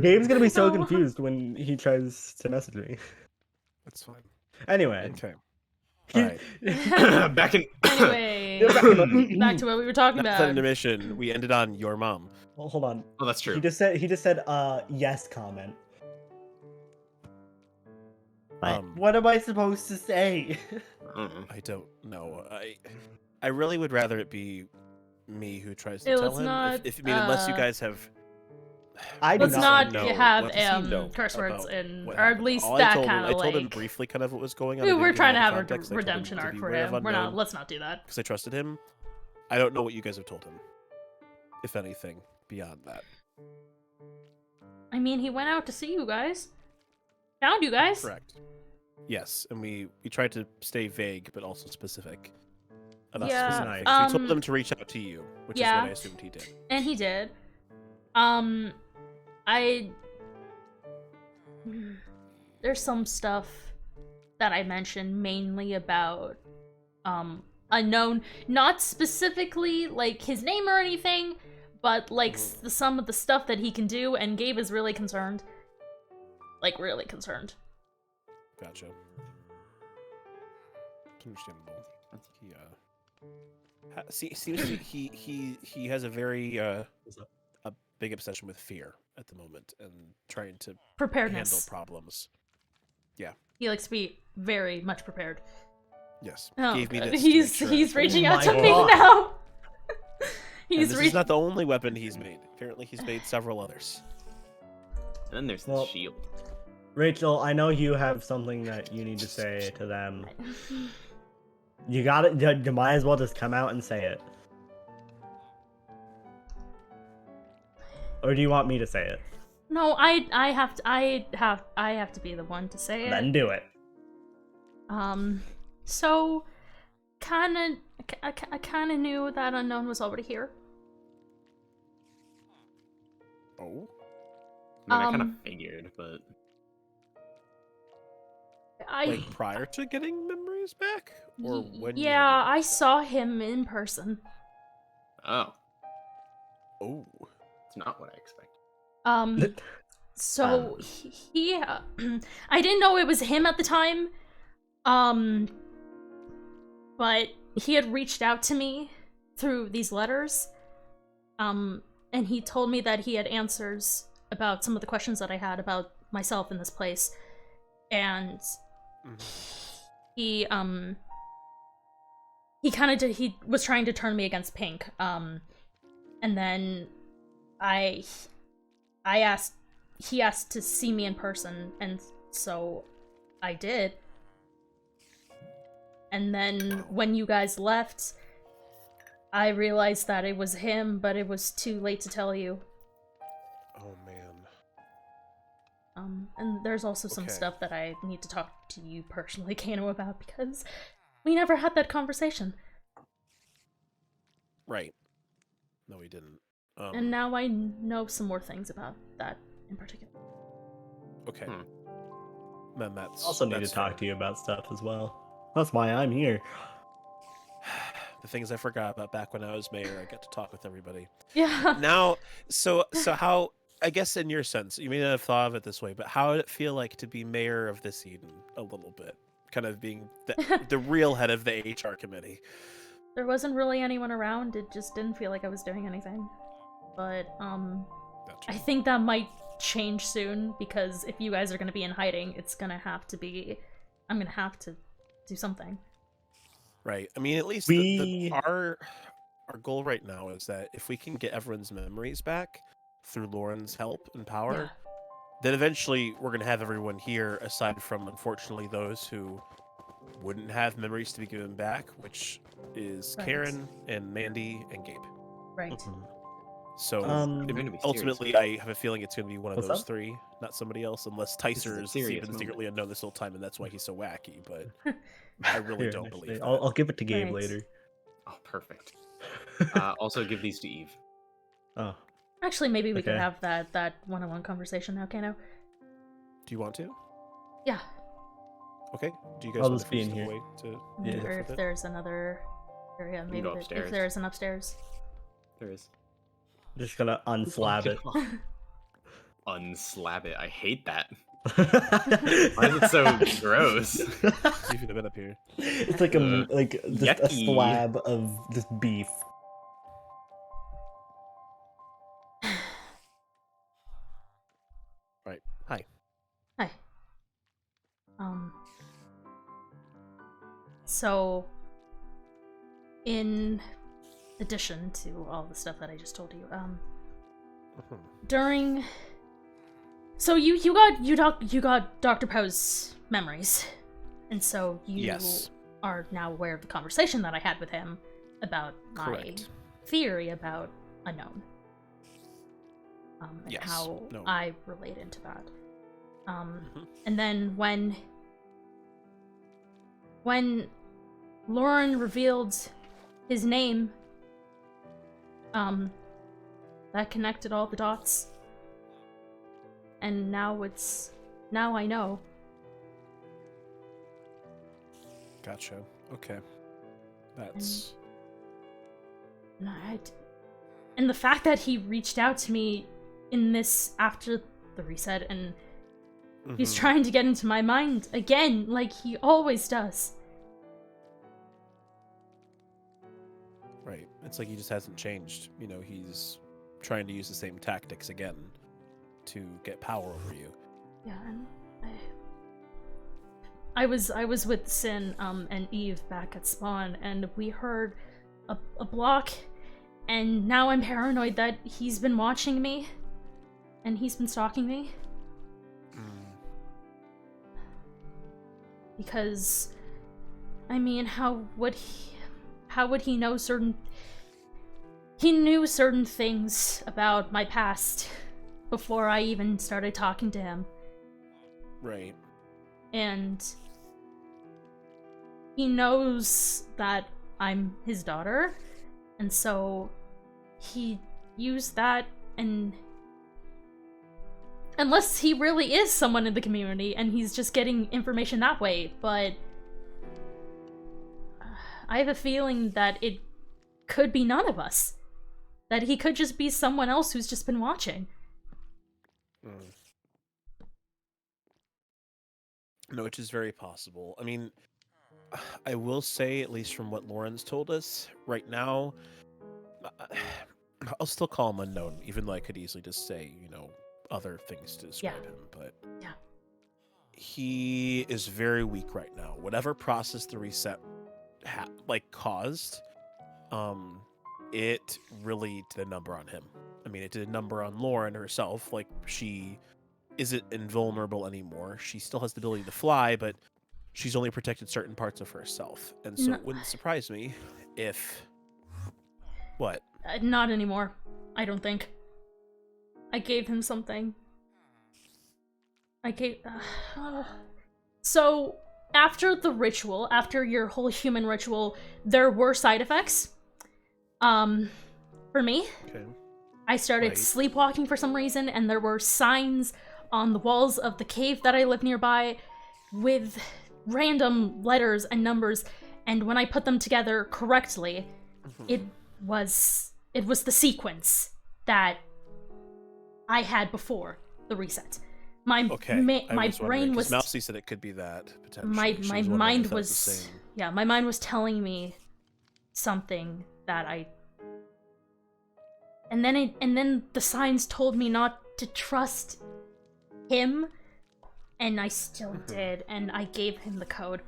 Gabe's gonna be so No. confused when he tries to message me. That's fine. Anyway. Okay. All right. Back in. Anyway, back to what we were talking Not that about. intermission. We ended on your mom. Well, hold on. Oh, that's true. He just said yes comment. What? What am I supposed to say? I don't know. I really would rather it be me who tries to Hey, tell let's him. not, If unless you guys have. I do Let's not not know have what does he know curse words about in, what or at happened. least All that I kind of told him like. briefly kind of what was going on. We I were didn't give trying to him all have the a context. I told him redemption to arc be for aware of him. We're not. unknown Let's not do that. because I trusted him. I don't know what you guys have told him, if anything, beyond that. I mean, he went out to see you guys. Found you guys. Correct. Yes, and we tried to stay vague but also specific. About Yeah, specific. We told them to reach out to you, which yeah. is what I assumed he did. And he did. There's some stuff that I mentioned mainly about, Unknown. Not specifically, like, his name or anything, but, like, some of the stuff that he can do, and Gabe is really concerned. Like, really concerned. Gotcha. Understandable. He seems to be, he has a very a big obsession with fear at the moment and trying to handle Preparedness. problems. He likes to be very much prepared. Yes. Oh, Gave me good. this. to make sure I He's felt reaching Oh out to my me God. now. And He's this is not the only weapon he's made. Apparently, he's made several others. And then there's Well- the shield. Rachel, I know you have something that you need to say to them. You got it. You might as well just come out and say it. Or do you want me to say it? No, I have to be the one to say it. Then do it. So, I kind of knew that Unknown was already here. Oh. I mean, I kind of Um, figured, but Like prior to getting memories back, or when? you yeah, had I memories saw him in person. oh, back? Oh. it's not what I expected. So he I didn't know it was him at the time. But he had reached out to me through these letters. and he told me that he had answers about some of the questions that I had about myself in this place, and he was trying to turn me against Pink, and then he asked to see me in person, and so I did. And then when you guys left, I realized that it was him, but it was too late to tell you. Oh man. And there's also some Okay. stuff that I need to talk to you personally, Kano, about, because we never had that conversation. Right. No, we didn't. And now I know some more things about that in particular. Okay. Hmm. Then that's Also need to that's talk fair. to you about stuff as well. That's why I'm here. The things I forgot about back when I was mayor, I got to talk with everybody. Yeah. Now, so how? I guess in your sense, you may not have thought of it this way, but how did it feel like to be mayor of this Eden a little bit, kind of being the real head of the HR committee? There wasn't really anyone around, it just didn't feel like I was doing anything. But, Gotcha. I think that might change soon, because if you guys are gonna be in hiding, it's gonna have to be... I'm gonna have to do something. Right. I mean, at least our goal right now is that if we can get everyone's memories back through Lauren's help and power, then eventually we're going to have everyone here, aside from, unfortunately, those who wouldn't have memories to be given back, which is Right. Karen and Mandy and Gabe. Right. So I'm going to be ultimately, serious. I have a feeling it's going to be one of What's those up? three, not somebody else, unless is a Tyser's serious been moment. secretly unknown this whole time, and that's why he's so wacky. But I really Here, don't actually, believe that. I'll give it to Gabe Right. later. Oh, perfect. Also, give these to Eve. Oh, Actually, maybe we could Okay. have that one-on-one conversation now, Kano. Do you want to? Yeah. Okay. Do you guys I'll want just to be in step here. away to Yeah. do that Or for a if bit? there's another area, maybe go if upstairs. there is an upstairs. There is. just gonna unslab it. Unslab it. I hate that. Why is it so gross? See if you've been up here. It's like Ugh. just a Yucky. slab of just beef. Right. Hi. Hi. So, in addition to all the stuff that I just told you, during... So you got Dr. Poe's memories, and so you Yes. are now aware of the conversation that I had with him about my Correct. theory about unknown, and Yes. how No. I relate into that. Mhm. And then when Lauren revealed his name, that connected all the dots. And now I know. Gotcha. Okay. That's And the fact that he reached out to me in this after the reset, and he's Mhm. trying to get into my mind again, like he always does. right. It's like he just hasn't changed. You know, he's trying to use the same tactics again to get power over you. Yeah, and I was with Sin and Eve back at spawn, and we heard a block, and now I'm paranoid that he's been watching me, and he's been stalking me. Because, I mean, how would he know certain... He knew certain things about my past before I even started talking to him. Right. And he knows that I'm his daughter, and so he used that, and unless he really is someone in the community and he's just getting information that way, but I have a feeling that it could be none of us. That he could just be someone else who's just been watching. No, which is very possible. I mean, I will say, at least from what Lauren's told us, right now, I'll still call him unknown, even though I could easily just say, you know, other things to describe him. But Yeah. he is very weak right now. Whatever process the reset caused, it really did a number on him. I mean, it did a number on Lauren herself. Like, she isn't invulnerable anymore. She still has the ability to fly, but she's only protected certain parts of herself. And so No. it wouldn't surprise me if... What? Not anymore. I don't think. I gave him something. I gave... So, after the ritual, after your whole human ritual, there were side effects. For me, Okay. I started Right. sleepwalking for some reason, and there were signs on the walls of the cave that I live nearby with random letters and numbers, and when I put them together correctly, it was the sequence that I had before the reset. My Okay. my brain was Mousy said it could be that potentially. my She my was wondering mind if that the was same. yeah, my mind was telling me something that and then the signs told me not to trust him, and I still did, and I gave him the code.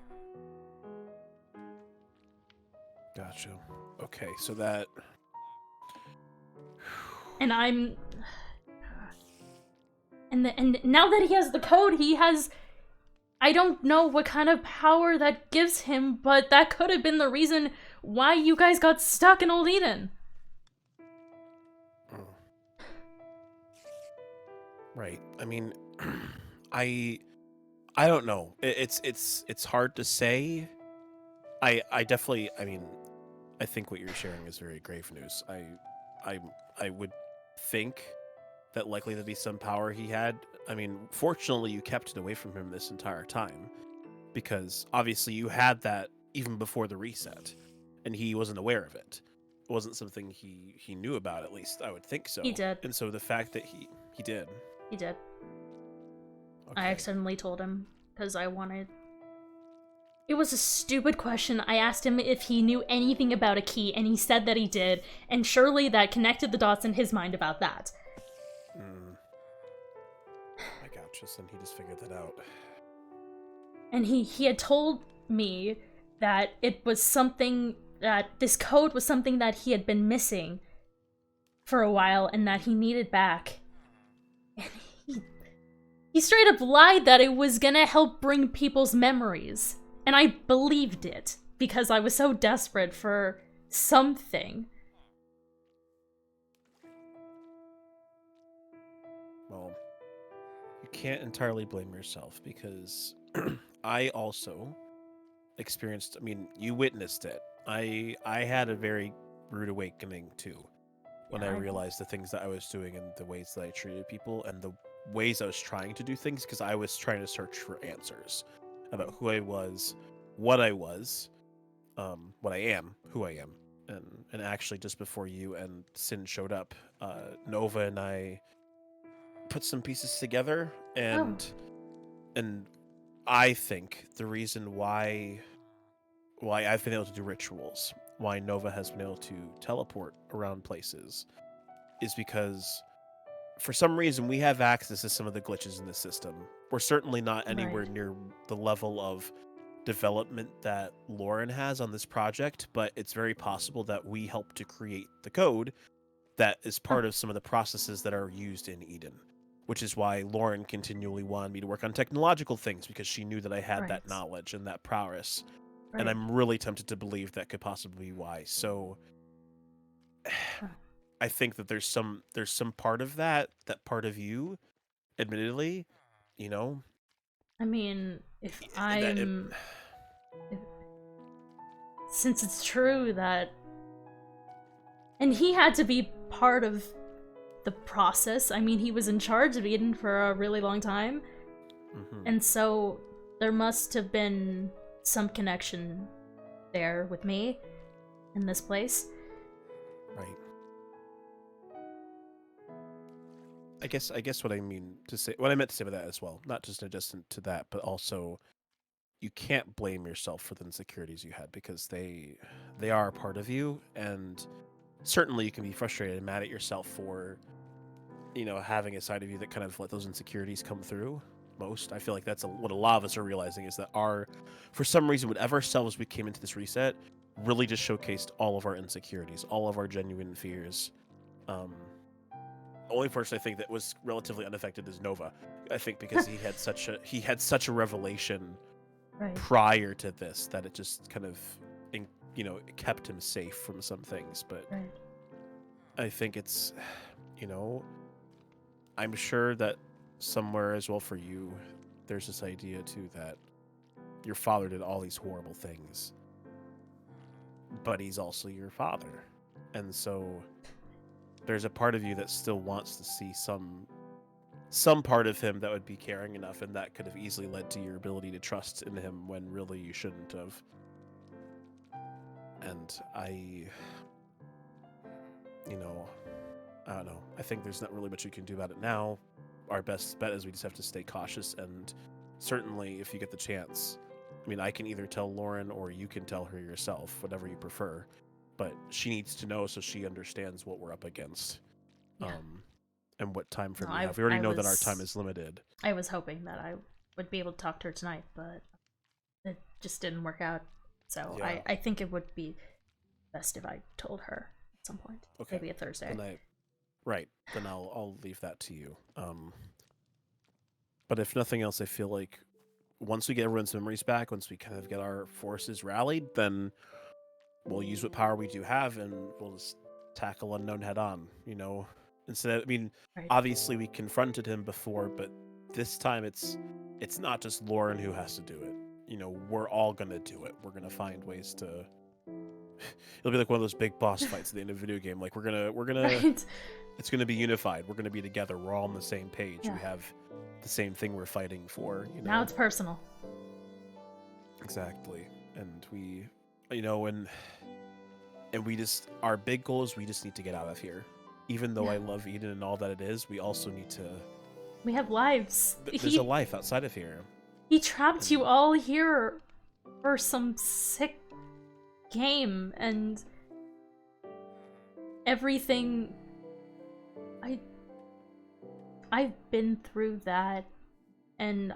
Gotcha. Okay, so that. And and now that he has the code, he has, I don't know what kind of power that gives him, but that could have been the reason why you guys got stuck in Old Eden. Right. I mean, I don't know. It's hard to say. I definitely. I mean, I think what you're sharing is very grave news. I would think that likely to be some power he had. I mean, fortunately, you kept it away from him this entire time, because obviously you had that even before the reset, and he wasn't aware of it. It wasn't something he knew about. At least I would think so. He did. And so the fact that he did. He did. Okay. I accidentally told him, because I wanted... It was a stupid question. I asked him if he knew anything about a key, and he said that he did, and surely that connected the dots in his mind about that. I gotcha. And he just figured that out. And he had told me that it was something that this code was something that he had been missing for a while and that he needed back. And he straight up lied that it was gonna help bring people's memories. And I believed it because I was so desperate for something. Well, you can't entirely blame yourself, because I also experienced, I mean, you witnessed it. I had a very rude awakening too, when I realized the things that I was doing and the ways that I treated people and the ways I was trying to do things, because I was trying to search for answers about who I was, what I am, who I am. And actually, just before you and Sin showed up, Nova and I put some pieces together, and I think the reason why I've been able to do rituals, why Nova has been able to teleport around places, is because for some reason we have access to some of the glitches in the system. We're certainly not anywhere near the level of development that Lauren has on this project, but it's very possible that we helped to create the code that is part of some of the processes that are used in Eden, which is why Lauren continually wanted me to work on technological things, because she knew that I had that knowledge and that prowess. And I'm really tempted to believe that could possibly be why. So I think that there's some part of that part of you, admittedly, you know. I mean, since it's true that... And he had to be part of the process. I mean, he was in charge of Eden for a really long time. And so there must have been some connection there with me in this place. Right. I guess what I meant to say by that as well, not just adjacent to that, but also you can't blame yourself for the insecurities you had, because they are a part of you, and certainly you can be frustrated and mad at yourself for, having a side of you that kind of let those insecurities come through. I feel like that's what a lot of us are realizing, is that for some reason, whatever selves we came into this reset really just showcased all of our insecurities, all of our genuine fears. The only person I think that was relatively unaffected is Nova. I think because he had such a revelation Right. prior to this that it just kind of, it kept him safe from some things. But Right. I think it's, I'm sure that somewhere as well for you, there's this idea too that your father did all these horrible things, but he's also your father. And so there's a part of you that still wants to see some part of him that would be caring enough, and that could have easily led to your ability to trust in him when really you shouldn't have. And I don't know. I think there's not really much you can do about it now. Our best bet is we just have to stay cautious, and certainly if you get the chance, I can either tell Lauren or you can tell her yourself, whatever you prefer, but she needs to know so she understands what we're up against. Yeah. And what time frame No, we have. We already I know that our was- time is limited. I was hoping that I would be able to talk to her tonight, but it just didn't work out. So Yeah. I think it would be best if I told her at some point. Okay. Maybe a Thursday. Then I'll leave that to you. But if nothing else, I feel like once we get everyone's memories back, once we kind of get our forces rallied, then we'll use what power we do have, and we'll just tackle unknown head on. Instead, Right. obviously we confronted him before, but this time it's not just Lauren who has to do it. We're all gonna do it. We're gonna find ways to. It'll be like one of those big boss fights at the end of a video game. Like we're gonna. Right. It's gonna be unified. We're gonna be together. We're all on the same page. Yeah. We have the same thing we're fighting for. Now it's personal. Exactly. And we, and we just, our big goal is we just need to get out of here. Even though Yeah. I love Eden and all that it is, we also need to. We have lives. There's a life outside of here. He trapped you all here for some sick game, and everything. I've been through that, and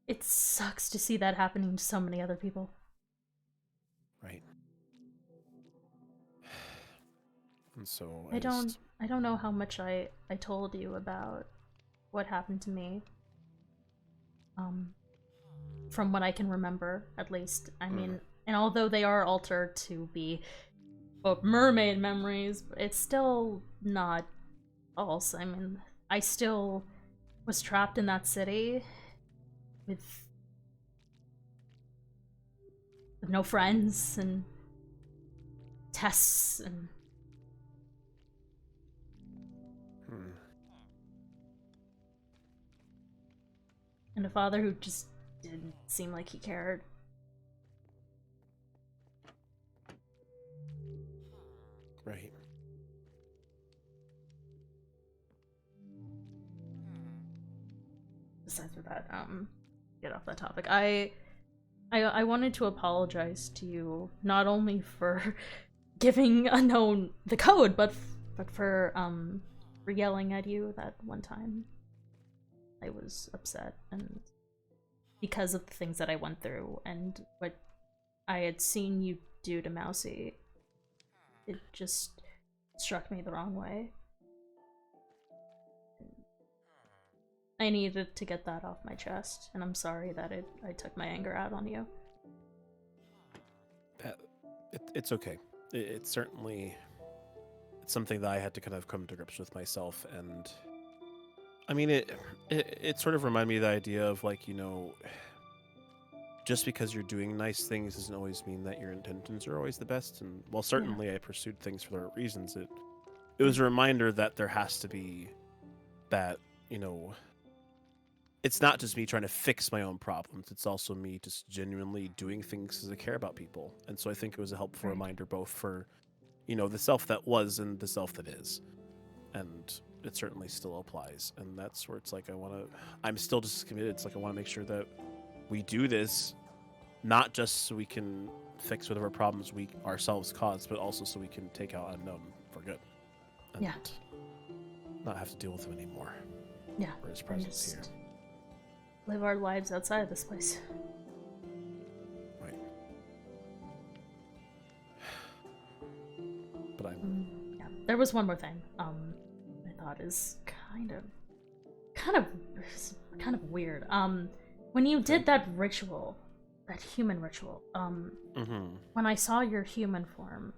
it sucks to see that happening to so many other people. Right. And so I don't know how much I told you about what happened to me. From what I can remember, at least. And although they are altered to be mermaid memories, it's still not false. I still was trapped in that city with no friends and tests and a father who just didn't seem like he cared. Right. Besides with that, get off that topic. I wanted to apologize to you, not only for giving Unknown the code, but for yelling at you that one time. I was upset, and because of the things that I went through and what I had seen you do to Mousy, it just struck me the wrong way. I needed to get that off my chest, and I'm sorry that I took my anger out on you. It's okay. It's certainly something that I had to kind of come to grips with myself, and it sort of reminded me of the idea of, like, just because you're doing nice things doesn't always mean that your intentions are always the best. And while certainly I pursued things for the right reasons, it was a reminder that there has to be that, it's not just me trying to fix my own problems, it's also me just genuinely doing things because I care about people. And so I think it was a helpful reminder both for, the self that was and the self that is. And it certainly still applies. And that's where it's like I'm still just committed. It's like I want to make sure that we do this not just so we can fix whatever problems we ourselves caused, but also so we can take out Unknown for good. And Yeah. not have to deal with him anymore. Yeah. For his and presence just here. live our lives outside of this place. Right. But I'm Yeah. There was one more thing. I thought is kind of weird. When you did that ritual, that human ritual, when I saw your human form,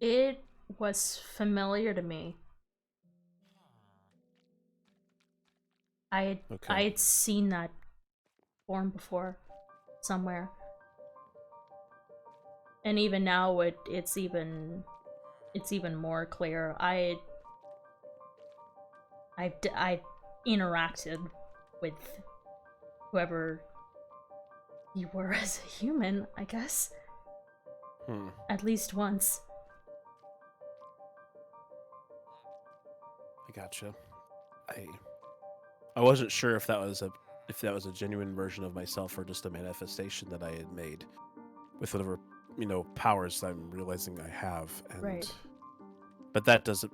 it was familiar to me. I had seen that form before, somewhere, and even now it's even more clear. I've interacted with whoever you were as a human, I guess. At least once. I gotcha. I wasn't sure if that was a genuine version of myself or just a manifestation that I had made with whatever, powers I'm realizing I have. And Right. But that does,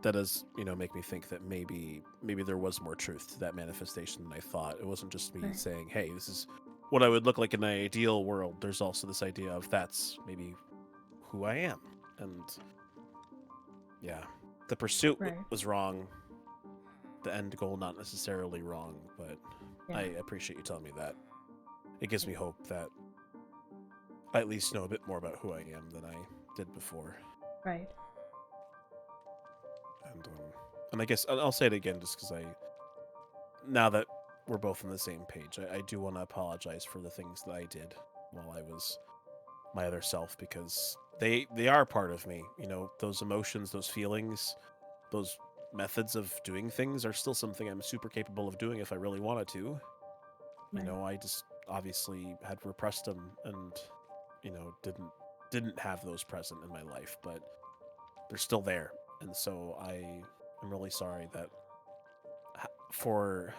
make me think that maybe there was more truth to that manifestation than I thought. It wasn't just me Right. saying, "Hey, this is what I would look like in an ideal world." There's also this idea of that's maybe who I am. And yeah, the pursuit Right. was wrong. The end goal not necessarily wrong, but Yeah. I appreciate you telling me that. It gives me hope that I at least know a bit more about who I am than I did before. Right. And I guess I'll say it again just because now that we're both on the same page, I do want to apologize for the things that I did while I was my other self, because they are part of me. Those emotions, those feelings, those methods of doing things are still something I'm super capable of doing if I really wanted to. Right. I just obviously had repressed them and, didn't have those present in my life, but they're still there. And so I'm really sorry that for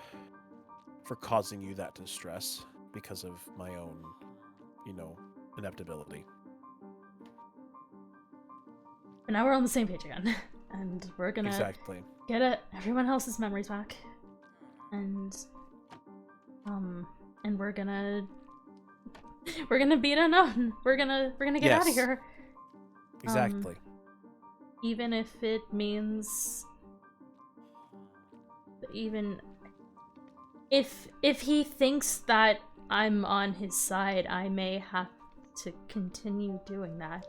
causing you that distress because of my own, ineptability. But now we're on the same page again. And we're gonna Exactly. get everyone else's memories back. And we're gonna beat Unknown. We're gonna get out of Yes. here. Exactly. Even if it means if he thinks that I'm on his side, I may have to continue doing that.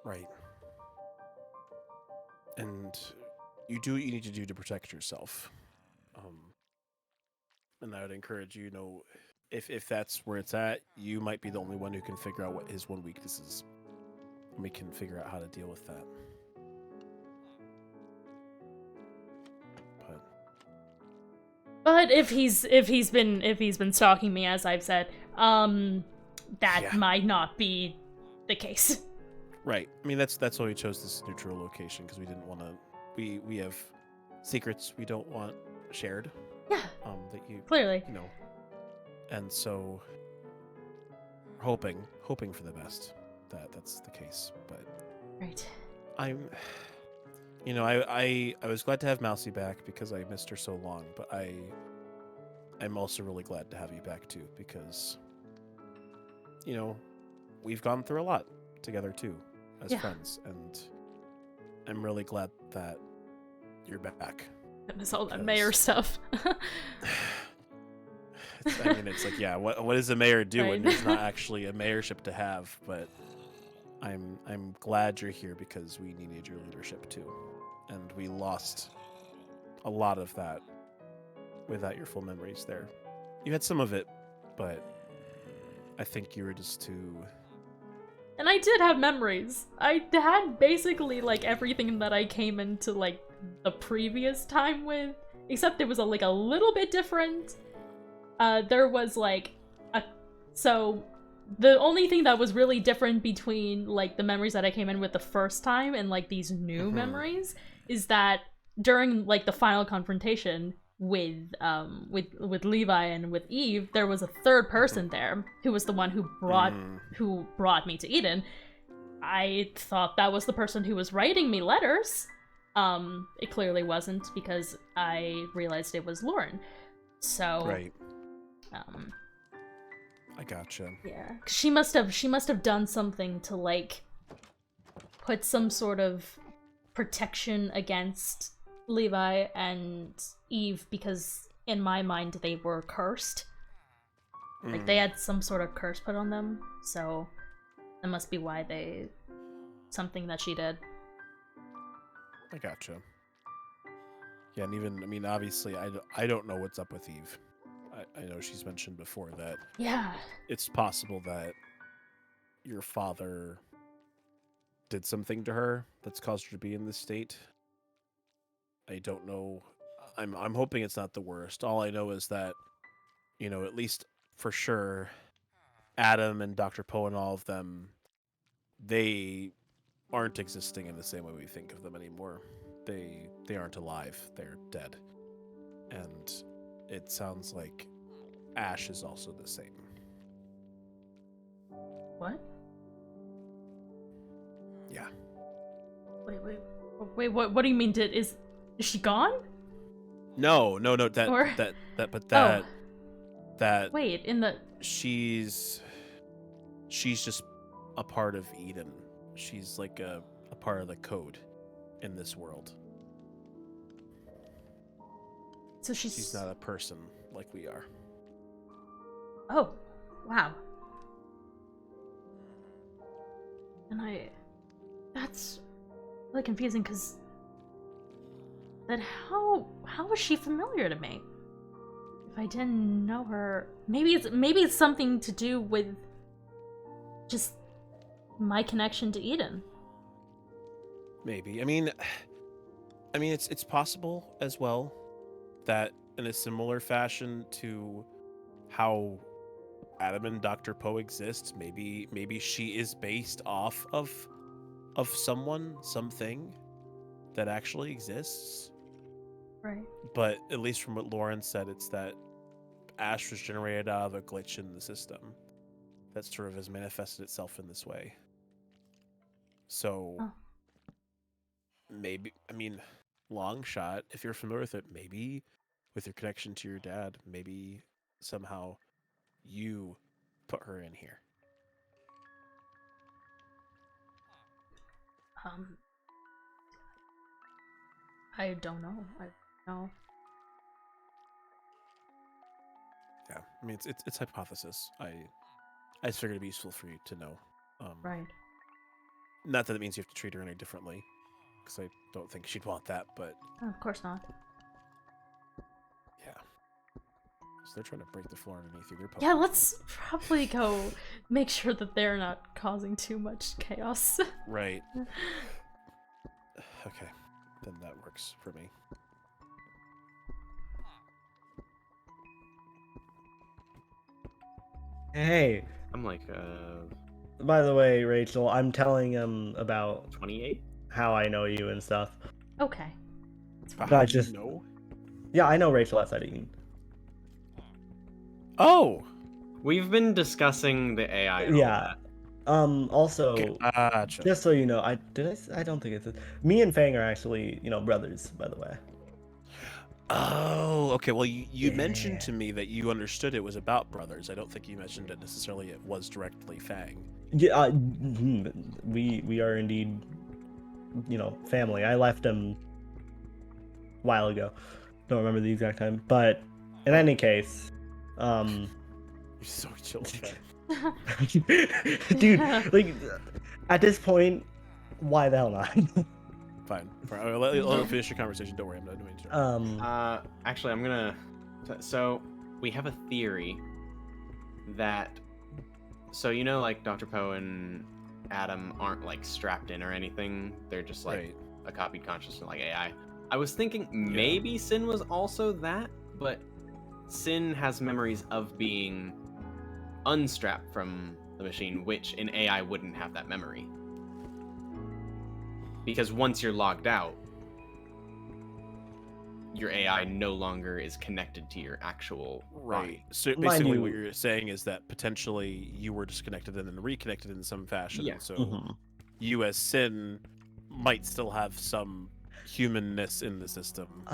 Right. And you do what you need to do to protect yourself. And I would encourage you, if that's where it's at, you might be the only one who can figure out what his one weakness is. And we can figure out how to deal with that. But if he's been stalking me, as I've said, that Yeah. might not be the case. Right. I mean, that's why we chose this neutral location, because we didn't want to. We have secrets we don't want shared. Yeah. That you Clearly. And so hoping for the best that's the case. But Right. I'm, I was glad to have Mousy back because I missed her so long, but I'm also really glad to have you back too, because we've gone through a lot together too as Yeah. friends, and I'm really glad that you're back. That was all that Because- mayor stuff. It's like, yeah, what does a mayor do when Right. there's not actually a mayorship to have? But I'm glad you're here because we needed your leadership too, and we lost a lot of that without your full memories there. You had some of it, but I think you were just too. And I did have memories. I had basically like everything that I came into like the previous time with, except it was a little bit different. There was so the only thing that was really different between like the memories that I came in with the first time and like these new memories is that during like the final confrontation, with Levi and with Eve, there was a third person there who was the one who brought me to Eden. I thought that was the person who was writing me letters. It clearly wasn't, because I realized it was Lauren. So Right. I gotcha. yeah, she must have done something to like put some sort of protection against Levi and Eve, because in my mind they were cursed. Like they had some sort of curse put on them, so that must be why something that she did. I gotcha. Yeah, and even, I mean, obviously, I don't know what's up with Eve. I know she's mentioned before that Yeah. it's possible that your father did something to her that's caused her to be in this state. I don't know. I'm hoping it's not the worst. All I know is that, you know, at least for sure, Adam and Dr. Poe and all of them, they aren't existing in the same way we think of them anymore. They aren't alive. They're dead. And it sounds like Ash is also the same. What? Yeah. Wait, what do you mean? Is she gone? No, Or- that Wait, in the... she's just a part of Eden. She's like a part of the code in this world. So She's not a person like we are. Oh, wow. And that's really confusing, because then how was she familiar to me? If I didn't know her, maybe it's something to do with just my connection to Eden. Maybe. I mean it's possible as well that in a similar fashion to how Adam and Dr. Poe exist, maybe she is based off of something that actually exists. Right. But at least from what Lauren said, it's that Ash was generated out of a glitch in the system that sort of has manifested itself in this way. So maybe, I mean, long shot, if you're familiar with it, maybe with your connection to your dad, maybe somehow you put her in here. I don't know. I don't know. Yeah, I mean, it's hypothesis. I just figured it'd be useful for you to know. Right. Not that it means you have to treat her any differently, because I don't think she'd want that, but Oh, of course not. yeah. So they're trying to break the floor underneath you. They're Yeah, poking. let's probably go make sure that they're not causing too much chaos. Right. Okay, then that works for me. Hey, I'm like, by the way, Rachel, I'm telling him about 28? how I know you and stuff. Okay. How No, I do you just- know? Yeah, I know Rachel outside of Eden. Oh! We've been discussing the AI and all Yeah. Also, Gotcha. just so you know, I don't think it's me and Fang are actually, brothers, by the way. Oh, okay. Well, you Yeah. mentioned to me that you understood it was about brothers. I don't think you mentioned it necessarily it was directly Fang. Yeah, we are indeed, family. I left him a while ago. Don't remember the exact time, but in any case, You're so chill with that. dude, like at this point, why the hell not? Fine. I'll let you finish your conversation. Don't worry, I'm not doing it. Actually, I'm gonna. So we have a theory that. So like Dr. Poe and Adam aren't like strapped in or anything. They're just like Right. a copied consciousness, like AI. I was thinking maybe Sin was also that, but Sin has memories of being unstrapped from the machine, which in AI wouldn't have that memory. Because once you're logged out, your AI no longer is connected to your actual Right. body. So Mind basically, what you- you're saying is that potentially you were disconnected and then reconnected in some fashion. Yeah. And so Mhm. you as Sin might still have some humanness in the system.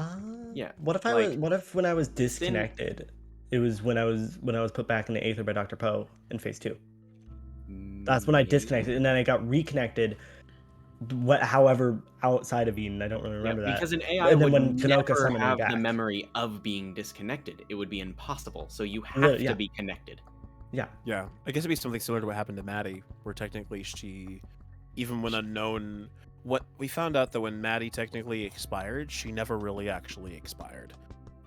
Yeah, What if What if when I was disconnected, it was when I was put back in the Aether by Dr. Poe in Phase 2. That's when I disconnected, and then I got reconnected. However, outside of Eden, I don't really remember that. because an AI And then would when Kanoka never summoned me have the back. memory of being disconnected. It would be impossible. So you have Literally, yeah. to be connected. Yeah. Yeah, I guess it'd be something similar to what happened to Maddie, where technically even when unknown, what we found out that when Maddie technically expired, she never really actually expired.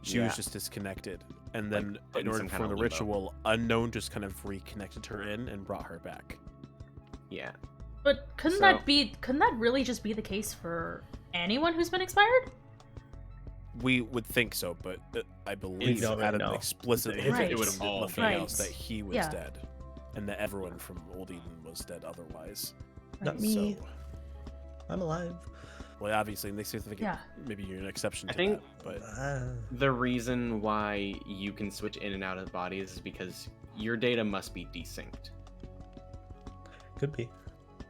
She was just disconnected, and then put in in order some for kind the of limbo. ritual, unknown just kind of reconnected her in and brought her back. Yeah. But couldn't that really just be the case for anyone who's been expired? We would think so, but I believe don't really Adam know. explicitly Right. It would mentioned evolve. nothing else Right. that he was Yeah. dead, and that everyone from Old Eden was dead otherwise. Not Right. me. So, I'm alive. well, obviously, and they say think Yeah. maybe you're an exception to I think- that, but The reason why you can switch in and out of bodies is because your data must be desynced. Could be.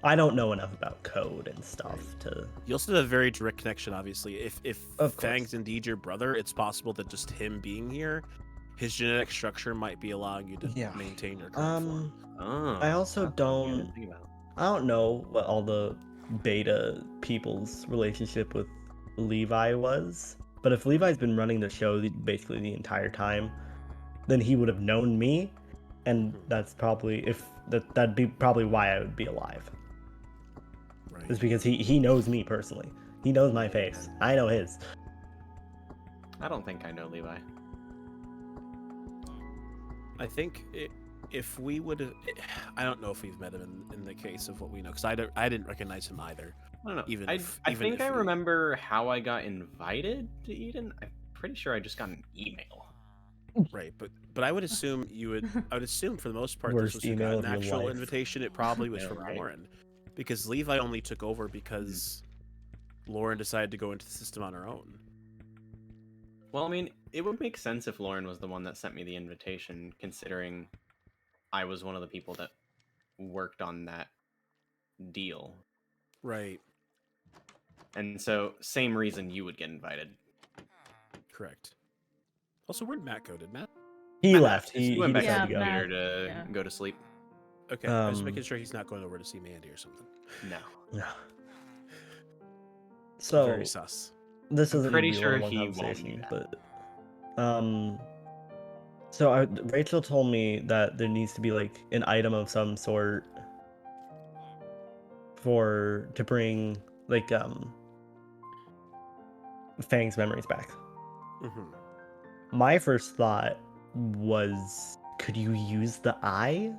I don't know enough about code and stuff to. you also have a very direct connection. Obviously, if Of Fang's course. indeed your brother, it's possible that just him being here, his genetic structure might be allowing you to Yeah. maintain your current form. Oh, I also that's something I don't. didn't think about. I don't know what all the beta people's relationship with Levi was, but if Levi's been running the show basically the entire time, then he would have known me, and that's probably that'd be probably why I would be alive. Right. Is because he knows me personally. He knows my face. I know his. I don't think I know Levi. I think if we would, I don't know if we've met him in the case of what we know, because I didn't recognize him either. I don't know. Even I even think if I we- remember how I got invited to Eden. I'm pretty sure I just got an email. Right, but I would assume I would assume for the most part Worst this was email an of your actual life. invitation. It probably was Yeah, from right. Lauren, because Levi only took over because Lauren decided to go into the system on her own. Well, I mean, it would make sense if Lauren was the one that sent me the invitation, considering I was one of the people that worked on that deal. Right. And so, same reason you would get invited. Correct. Also, where'd Matt go? Did Matt? He Matt left. just He went back decided Yeah, to go. Matt. here to yeah. go to sleep. Okay, I was Um, making sure he's not going over to see Mandy or something. No. Yeah. So Very sus. this I'm isn't pretty a real sure one he won't conversation, do but so Rachel told me that there needs to be like an item of some sort to bring like Fang's memories back. Mm-hmm. My first thought was, could you use the eye?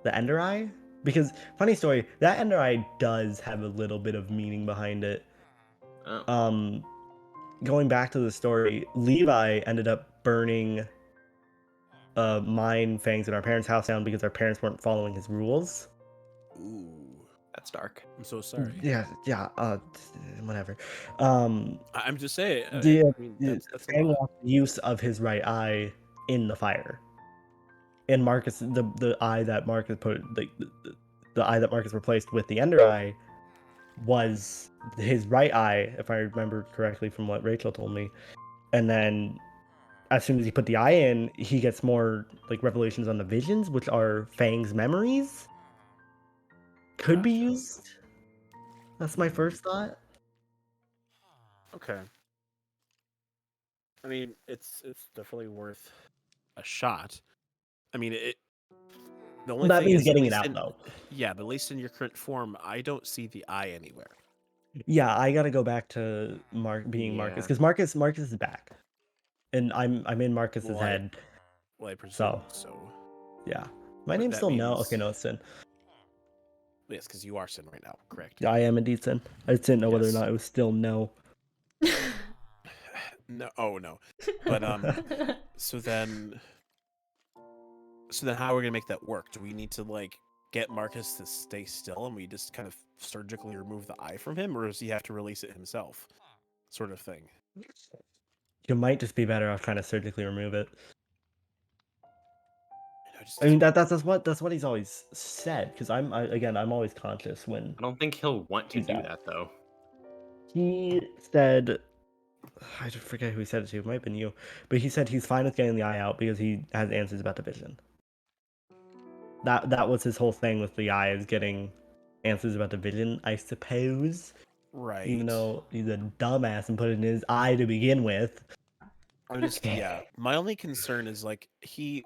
The Ender Eye? Because, funny story, that Ender Eye does have a little bit of meaning behind it. Oh. Going back to the story, Levi ended up burning mine, Fangs, and our parents' house down because our parents weren't following his rules. Ooh, That's dark. I'm so sorry. Yeah, whatever. I'm just saying. That's a Fang lot. lost use of his right eye in the fire. And Marcus, the eye that Marcus put, the eye that Marcus replaced with the Ender Eye, was his right eye, if I remember correctly from what Rachel told me. And then, as soon as he put the eye in, he gets more like revelations on the visions, which are Fang's memories. Could be Gotcha. used. That's my first thought. Okay. I mean, it's definitely worth a shot. I mean, the only That thing means is, getting at it least out in- though. Yeah, but at least in your current form, I don't see the eye anywhere. Yeah, I gotta go back to being Marcus Yeah. because Marcus is back, and I'm in Marcus's Well, head. Well, I presume So. so. Yeah, my But name's that still No. means- Okay, no, it's Sin. Yes, because you are Sin right now, correct? I am indeed Sin. I just didn't know whether or Yes. not it was still No. No, oh no. But so then how are we gonna make that work? Do we need to like get Marcus to stay still and we just kind of surgically remove the eye from him, or does he have to release it himself? sort of thing. You might just be better off trying to surgically remove it. Just, I mean, that's what he's always said. Because I'm always conscious when I don't think he'll want to He's do out. that though. he said. I forget who he said it to. It might have been you, but he said he's fine with getting the eye out because he has answers about the vision. That was his whole thing with the eye, is getting answers about the vision, I suppose. right. Even though he's a dumbass and put it in his eye to begin with. I'm just my only concern is like we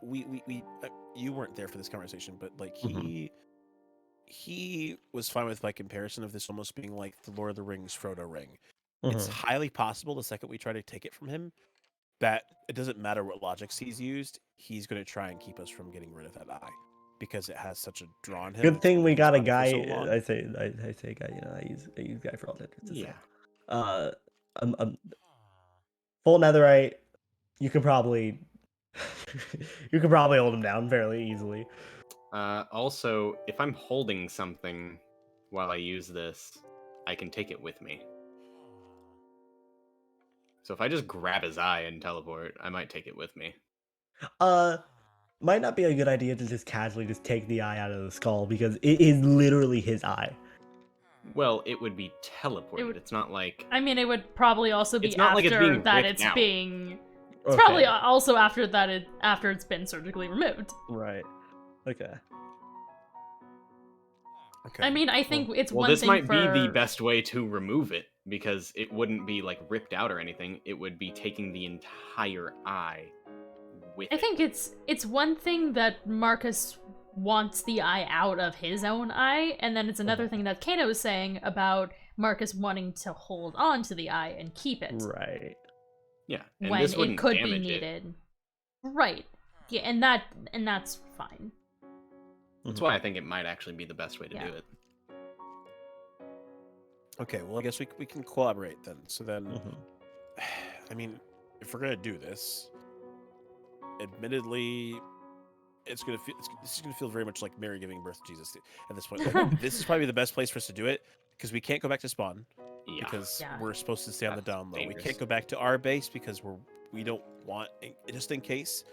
you weren't there for this conversation, but like he was fine with my comparison of this almost being like the Lord of the Rings Frodo ring. It's highly possible the second we try to take it from him that it doesn't matter what logics he's used, he's going to try and keep us from getting rid of that eye because it has such a draw on him. Good thing we got a guy. So I say guy. You know, I use guy for all intents. Yeah. Full netherite. You could probably hold him down fairly easily. Also, if I'm holding something while I use this, I can take it with me. So if I just grab his eye and teleport, I might take it with me. Might not be a good idea to just casually just take the eye out of the skull because it is literally his eye. Well, it would be teleported. It's not like... I mean, it would probably also be It's not after like it's being that ripped it's out. being... It's Okay. probably also after that after it's been surgically removed. Right. Okay. I mean, I think it's Well, one this thing might for... be the best way to remove it, because it wouldn't be, like, ripped out or anything. It would be taking the entire eye with I it. think it's one thing that Marcus wants the eye out of his own eye, and then it's another thing that Kano was saying about Marcus wanting to hold on to the eye and keep it. Right. Yeah, and When this it wouldn't could be damage it. needed. Right. Yeah, and that's fine. That's why I think it might actually be the best way to do it. Okay, well, I guess we can collaborate then. So then, I mean, if we're gonna do this, admittedly, this is gonna feel very much like Mary giving birth to Jesus at this point. Like, this is probably the best place for us to do it because we can't go back to spawn because we're supposed to stay on the down low. dangerous. We can't go back to our base because we don't want, just in case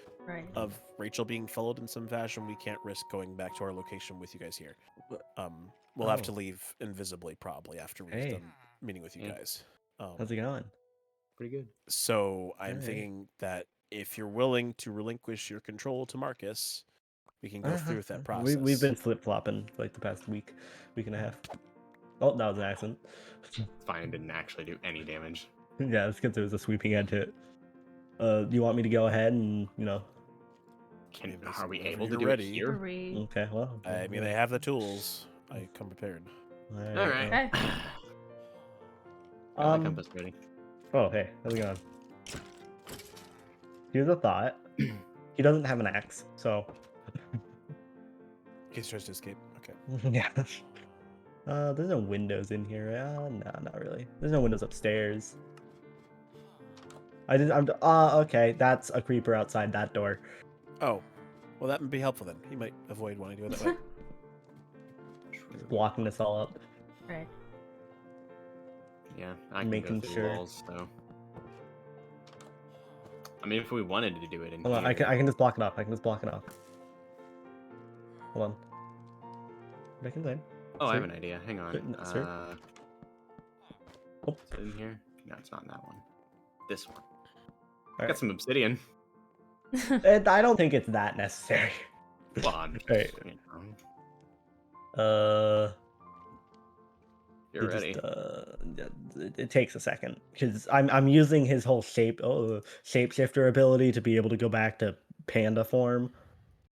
of Rachel being followed in some fashion, we can't risk going back to our location with you guys here. We'll have to leave invisibly probably after we've done meeting with you guys. How's it going? Pretty good. So I'm thinking that if you're willing to relinquish your control to Marcus, we can go through with that process. We've been flip-flopping for like the past week and a half. Oh, that was an accident. Fine, didn't actually do any damage. Yeah, it's because it was a sweeping edge hit. Do you want me to go ahead and, Are we able to you're do ready. it here? Okay, well. I mean, they have the tools. I come prepared. All right. Okay. Got my compass ready. Oh, hey, how's it going? Here's a thought. He doesn't have an axe, so. In case he tries to escape. Okay. Yeah. There's no windows in here. No, not really. There's no windows upstairs. Okay, that's a creeper outside that door. Oh, well, that would be helpful then. He might avoid wanting to go that way. Blocking this all up. Right. Yeah, I can Making go through sure. the walls, so. I mean, if we wanted to do it in Hold on, I here... can just block it off. Hold on. Back inside. Oh, I have an idea. Hang on. Sir? Is it in here? No, it's not in that one. This one. Alright. Got some obsidian. I don't think it's that necessary. Well, I'm just, Right. you know, you're It ready. It takes a second because I'm using his whole shapeshifter ability to be able to go back to panda form.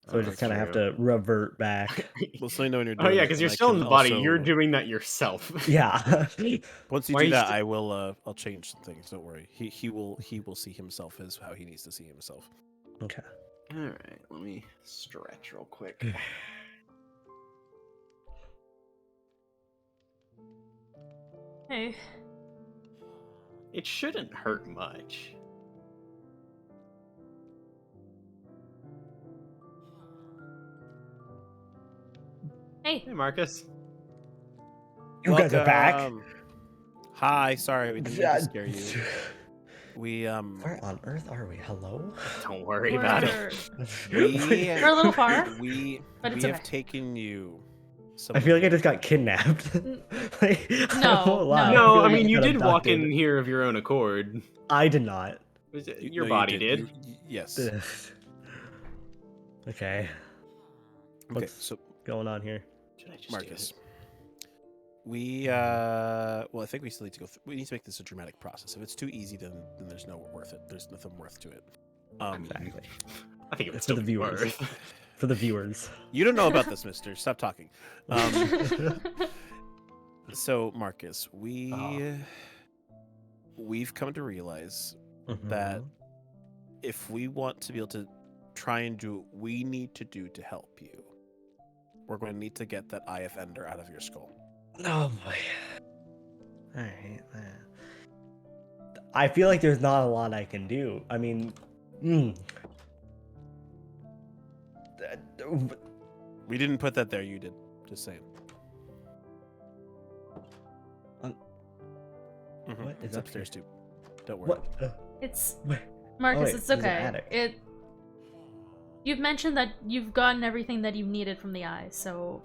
So I just kind of have to revert back. Well, so you know when you're Oh doing yeah, it, because and you're I still in can the body. also- You're doing that yourself. Yeah. Once you Why do you that, st- I will. I'll change some things. Don't worry. He will see himself as how he needs to see himself. Okay. All right, let me stretch real quick. Hey. It shouldn't hurt much. Hey. Hey, Marcus. You guys are back. Welcome. Hi, sorry, we didn't mean to scare you. We Where on earth are we? Hello? Don't worry about it. We're a little far, we but it's have okay. taken you. I feel like I just got kidnapped. Like, I No, won't lie. no. No, feel I like mean, you got did walk abducted. in here of your own accord. I did not. Your No, you body did. Yes. Ugh. Okay. Okay, What's so going on here? Should I just Marcus, we well, I think we still need to go. We need to make this a dramatic process. If it's too easy, then there's no worth it. There's nothing worth to it. Exactly. I think it would For still the be viewers. worth. For the viewers. You don't know about this, Mister. Stop talking. So Marcus, we've come to realize that if we want to be able to try and do what we need to do to help you, we're going to need to get that IF Ender out of your skull. Oh boy. Alright. I feel like there's not a lot I can do. I mean, We didn't put that there. You did. Just saying. What is It's up upstairs here? too. Don't worry. What? It's Wait. Marcus. wait, It's there's an okay. attic. You've mentioned that you've gotten everything that you needed from the eye, so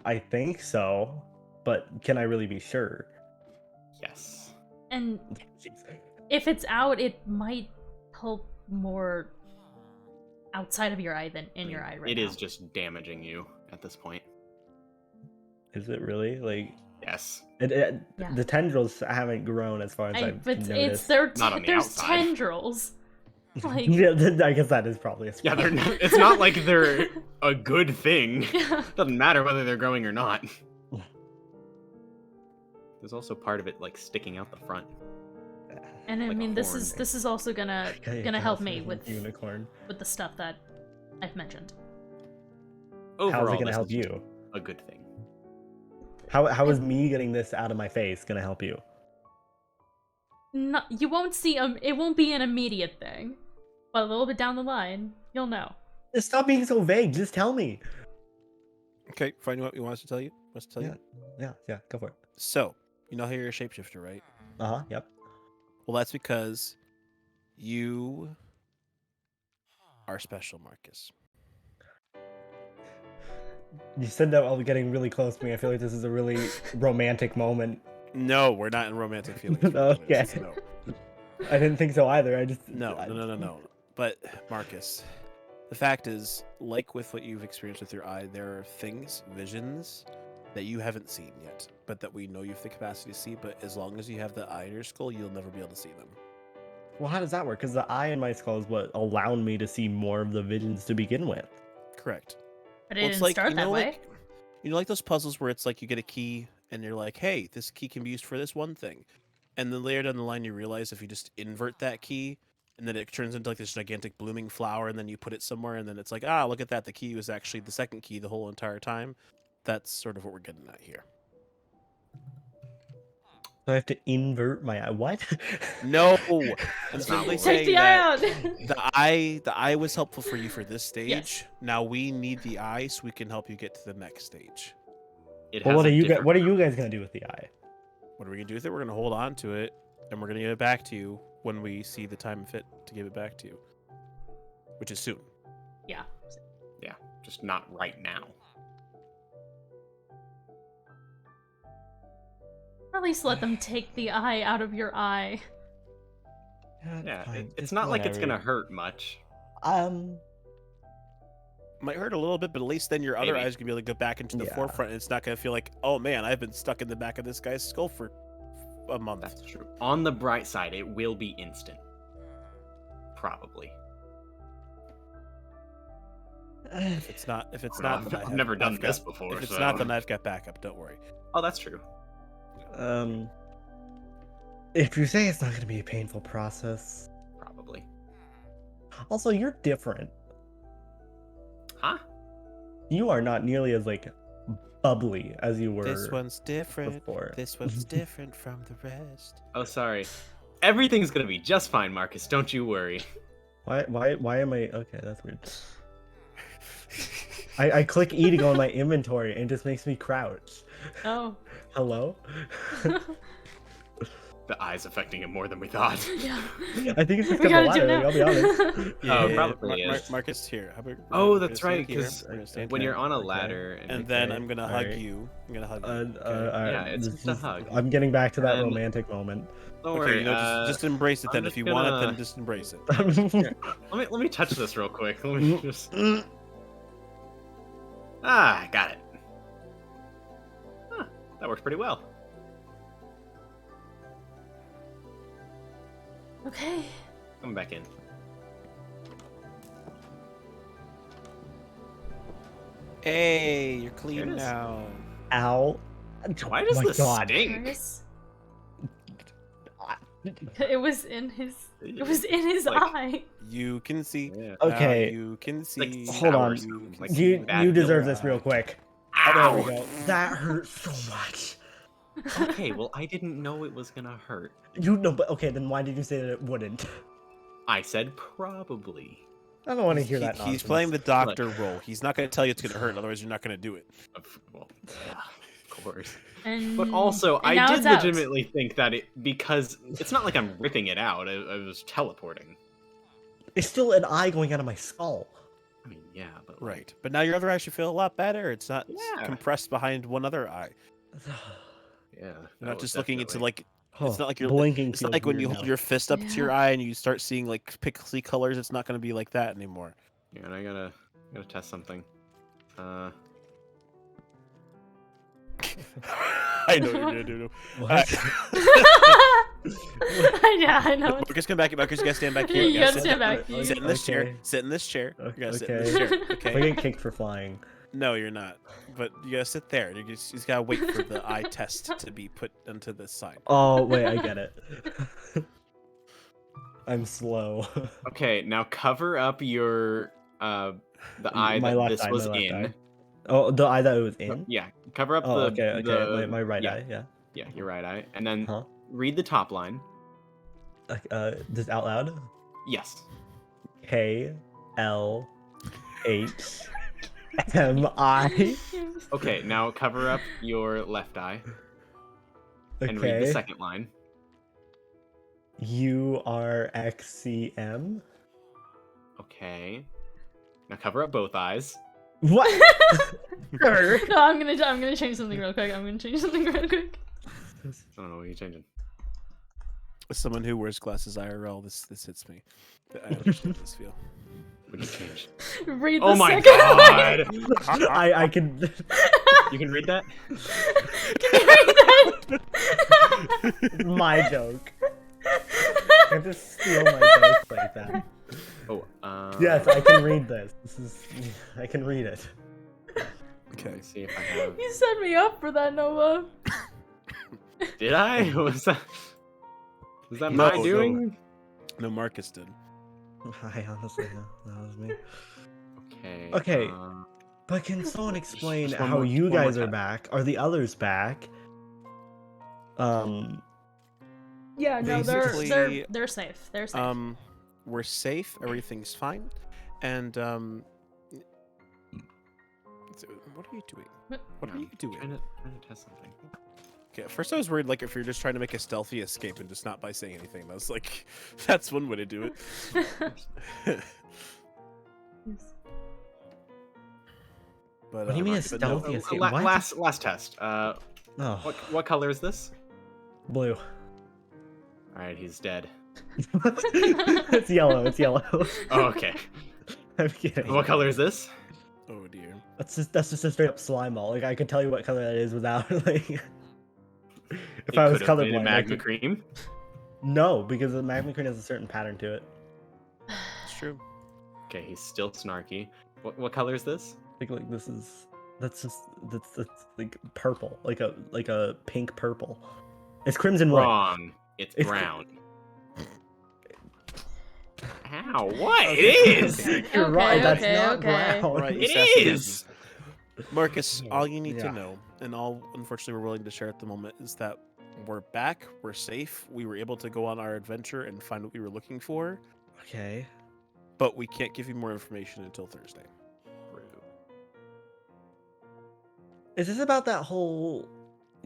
I think so, but can I really be sure? Yes. and Jeez. if it's out, it might help more outside of your eye than in your eye right It now. is just damaging you at this point. Is it really? Like, Yes. Yeah. the tendrils haven't grown as far as I've But noticed. it's there's Not on the outside. tendrils. Like Yeah, I guess that is probably a Yeah, spot. it's not like they're a good thing. Doesn't matter whether they're growing or not. There's also part of it like sticking out the front. and I like a mean this horn. is also gonna help me with unicorn. the stuff that I've mentioned. Overall, How's it gonna this help is just you? a good thing. How is me getting this out of my face gonna help you? No, you won't see it won't be an immediate thing, but a little bit down the line, you'll know. Just stop being so vague. Just tell me. Okay, find what you want us to tell you. Wants to tell you. Yeah. Go for it. So you know how you're a shapeshifter, right? Yep. Well, that's because you are special, Marcus. You said that while getting really close to me. I feel like this is a really romantic moment. No, we're not in romantic feelings. for each other. Okay. No. I didn't think so either. I just No. But Marcus, the fact is, like with what you've experienced with your eye, there are things, visions, that you haven't seen yet, but that we know you have the capacity to see. But as long as you have the eye in your skull, you'll never be able to see them. Well, how does that work? Because the eye in my skull is what allowed me to see more of the visions to begin with. Correct. But it Well, didn't start that way. like, you know, like those puzzles where it's like you get a key and you're like, hey, this key can be used for this one thing. And then later down the line, you realize if you just invert that key and then it turns into like this gigantic blooming flower and then you put it somewhere and then it's like, look at that. The key was actually the second key the whole entire time. That's sort of what we're getting at here. So I have to invert my eye. What? No, I'm That's simply not Take saying the eye that out. the eye was helpful for you for this stage. Yes. Now we need the eye so we can help you get to the next stage. It Well, has what a are you guys? different- What are you guys gonna do with the eye? What are we gonna do with it? We're gonna hold on to it, and we're gonna give it back to you when we see the time fit to give it back to you, which is soon. Yeah. Yeah, just not right now. At least let them take the eye out of your eye. Yeah, fine, it's just not like it's whatever. gonna hurt much. Might hurt a little bit, but at least then your other Maybe. eye's gonna be able to go back into the Yeah. forefront, and it's not gonna feel like, oh man, I've been stuck in the back of this guy's skull for a month. That's true. On the bright side, it will be instant. Probably. If it's not, I don't then know, I've never done this before. If it's so... not, then I've got backup. Don't worry. Oh, that's true. If you say it's not gonna be a painful process. Probably. Also, you're different. Huh? You are not nearly as like bubbly as you were. This one's different. before. This one's different from the rest. Oh, sorry. Everything's gonna be just fine, Marcus. Don't you worry. Why am I? Okay, that's weird. I click E to go in my inventory and it just makes me crouch. Oh. Hello? the eye's affecting him more than we thought. Yeah. I think it's just We because gotta of do it I'll be honest. Oh, probably is. Marcus, here. How about, Oh, we're that's gonna right, stand here, because we're gonna stand when here, you're on a okay. ladder and then Okay, I'm gonna hug alright. you. I'm gonna hug you. Yeah, it's this just a is- hug. I'm getting back to that And- romantic moment. Don't Okay, worry. you know, just embrace it I'm then. just If you want it, then gonna- just embrace it. Let me touch this real quick. Let me just. Ah, I got it. Huh, that works pretty well. Okay. Coming back in. Hey, you're There it clean is. now. Ow. Why does my this God. stink? Marcus. It was in his. It was in his Like- eye. You can see. Yeah. Okay. You can Like see. Hold on. sour, like You bad deserve milk. this real quick. Ow! There we go. That hurt so much. Okay, well, I didn't know it was gonna hurt. You know, but okay, then why did you say that it wouldn't? I said probably. I don't want to hear that He's nonsense. playing the doctor role. He's not going to tell you it's going to hurt, otherwise you're not going to do it. Well, yeah, of course. And But also, and I now did it's out. legitimately think that because it's not like I'm ripping it out. I was teleporting. It's still an eye going out of my skull. I mean, yeah, but Right. But now your other eye should feel a lot better. It's not Yeah. compressed behind one other eye. yeah. You're oh, not just looking into definitely. like it's not like you're blinking. it's not like when you hold your fist up to your eye and you start seeing like pixely colors. It's not going to be like that anymore. Yeah, and I gotta test something. I know you're gonna do. Yeah, I know. Marcus, come back. Marcus, you gotta stand back here. You gotta sit- stand back. Sit in this chair. Okay. Sit in this chair. You gotta sit in Okay. this chair. I Okay. get kicked for flying. No, you're not. But you gotta sit there. You just gotta wait for the eye test to be put into this side. Oh wait, I get it. I'm slow. Okay, now cover up your the eye My that left this eye, was my left in. eye. Oh, the eye that it was in. Yeah, cover up Oh, the okay. the- My right yeah, eye. Yeah. Yeah, your right eye, and then Huh? read the top line. Just out loud. Yes. KLHMI. Okay, now cover up your left eye and read the Okay. second line. URXCM. Okay. Now cover up both eyes. What? No, I'm gonna change something real quick. I don't know what you're changing. As someone who wears glasses IRL, this hits me. I understand this feel. What did you change? Read the Oh my second god! I can. You can read that? Can you read that? My joke. You have to steal my jokes like that. Oh, Yes, I can read this. I can read it. Okay. Let me see if I have. You set me up for that, Nova. Did I? Was that No, my no. doing? No, Marcus did. I honestly, yeah, that was me. Okay. Okay. But can someone explain just one how more- you one more guys are time. back? Are the others back? Yeah, no, Basically, they're safe. They're safe. We're safe. Everything's fine. And what are you doing? What are you doing? Trying to test something. Okay, at first I was worried like if you're just trying to make a stealthy escape and just not by saying anything. I was like, that's one way to do it. But What do you mean a but no, stealthy escape? La- What? last test. Oh, What color is this? blue. All right, he's dead. It's yellow. It's yellow. Oh, okay. I'm kidding. What color is this? Oh dear. That's just a straight up slime ball. Like I could tell you what color that is without like. If I was It could've been colorblind, I magma could- cream. No, because the magma cream has a certain pattern to it. It's true. Okay, he's still snarky. What color is this? Like this is that's like purple, like a pink purple. It's crimson white. Wrong. It's It's- brown. Ow! What? It is. You're Okay, right. That's okay, not okay. brown. Right, you It sassy is. daisy. Marcus, all you need Yeah. to know, and all unfortunately we're willing to share at the moment, is that we're back, we're safe, we were able to go on our adventure and find what we were looking for, Okay. but we can't give you more information until Thursday. Is this about that whole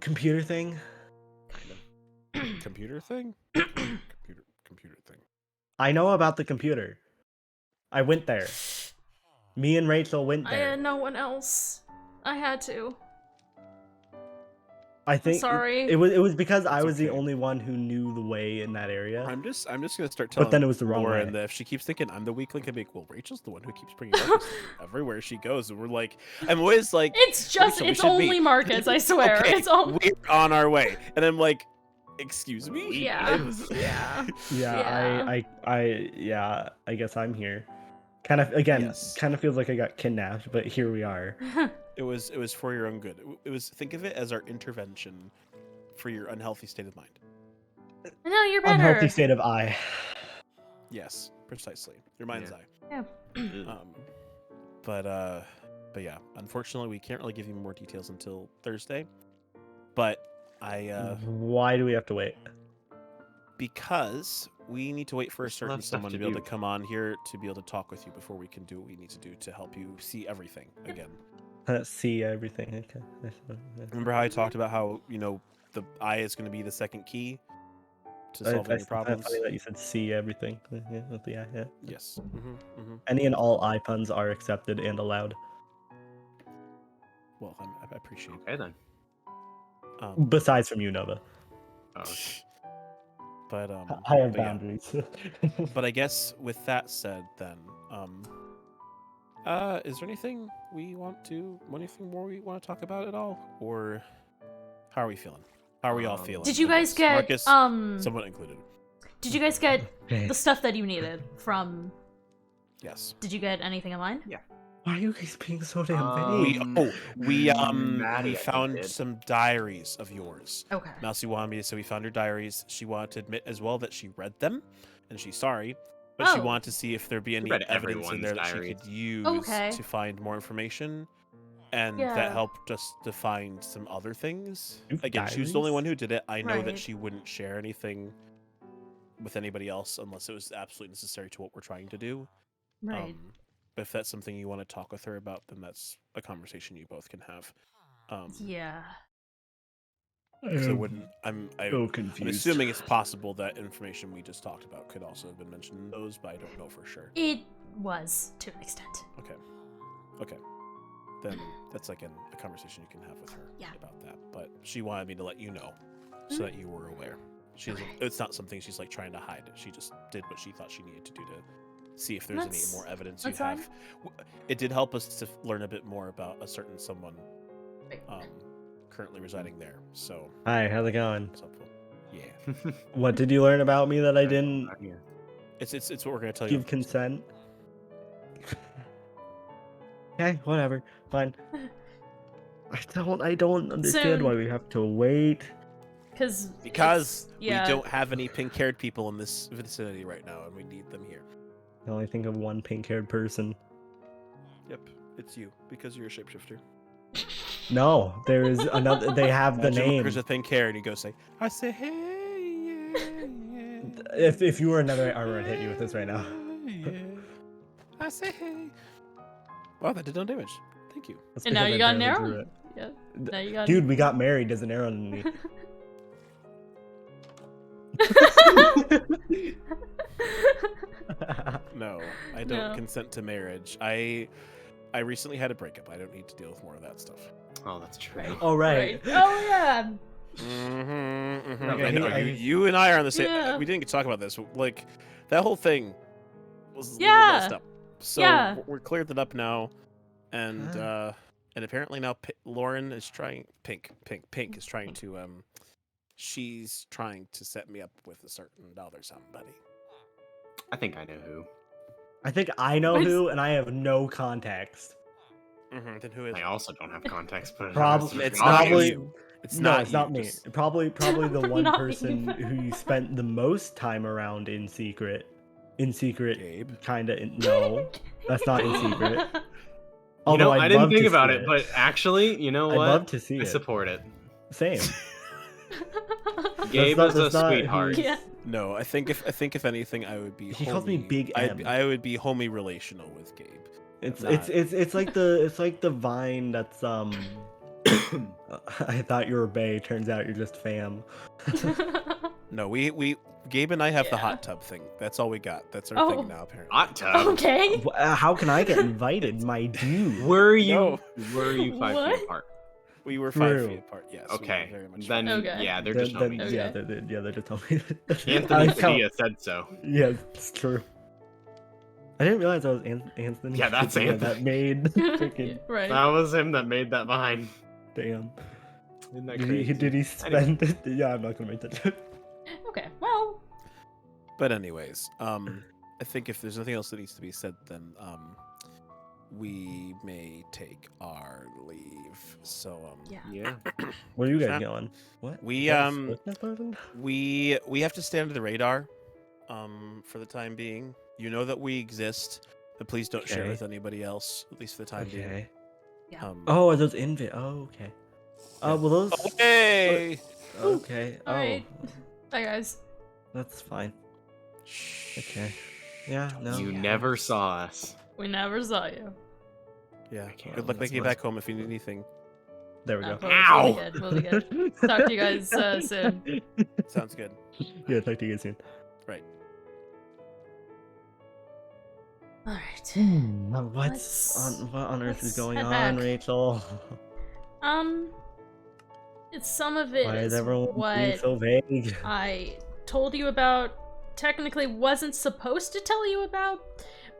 computer thing? computer thing? Computer thing. I know about the computer. I went there. Me and Rachel went I there. had no one else. I had to. I think sorry. it was because I was the okay. only one who knew the way in that area. I'm just gonna start telling. But then it was the wrong Lauren way. that if she keeps thinking I'm the weak link, I'm like, well, Rachel's the one who keeps bringing Marcus everywhere she goes, and we're like, I'm always like, It's just, Rachel, we it's should only meet. Marcus, I swear. Okay, It's all. we're on our way, and I'm like, excuse me. Yeah. Yeah. Yeah, I guess I'm here. Kind of again, Yes. kind of feels like I got kidnapped, but here we are. It was for your own good. It was, think of it as our intervention for your unhealthy state of mind. No, you're better. Unhealthy state of eye. Yes, precisely. Your mind's eye. Yeah. But yeah, unfortunately, we can't really give you more details until Thursday. But Why do we have to wait? because we need to wait for a still have certain stuff someone to to be able do. to come on here to be able to talk with you before we can do what we need to do to help you see everything again. See everything. Okay. Remember how I talked about how, the eye is going to be the second key to solving your problems? Funny that you said see everything. Yeah, with the eye, yeah. Yes. Any and all eye puns are accepted and allowed. Well, I appreciate it. Okay then. Besides from you, Nova. Oh, okay. But I have but yeah. boundaries. But I guess with that said, then, is there anything more we want to talk about at all, or how are we feeling? How are we all feeling? Did you with guys this? get Marcus, somewhat included? Did you guys get the stuff that you needed from? Yes. Did you get anything of mine? Yeah. Why are you guys being so damn vague? We Maddie, I think, found did. some diaries of yours. Okay. Mousy wanted me to say we found her diaries. She wanted to admit as well that she read them, and she's sorry, but she Oh. wanted to see if there'd be any read evidence in everyone's there that she diaries. could use Okay. to find more information, and Yeah. that helped us to find some other things. You have Again, she was the only diaries? one who did it. I know that Right. she wouldn't share anything with anybody else unless it was absolutely necessary to what we're trying to do. Right. But if that's something you want to talk with her about, then that's a conversation you both can have. Yeah. Because it wouldn't. I'm So confused. I'm assuming it's possible that information we just talked about could also have been mentioned in those, but I don't know for sure. It was to an extent. Okay. Then that's like a conversation you can have with her Yeah. about that. But she wanted me to let you know so that you were aware. It's not something she's like trying to hide. She just did what she thought she needed to do to see if there's any more evidence you that's fine. have. It did help us to learn a bit more about a certain someone currently residing there. So Hi, how's it going? it's helpful. Yeah. What did you learn about me that I didn't I'm here. It's what we're gonna tell you. give consent? Okay, whatever. Fine. I don't understand So- why we have to wait. Because yeah. we don't have any pink-haired people in this vicinity right now, and we need them here. I only think of one pink-haired person. Yep, it's you because you're a shapeshifter. No, there is another. They have the Imagine name. Walker's with pink hair, and you go say, "I say hey, yeah." If you were another armor, I'd hit you with this right now. Yeah. I say hey. Wow, that did no damage. Thank you. That's And now because you I got an barely arrow? drew it. Yeah. Now you got. Dude, we got married. There's an arrow in me. No, I don't No. consent to marriage. I recently had a breakup. I don't need to deal with more of that stuff. Oh, that's true. Right. Oh, right. Oh yeah. Okay, I know I- you and I are on the same. Yeah. We didn't get to talk about this. Like that whole thing was a little Yeah. messed up. So Yeah. we're cleared that up now, and apparently now Lauren is trying. Pink is trying to she's trying to set me up with a certain other somebody. I think I know who. I think I know What is- who, and I have no context. Then who is? I it? also don't have context, but Probably, It's not not probably. you. It's No, not it's not you, me. just- Probably the one Not person you. who you spent the most time around in secret. In secret, Gabe. kinda. No, that's not in secret. You Although know, I'd I didn't love think to about see it, but actually, you know I'd what? love to see I it. support it. Same. Gabe not- is a that's not who sweetheart. Yeah. No, I think if anything, I would be. He calls me homie- Big M. I would be homie relational with Gabe. It's Not- it's like the vine that's I thought you were bae. Turns out you're just fam. No, we Gabe and I have the Yeah. hot tub thing. That's all we got. That's our Oh. thing now, apparently. Hot tub. Okay. How can I get invited, my dude? Were you No. 5 What? feet apart? We were 5 True. feet apart. Yes. we were Okay. very much Then Okay. yeah, they're just telling me. Okay. Yeah, they just told me. Anthony I felt- Padilla said so. Yeah, it's true. I didn't realize that was Anthony. Yeah, that's Padilla Anthony. That made freaking Right. That was him that made that vine. damn. Isn't that Did crazy? he spend it? Yeah, I'm not gonna make that joke. Okay. Well. But anyways, I think if there's nothing else that needs to be said, then we may take our leave. So Yeah. Yeah. Where are you guys Sure. going? What? We, You guys um, split that person? we have to stay under the radar, for the time being. You know that we exist, but please don't share Okay. with anybody else, at least for the time being. Okay. Yeah. Oh, are those invite? Oh, okay. Yeah. Well, those. Hey! Okay. All Oh, right. Bye, guys. that's fine. Okay. Yeah. No. You never saw us. We never saw you. Yeah. can't- Good luck that's making it my- back home if you need anything. There we go. We'll be good. We'll be good. Talk to you guys soon. Sounds good. Yeah, talk to you guys soon. Right. All right. What on earth is let's going head on, back. Rachel? It's some of it Why is is everyone being what so vague? I told you about. Technically, wasn't supposed to tell you about,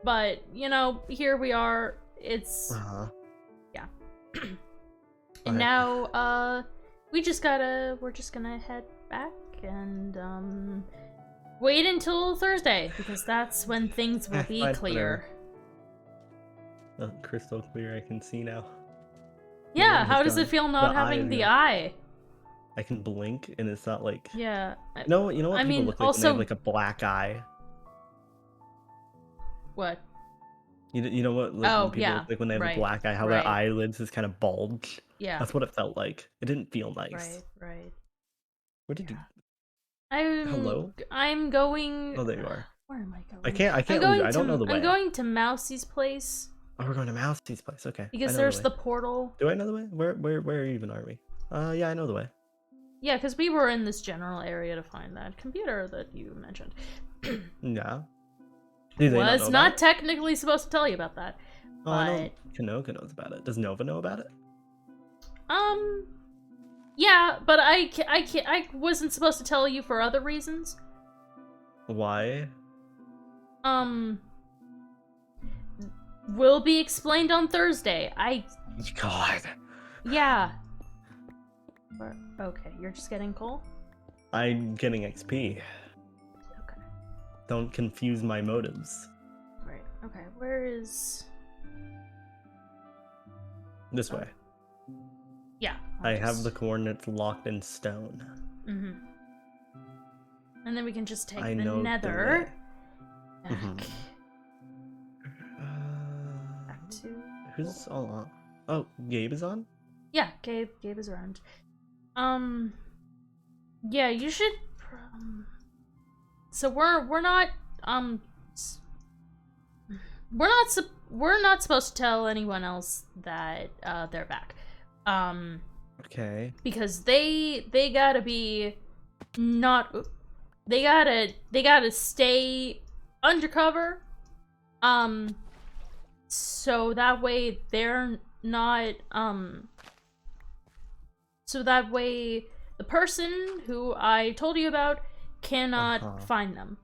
but you know, here we are. It's Uh-huh. yeah. Okay. And now, we're just gonna head back and wait until Thursday because that's when things will be Fine, clear. Oh, crystal clear, I can see now. Yeah, Yeah, how it's does it done. feel not The eye having is the gone. eye? I can blink, and it's not like. Yeah. No, you know what I people mean, look like when they also- have like a black eye. What? You know what? Like, Oh, when people yeah, look like when they have right, a black eye, how right. their eyelids is kind of bulge. Yeah. That's what it felt like. It didn't feel nice. Right. Right. Where did you? I'm. Hello? I'm going. Oh, there you are. Where am I going? I can't I'm lose going you. I don't to- know the way. I'm going to Mousie's place Oh, we're going to Mousie's place. Okay. I because know there's way. the portal. Do I know the way? Where even are we? Yeah, I know the way. Yeah, because we were in this general area to find that computer that you mentioned. Yeah. Do they not Was know not about it? technically supposed to tell you about that. Oh, I know Kanoka knows about it. Does Nova know about it? Yeah, but I wasn't supposed to tell you for other reasons. Why? Will be explained on Thursday. God. Yeah. Okay, you're just getting coal? I'm getting XP. Okay. Don't confuse my motives. Right. Okay, where is... This way. Yeah. I have the coordinates locked in stone. Mm-hmm. And then we can just take I the know the nether. Back. Mhm. Back to... Who's all on? Oh, Gabe is on? Yeah, Gabe is around. Yeah, you should. So we're not we're not supposed to tell anyone else that they're back. Okay. Because they gotta be not. They gotta stay undercover. So that way they're not so that way the person who I told you about cannot find them.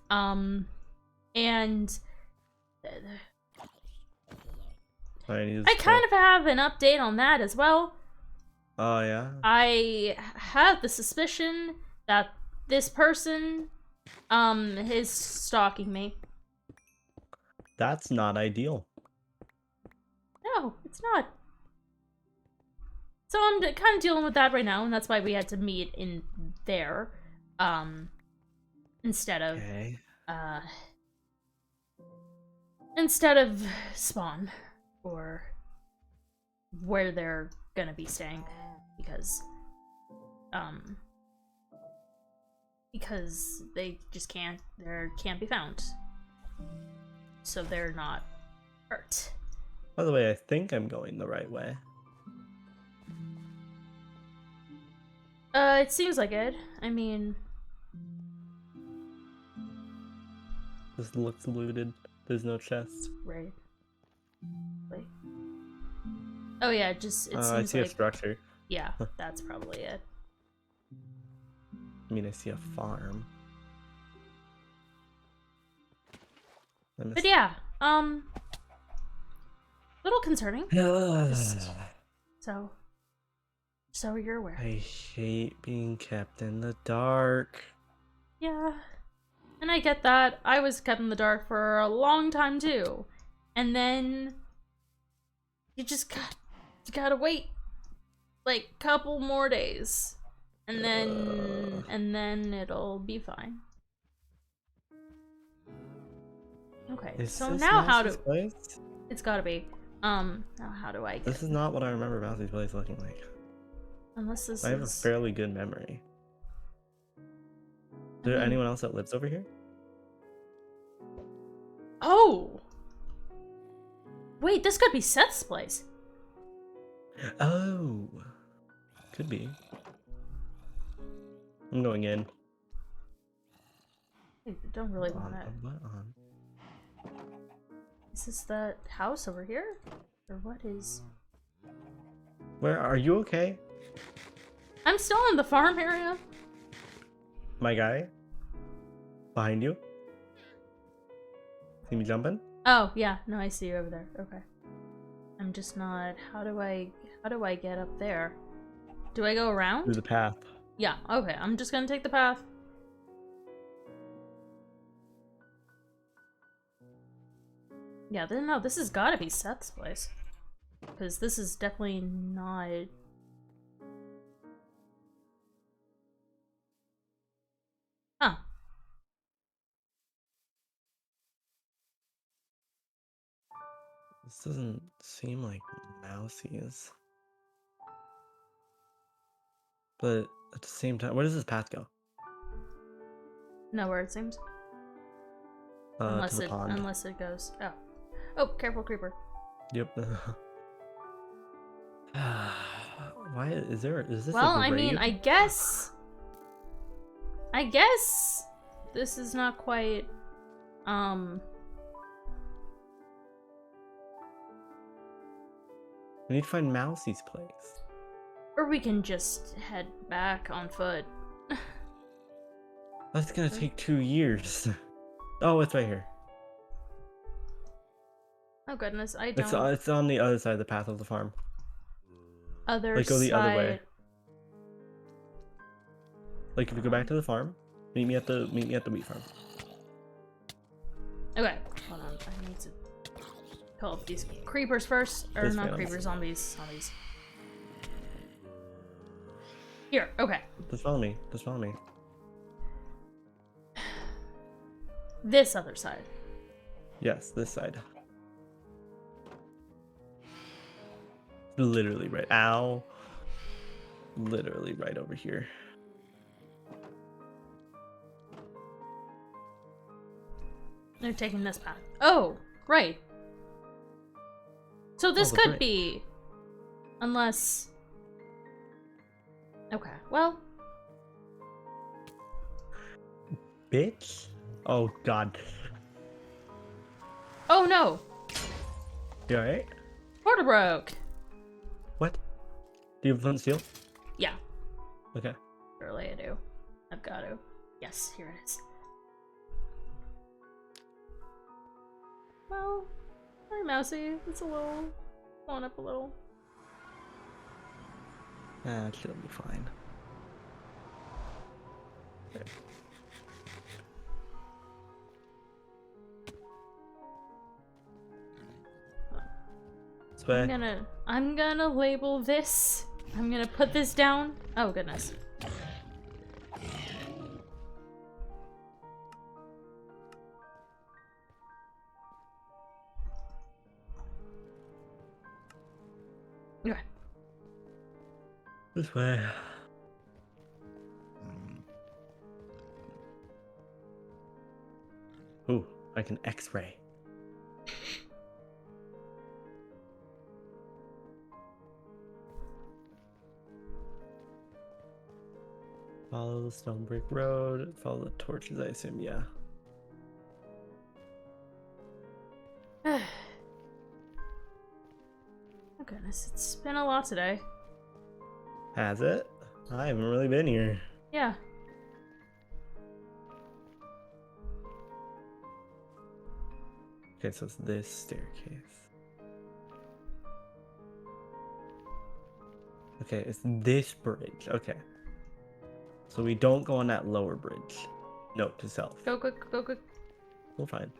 And I kind of have an update on that as well. Oh, yeah? I have the suspicion that this person is stalking me. That's not ideal. No, it's not. So I'm kind of dealing with that right now, and that's why we had to meet in there, instead of spawn, or where they're gonna be staying, because they just can't be found, so they're not hurt. By the way, I think I'm going the right way. It seems like it. I mean, This looks looted. There's no chest. Right. Wait. Oh yeah, it just it I seems see a like structure. yeah, that's probably it. I mean, I see a farm. But yeah, little concerning. Just so you're aware. I hate being kept in the dark. Yeah. And I get that. I was kept in the dark for a long time too. And then you just gotta wait like couple more days. And then it'll be fine. Okay. Is So this now how Mouse's do place? it's gotta be. Now how do I get This is not what I remember Mouse's place looking like. unless this I have a is fairly good memory. Is there anyone else that lives over here? Oh! Wait, this could be Seth's place. Oh, could be. I'm going in. I don't really want it. What on? Is this the house over here? Or what is... Where are you? Okay, I'm still in the farm area. my guy. Behind you. See me jumping? Oh, yeah. No, I see you over there. Okay. I'm just not... How do I get up there? Do I go Through around? the path. Yeah, okay. I'm just gonna take the path. Yeah, then no, this has gotta be Seth's place. Because this is definitely not... Huh. This doesn't seem like Mousie's. But at the same time, where does this path go? Nowhere, it seems. To Unless the pond. unless it goes... Oh. Oh, careful, creeper. Yep. Why is this? Well, a I mean, grave? I guess this is not quite, We need to find Mousie's place. or we can just head back on foot. That's gonna take 2 years. Oh, it's right here. Oh goodness, I don't. It's on the other side of the path of the farm. Other Like, go the other way. side. Like if you go back to the farm, meet me at the wheat farm. Okay, hold on. I need to kill up these creepers first, or This not way, creepers, zombies. Here, okay. Just follow me. Just follow me. This other side. Yes, this side. Literally right. Ow. Literally right over here. They're taking this path. Oh, right. So this the could brick. be, unless. Okay, well. Bitch. Oh god. Oh no, You alright? portal broke. What? Do you have flint steel? Yeah, Okay. surely I do. I've got to. Yes, here it is. Well, sorry, Mousy. It's a little blown up a little. That should be fine. There. This way. I'm gonna label this. I'm gonna put this down. Oh goodness. Okay. This way. Ooh, I can X-ray. Follow the stone brick road. Follow the torches, I assume, yeah. It's been a lot today. Has it? I haven't really been here. Yeah. Okay, so it's this staircase. Okay, it's this bridge. Okay. So we don't go on that lower bridge. Note to self. Go quick, go quick. We're fine.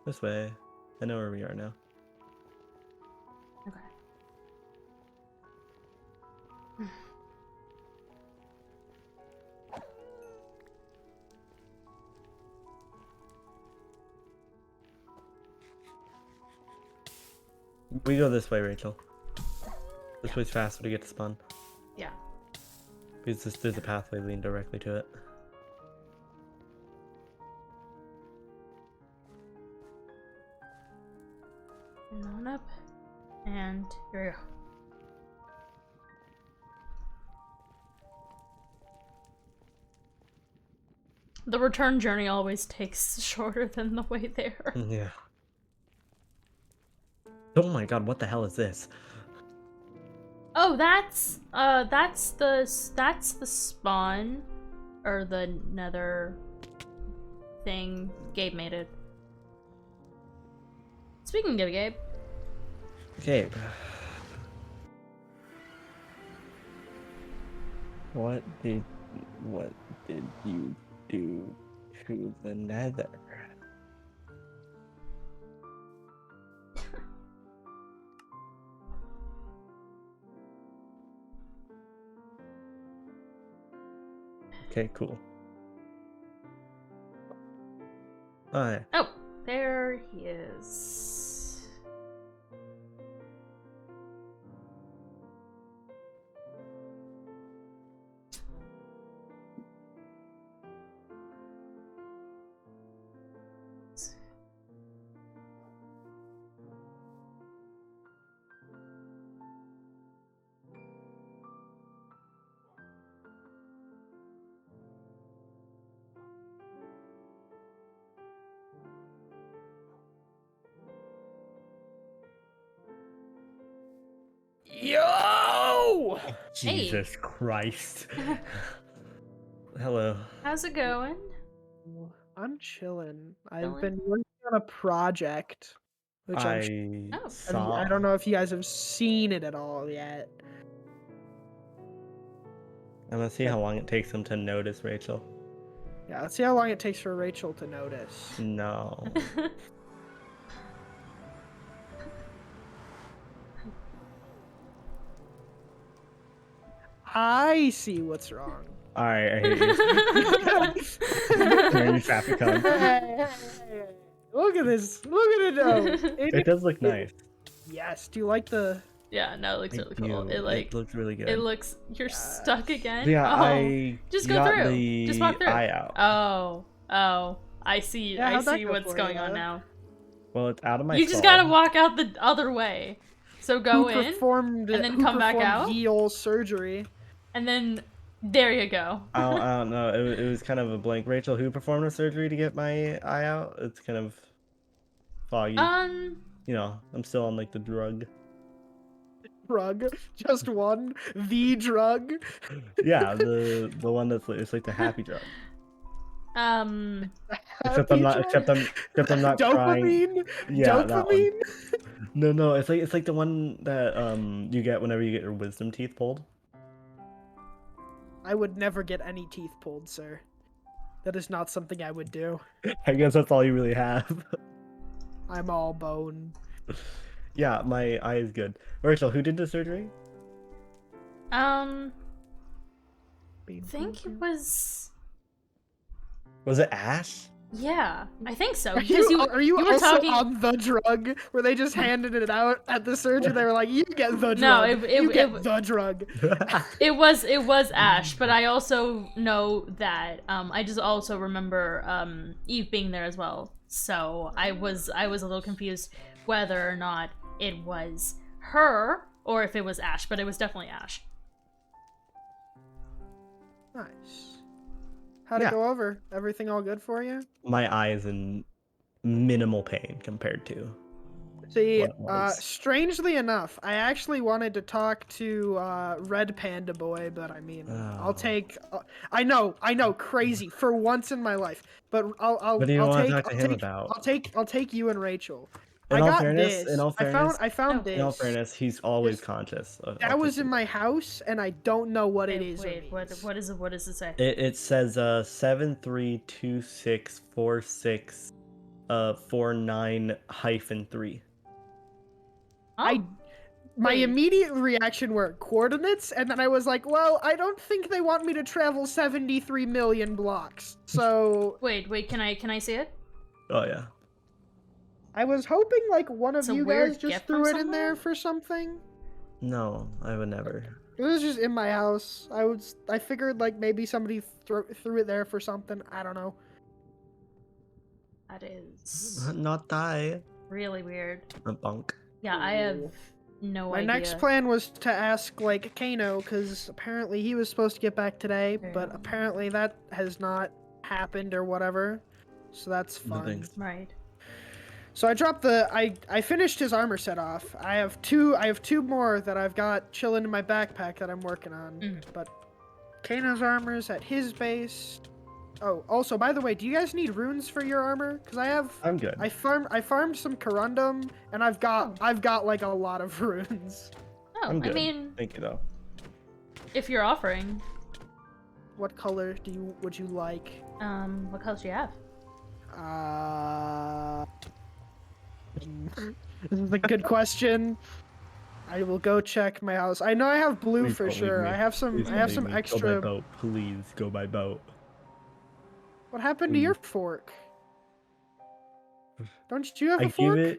This way. I know where we are now. Okay. We go this way, Rachel. This way's faster to get to spawn. Yeah. Because there's a pathway leading directly to it. And on up. And here we go. The return journey always takes shorter than the way there. Yeah. Oh my god, what the hell is this? Oh, that's the spawn, or the nether thing. Gabe made it. Speaking of Gabe. Gabe. What did you do to the nether? Okay, cool. Alright. Oh, there he is. Yo! Jesus Christ. Hello. How's it going? I'm chilling. I've Chilling? been working on a project, which Oh. I don't know if you guys have seen it at all yet. I'm gonna see how long it takes them to notice Rachel. Yeah, let's see how long it takes for Rachel to notice. No. I see what's wrong. Alright, I hate you. Here, you traffic cone. Look at this. Look at it though. It does look nice. Yes. Do you like the? Yeah, no, it looks really cool. do. It It looks really good. it looks. You're stuck again. Yeah, Oh. I Just go got through. the Just walk through. eye out. Oh, I see. Yeah, I how'd that see go what's for going you? on now. Well, it's out of my You just soul. gotta walk out the other way. So go Who in, performed, and then who come back performed out? heel surgery. and then there you go. I don't know. It was kind of a blank. Rachel, who performed the surgery to get my eye out? It's kind of foggy. You know, I'm still on like the drug. Drug, just one, the drug. Yeah, the one that's like, it's like the happy drug. Except Happy I'm not crying. Dopamine. Yeah, that one. Dopamine. No, it's like the one that you get whenever you get your wisdom teeth pulled. I would never get any teeth pulled, sir. That is not something I would do. I guess that's all you really have. I'm all bone. Yeah, my eye is good. Rachel, who did the surgery? I think it was. Was it Ash? Yeah, I think so. Are Because you were also talking. on the drug where they just handed it out at the surgery? They were like, "You get the drug. No, you get the drug." It was Ash, but I also know that I just also remember Eve being there as well. So I was a little confused whether or not it was her or if it was Ash, but it was definitely Ash. Nice. How'd it go over? Everything all good for you? My eye is in minimal pain compared to. See, what it was. strangely enough, I actually wanted to talk to Red Panda Boy, but I mean, I'll Oh. take. I know, crazy for once in my life, but I'll What do you I'll want to take talk to him about? I'll take you and Rachel. In I all got fairness, this. in all fairness, I found Oh. this. in all fairness, he's always Just- conscious. I'll That take was in it. my house, and I don't know what it Wait, is. wait, or means. what is it? What does it say? It says 732646 49-3. Oh, My wait. immediate reaction were coordinates, and then I was like, well, I don't think they want me to travel 73 million blocks. So Wait, can I see it? Oh yeah. I was hoping like one of It's a you weird guys just gift threw from it in there somewhere? for something. No, I would never. It was just in my house. I figured like maybe somebody threw it there for something. I don't know. That is Not die. really weird. A bunk. Yeah, I have Ooh. no My idea. next plan was to ask like Kano, because apparently he was supposed to get back today, but Yeah. apparently that has not happened or whatever. So that's fun. Nothing. Right. So I dropped I finished his armor set off. I have two more that I've got chilling in my backpack that I'm working on. Mhm. But Kano's armor's at his base. Oh, also by the way, do you guys need runes for your armor? Because I'm good. I farmed some corundum and I've got like a lot of runes. Oh, I'm good. I mean, Thank you though. if you're offering, What color would you like? what colors do you have? This is a good question. I will go check my house. I know I have blue Please for don't leave sure. me. I have some Please I don't have leave some me. Go by extra. boat. Please go by boat. What happened to your fork? Don't you have a I fork?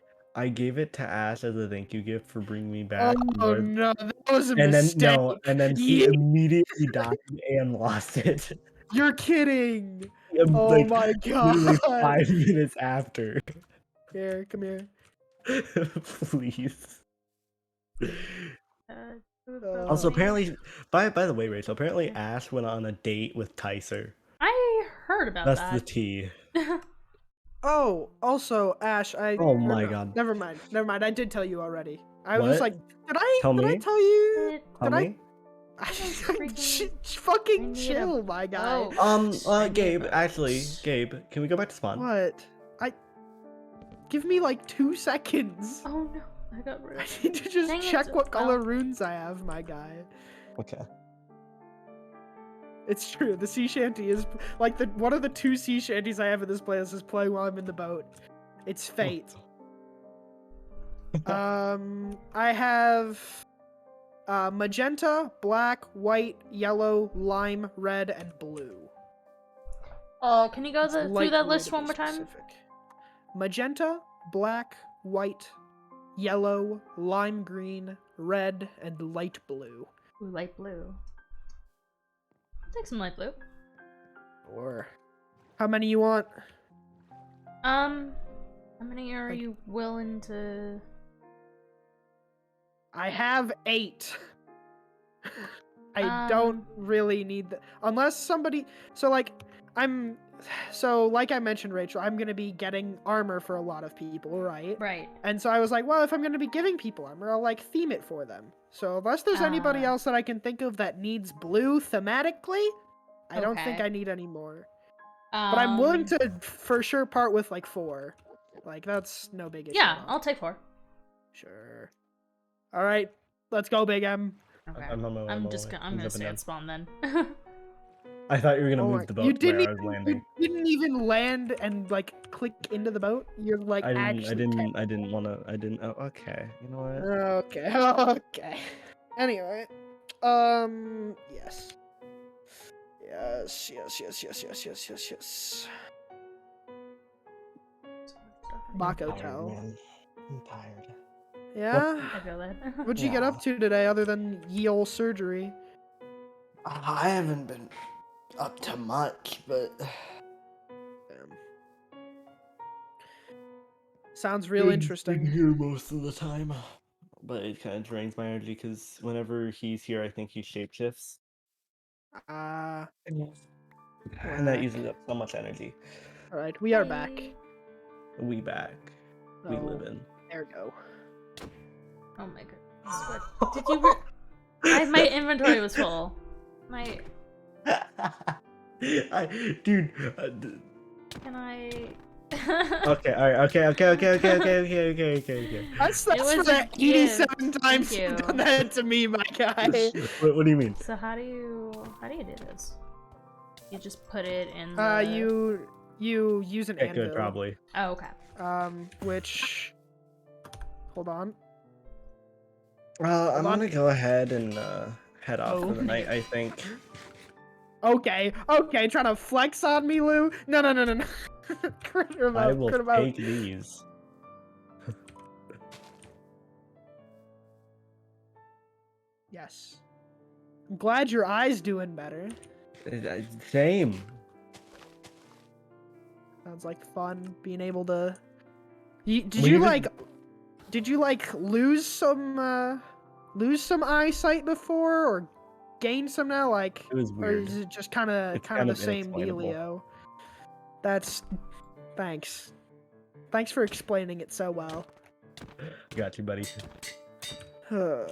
gave it to Ash as a thank you gift for bringing me back. Oh north. no, that was a And then mistake. she Ye- immediately died and lost it. You're kidding. Oh Like my literally god. 5 minutes after. Here, come here. Please. Uh, Also, apparently, by the way, Rachel, apparently Ash went on a date with Tyser. I heard about That's that. the tea. Oh, also, Ash, Oh my god. Never mind. I did tell you already. I was What? like, did I Tell me? tell you? Tell Did I? me? freaking- I Fucking need chill, my guy. Oh. I need Gabe, a actually, boat. Gabe, can we go back to spawn? What? Give me like 2 seconds. Oh no, I got I rid. need to just Dang it, check what color well- runes I have, my guy. Okay. It's true. The sea shanty is like one of the 2 sea shanties I have in this place is playing while I'm in the boat. It's fate. I have magenta, black, white, yellow, lime, red, and blue. Oh, can you go It's through light that blue list to one be more time? specific. Magenta, black, white, yellow, lime green, red, and light blue. Ooh, light blue. I'll take some light blue. Or how many you want? How many are Like- you willing to? I have 8. I don't really need the unless somebody. So like I mentioned, Rachel, I'm gonna be getting armor for a lot of people, right? Right. And so I was like, well, if I'm gonna be giving people armor, I'll like theme it for them. So unless there's anybody Ah. else that I can think of that needs blue thematically, I don't think Okay. I need any more. But I'm willing to for sure part with like 4. Like that's no big issue. Yeah, at all. I'll take 4. Sure. All right, let's go, Big M. Okay. I'm on my way, I'm on just my way. I'm gonna jumping stay down. at spawn then. I thought you were gonna Oh move my- the boat you to didn't where I was even, landing. You didn't even land and like click into the boat. You're like I actually. didn't wanna. I didn't. Oh, okay. You know what? Okay. Okay. Anyway, yes. Yes. Mako I'm tired, Tell. man. I'm tired. Yeah. I feel that. What'd you get Yeah. up to today, other than ye ol' surgery? I haven't been up to much, but Sounds real been interesting. here most of the time. But it kind of drains my energy because whenever he's here, I think he shapeshifts, and that Whack. uses up so much energy. All right, we are back. We back. We live So, in. There we go. Oh my goodness. What did you my inventory was full. My Dude. can I Okay, alright, okay. That's It was for a the gift. 87 times Thank you've you. done that to me, my guy. What do you mean? So how do you do this? You just put it in the You use an Yeah, anvil. good, probably. Oh, okay. Which hold on. I'm on. gonna go ahead and head off for the Oh. night, I think. Okay, trying to flex on me, Lou? No. Critter I out, will critter out. take these. Yes. I'm glad your eye's doing better. Same. Sounds like fun being able to. Did We you even- like lose some eyesight before, or gain some now? Like, It was or weird. is it just kind of It's the same inexplainable. dealio? Thanks for explaining it so well. Got you, buddy. Yo,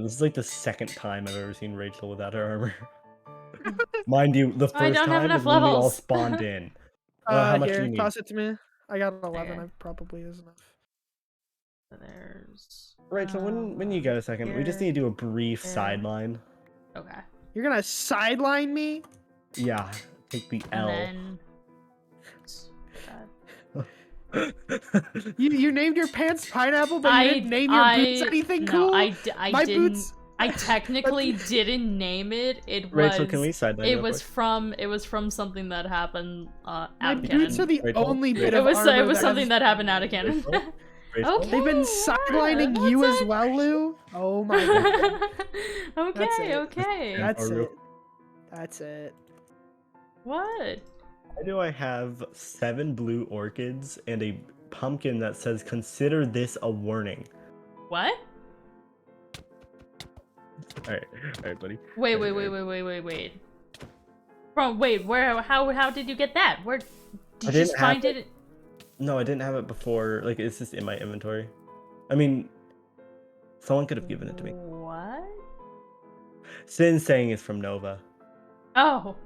this is like the second time I've ever seen Rachel without her armor. Mind you, the I first don't have time enough is when we all levels. spawned in. How much do Here, you need? toss it to me. I got an 11. Okay. I probably is enough. So there's Rachel, when you get a second, we just need to do a brief here. sideline. Okay. You're gonna sideline me? Yeah, take the And L. then You named your pants pineapple, but you didn't name your boots anything no, cool? I My didn't. boots. I technically didn't name it. It was. Rachel, can we sideline It real was quick? from something that happened My out of boots are canon. the Rachel? only bit It of was armor something that happened out of canon. Rachel? Rachel? Okay. They've been sidelining yeah, you that's as it. well, Lou. Oh my god. Okay, it. okay. That's real- it. That's it. What? Why do I have 7 blue orchids and a pumpkin that says "Consider this a warning"? What? All right, buddy. Wait. Where? How did you get that? Where? Did you didn't just find have it? No, I didn't have it before. Like, it's just in my inventory. I mean, someone could have given it to me. What? Sin's saying it's from Nova. Oh.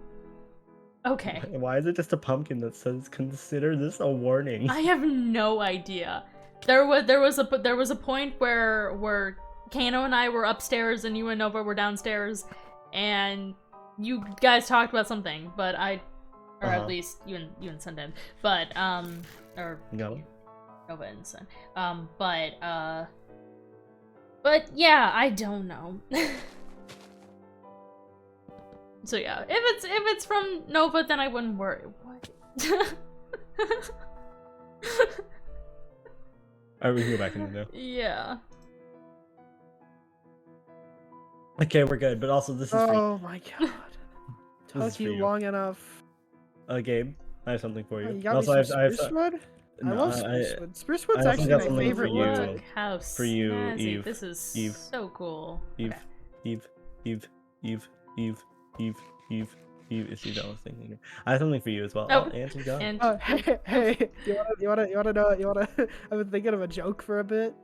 Okay. Why is it just a pumpkin that says "Consider this a warning"? I have no idea. There was a point where Kano and I were upstairs and you and Nova were downstairs, and you guys talked about something, but or at least you and Sun did, but or No. Nova and Sun, but yeah, I don't know. So yeah, if it's from Nova, then I wouldn't worry. What? Alright, we can go back in there. Yeah. Okay, we're good. But also, this is for Oh my god. This is Took for you you. long enough. Gabe, I have something for Oh, you. you got me also, some I have spruce wood? I no, love spruce wood. Spruce wood's I also actually got my something favorite for you. wood. Look how For you, snazzy. Eve. This is Eve. so cool. Eve, Okay. Eve. Is she done with thinking? I have something for you as well. Oh, and she's gone. And Hey, you wanna I've been thinking of a joke for a bit.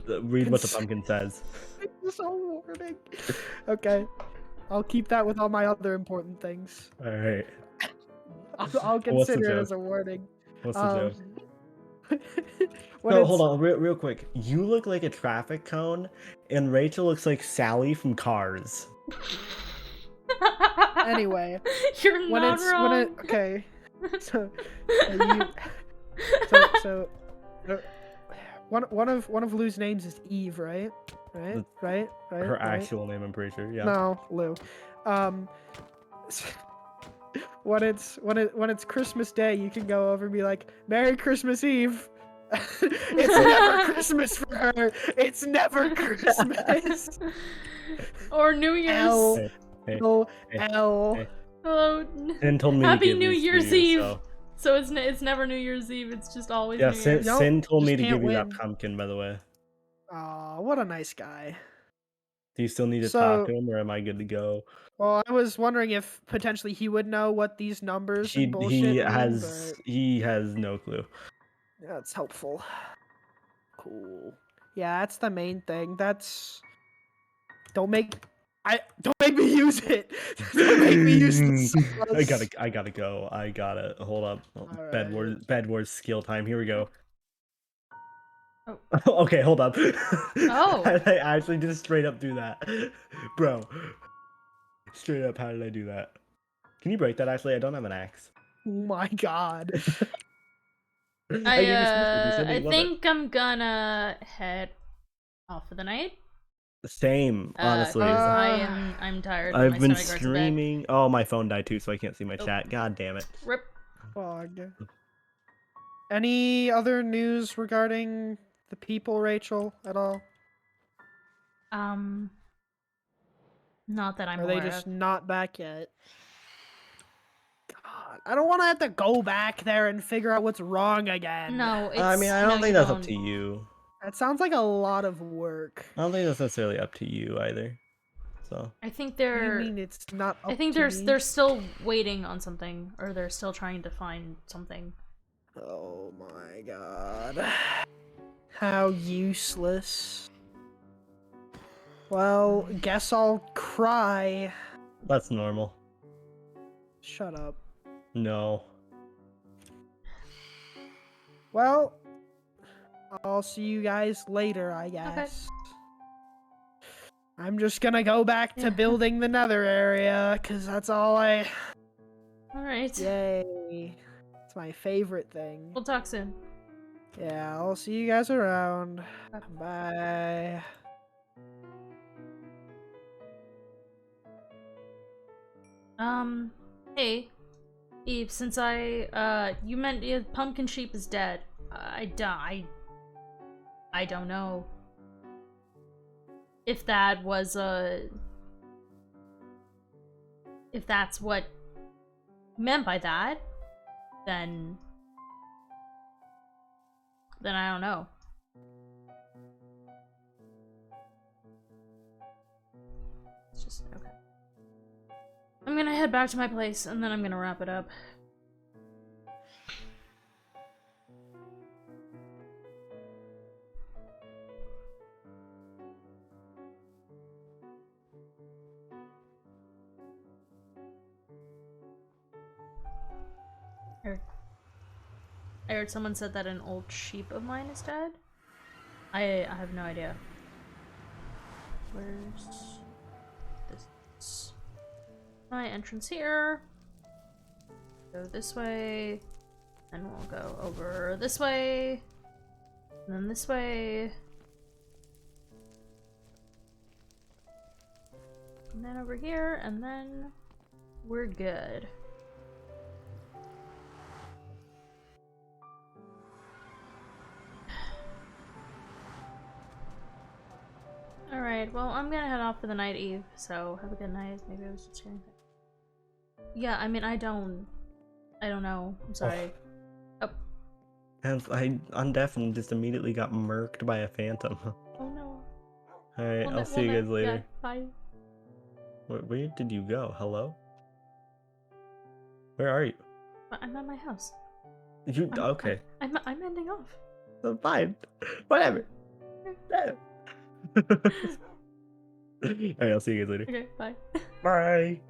Read what the pumpkin says. It's so warning. Okay. I'll keep that with all my other important things. All right. I'll What's the consider it joke? as a warning. What's the joke? When No, it's- hold on, real quick. You look like a traffic cone, and Rachel looks like Sally from Cars. Anyway, you're when not it's wrong. when it okay. So, one of Lou's names is Eve, right? Right. Her actual name, I'm pretty sure. Yeah. No, Lou. When it's Christmas Day, you can go over and be like, "Merry Christmas Eve." It's never Christmas for her. It's never Christmas. Or New Year's. L Hey, L hey, L. hey. Hello. Sin told me to Happy give New these to Year's you, Eve. so- So it's never New Year's Eve. It's just always Yeah, New Sin, Year's. Nope, Sin told me just to give can't you that win. pumpkin, by the way. Aw, what a nice guy. Do you still need to So- talk to him, or am I good to go? Well, I was wondering if potentially he would know what these numbers and bullshit mean, He has no clue. but yeah, it's helpful. cool. Yeah, that's the main thing. Don't make me use it. Don't make me use this. I gotta go. I gotta hold up. Alright. Bed Wars skill time. Here we go. Oh. Okay, hold up. Oh. I actually just straight up do that, bro. Straight up, how did I do that? Can you break that? Actually, I don't have an axe. Oh my god. I think I'm gonna head off for the night. Same, honestly. 'Cause I'm tired. I've my been stomach hurts a bit. streaming. Oh, my phone died too, so I can't see my Oh. chat. God damn it. Rip. Fog. Any other news regarding the people, Rachel, at all? Not that I'm Or are aware they just of. not back yet? God, I don't want to have to go back there and figure out what's wrong again. No, it's. I mean, I don't no, think you that's up to you. That sounds like a lot of work. I don't think that's necessarily up to you either. So. I think What do you they're. mean it's not up I think to me? they're still waiting on something, or they're still trying to find something. Oh my god. How useless. Well, guess I'll cry. That's normal. Shut up. No. Well, I'll see you guys later, I guess. I'm just gonna go back to building the nether area, because that's all I... Alright. Yay. It's my favorite thing. We'll talk soon. Yeah, I'll see you guys around. Bye. Hey, Eve, since you meant Pumpkin Sheep is dead. I don't know if that was if that's what you meant by that, then I don't know. It's just okay. I'm gonna head back to my place and then I'm gonna wrap it up. I heard someone said that an old sheep of mine is dead. I have no idea. Where's this? My entrance here. Go this way. And we'll go over this way. And then this way. And then over here, and then we're good. Alright, well, I'm gonna head off for the night, Eve, so have a good night. Maybe I was just hearing things. Yeah, I mean, I don't know. I'm sorry. Oh. And I'm definitely just immediately got murked by a phantom. Oh no. Alright, I'll see you guys later. Yeah, bye. Where did you go? Hello? Where are you? I'm at my house. Okay. I'm ending off. Fine. Whatever. Alright, I'll see you guys later. Okay, bye. Bye.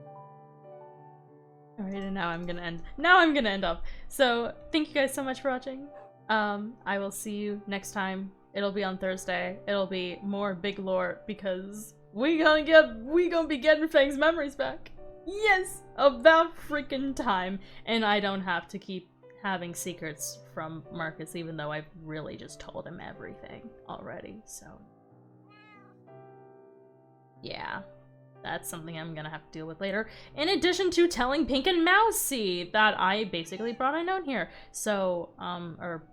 Alright, and now I'm gonna end up. So, thank you guys so much for watching. I will see you next time. It'll be on Thursday. It'll be more big lore because we gonna be getting Fang's memories back. Yes! About freaking time. And I don't have to keep having secrets from Marcus, even though I've really just told him everything already, so. Yeah. That's something I'm gonna have to deal with later. In addition to telling Pink and Mousy that I basically brought a note here. So, or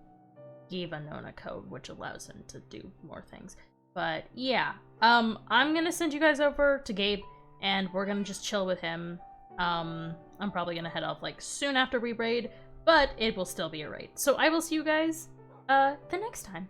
gave a known a code, which allows him to do more things. But yeah, I'm gonna send you guys over to Gabe, and we're gonna just chill with him. I'm probably gonna head off like soon after we raid, but it will still be a raid. So I will see you guys the next time.